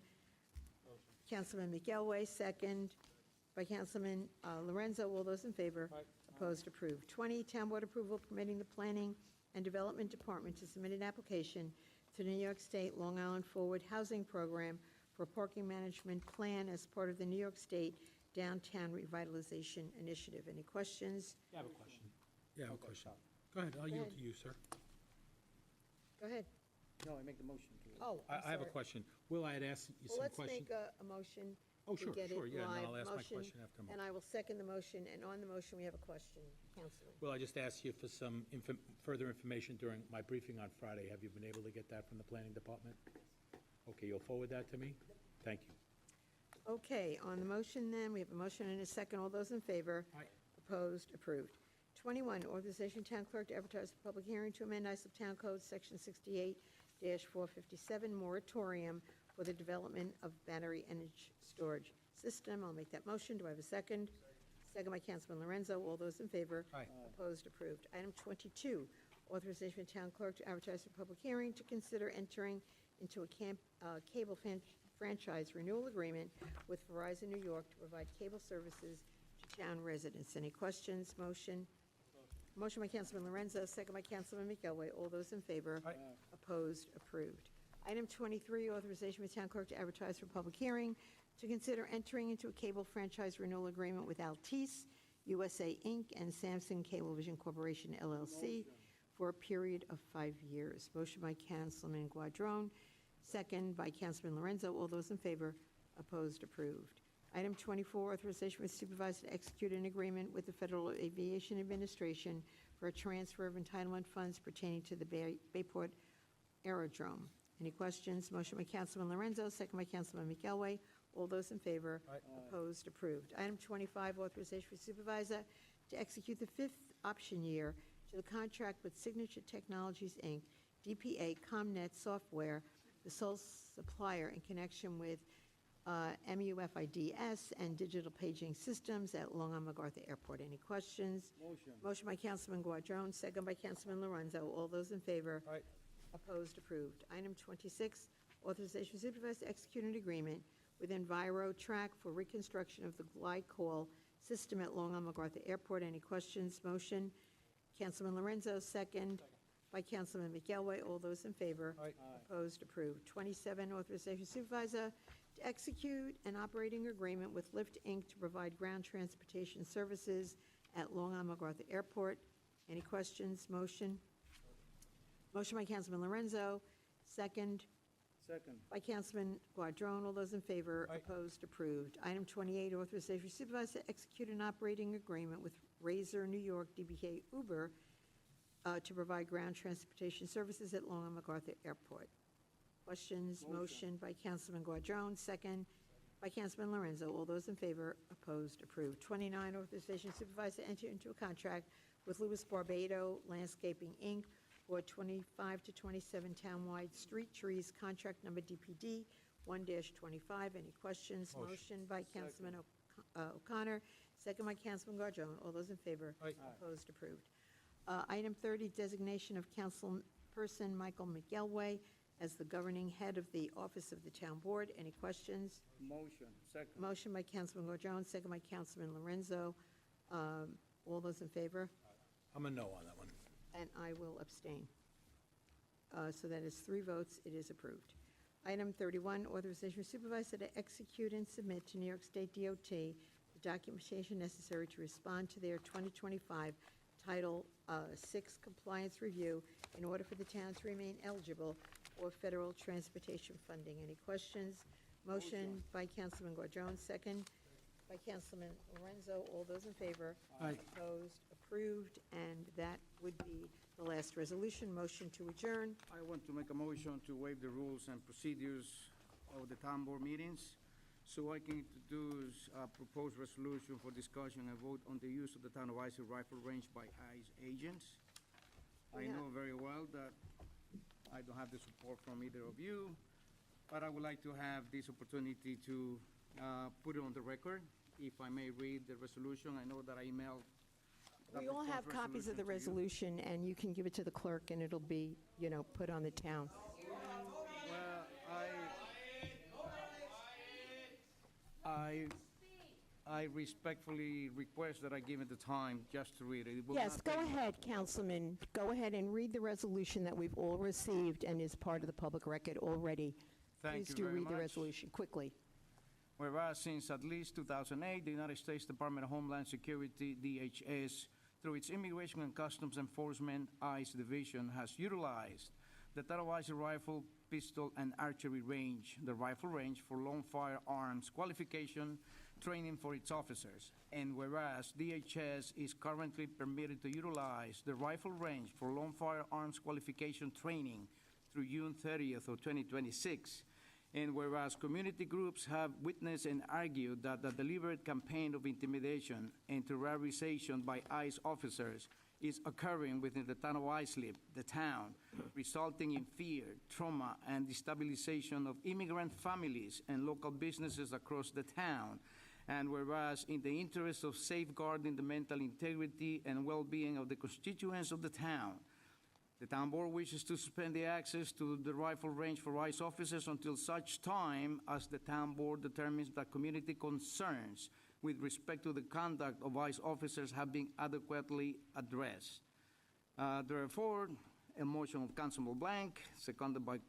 Councilman McElway, second by Councilman Lorenzo. All those in favor? Opposed? Approved. 20, town board approval permitting the Planning and Development Department to submit an application to the New York State Long Island Forward Housing Program for a parking management plan as part of the New York State Downtown Revitalization Initiative. Any questions? I have a question. Yeah, I have a question. Go ahead, I'll yield to you, sir. Go ahead. No, I make the motion. Oh, I have a question. Will, I had asked you Well, some let's questions. make a motion Oh, to sure, get it sure, yeah, and then live. I'll ask my Motion, question after a and I will second the motion, and on the motion, we have a question. Councilman. Well, I just asked you for some further information during my briefing on Friday. Have you been able to get that from the planning department? Okay, you'll forward that to me? Thank you. Okay, on the motion then, we have a motion and a second. All those in favor? Opposed? Approved. 21, authorization town clerk to advertise for public hearing to amend Islip Town Code, Section 68-457, moratorium for the development of battery energy storage system. I'll make that motion. Do I have a second? Second by Councilman Lorenzo. All those in favor? Opposed? Approved. Item 22, authorization of town clerk to advertise for public hearing to consider entering into a cable franchise renewal agreement with Verizon New York to provide cable services to town residents. Any questions? Motion? Motion by Councilman Lorenzo, second by Councilman McElway. All those in favor? Opposed? Approved. Item 23, authorization for town clerk to advertise for public hearing to consider entering into a cable franchise renewal agreement with Altice USA, Inc. and Samsung Cablevision Corporation, LLC, for a period of 5 years. Motion by Councilman Guadrone, second by Councilman Lorenzo. All those in favor? Opposed? Approved. Item 24, authorization for supervisor to execute an agreement with the Federal Aviation Administration for a transfer of entitlement funds pertaining to the Bayport Aerodrome. Any questions? Motion by Councilman Lorenzo, second by Councilman McElway. All those in favor? Opposed? Approved. Item 25, authorization for supervisor to execute the fifth option year to the contract with Signature Technologies, Inc., DPA ComNet Software, the sole supplier in connection with MUFIDS and digital paging systems at Long Island MacArthur Airport. Any questions? Motion by Councilman Guadrone, second by Councilman Lorenzo. All those in favor? Opposed? Approved. Item 26, authorization supervisor to execute an agreement with EnviroTrack for reconstruction of the glycol system at Long Island MacArthur Airport. Any questions? Motion? Councilman Lorenzo, second by Councilman McElway. All those in favor? Opposed? Approved. 27, authorization supervisor to execute an operating agreement with Lyft, Inc. to provide ground transportation services at Long Island MacArthur Airport. Any questions? Motion? Motion by Councilman Lorenzo, second by Councilman Guadrone. All those in favor? Opposed? Approved. Item 28, authorization supervisor to execute an operating agreement with Razor New York DBA Uber to provide ground transportation services at Long Island MacArthur Airport. Questions? Motion by Councilman Guadrone, second by Councilman Lorenzo. All those in favor? Opposed? Approved. 29, authorization supervisor to enter into a contract with Louis Barbado Landscaping, Inc. for 25 to 27 townwide street trees, contract number DPD 1-25. Any questions? Motion by Councilman O'Connor, second by Councilman Guadrone. All those in favor? Opposed? Approved. Item 30, designation of Councilperson Michael McElway as the governing head of the Office of the Town Board. Any questions? Motion. Second. Motion by Councilman Guadrone, second by Councilman Lorenzo. All those in favor? I'm a no on that one. And I will abstain. So that is 3 votes, it is approved. Item 31, authorization for supervisor to execute and submit to New York State DOT the documentation necessary to respond to their 2025 Title VI compliance review in order for the town to remain eligible for federal transportation funding. Any questions? Motion by Councilman Guardone, second by Councilman Lorenzo. All those in favor? Aye. Opposed? Approved. And that would be the last resolution. Motion to adjourn. I want to make a motion to waive the rules and procedures of the town board meetings so I can introduce a proposed resolution for discussion and vote on the use of the town of Islip rifle range by ICE agents. I know very well that I don't have the support from either of you, but I would like to have this opportunity to put it on the record. If I may read the resolution, I know that I emailed. We all have copies of the resolution, and you can give it to the clerk, and it'll be, put on the town. I respectfully request that I give it the time just to read it. It will Yes, not go take- ahead, Councilman. Go ahead and read the resolution that we've all received and is part of the public record already. Thank Please you do very read the much. resolution quickly. Whereas since at least 2008, the United States Department of Homeland Security, DHS, through its Immigration and Customs Enforcement ICE division, has utilized the total rifle, pistol, and archery range, the rifle range for long firearms qualification training for its officers. And whereas DHS is currently permitted to utilize the rifle range for long firearms qualification training through June 30th of 2026, and whereas community groups have witnessed and argued that the deliberate campaign of intimidation and terrorization by ICE officers is occurring within the town of Islip, the town, resulting in fear, trauma, and destabilization of immigrant families and local businesses across the town. And whereas in the interest of safeguarding the mental integrity and well-being of the constituents of the town board wishes to suspend the access to the rifle range for ICE officers until such time as the town board determines that community concerns with respect to the conduct of ICE officers have been adequately addressed. Therefore, a motion of Councilman Blank, seconded by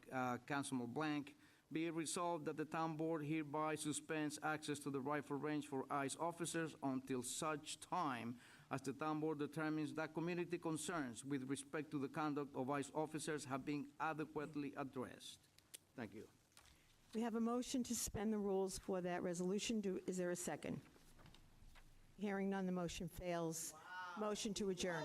Councilman Blank, be it resolved that the town board hereby suspends access to the rifle range for ICE officers until such time as the town board determines that community concerns with respect to the conduct of ICE officers have been adequately addressed. Thank you. We have a motion to suspend the rules for that resolution. Is there a second? Hearing none, the motion fails. Motion to adjourn.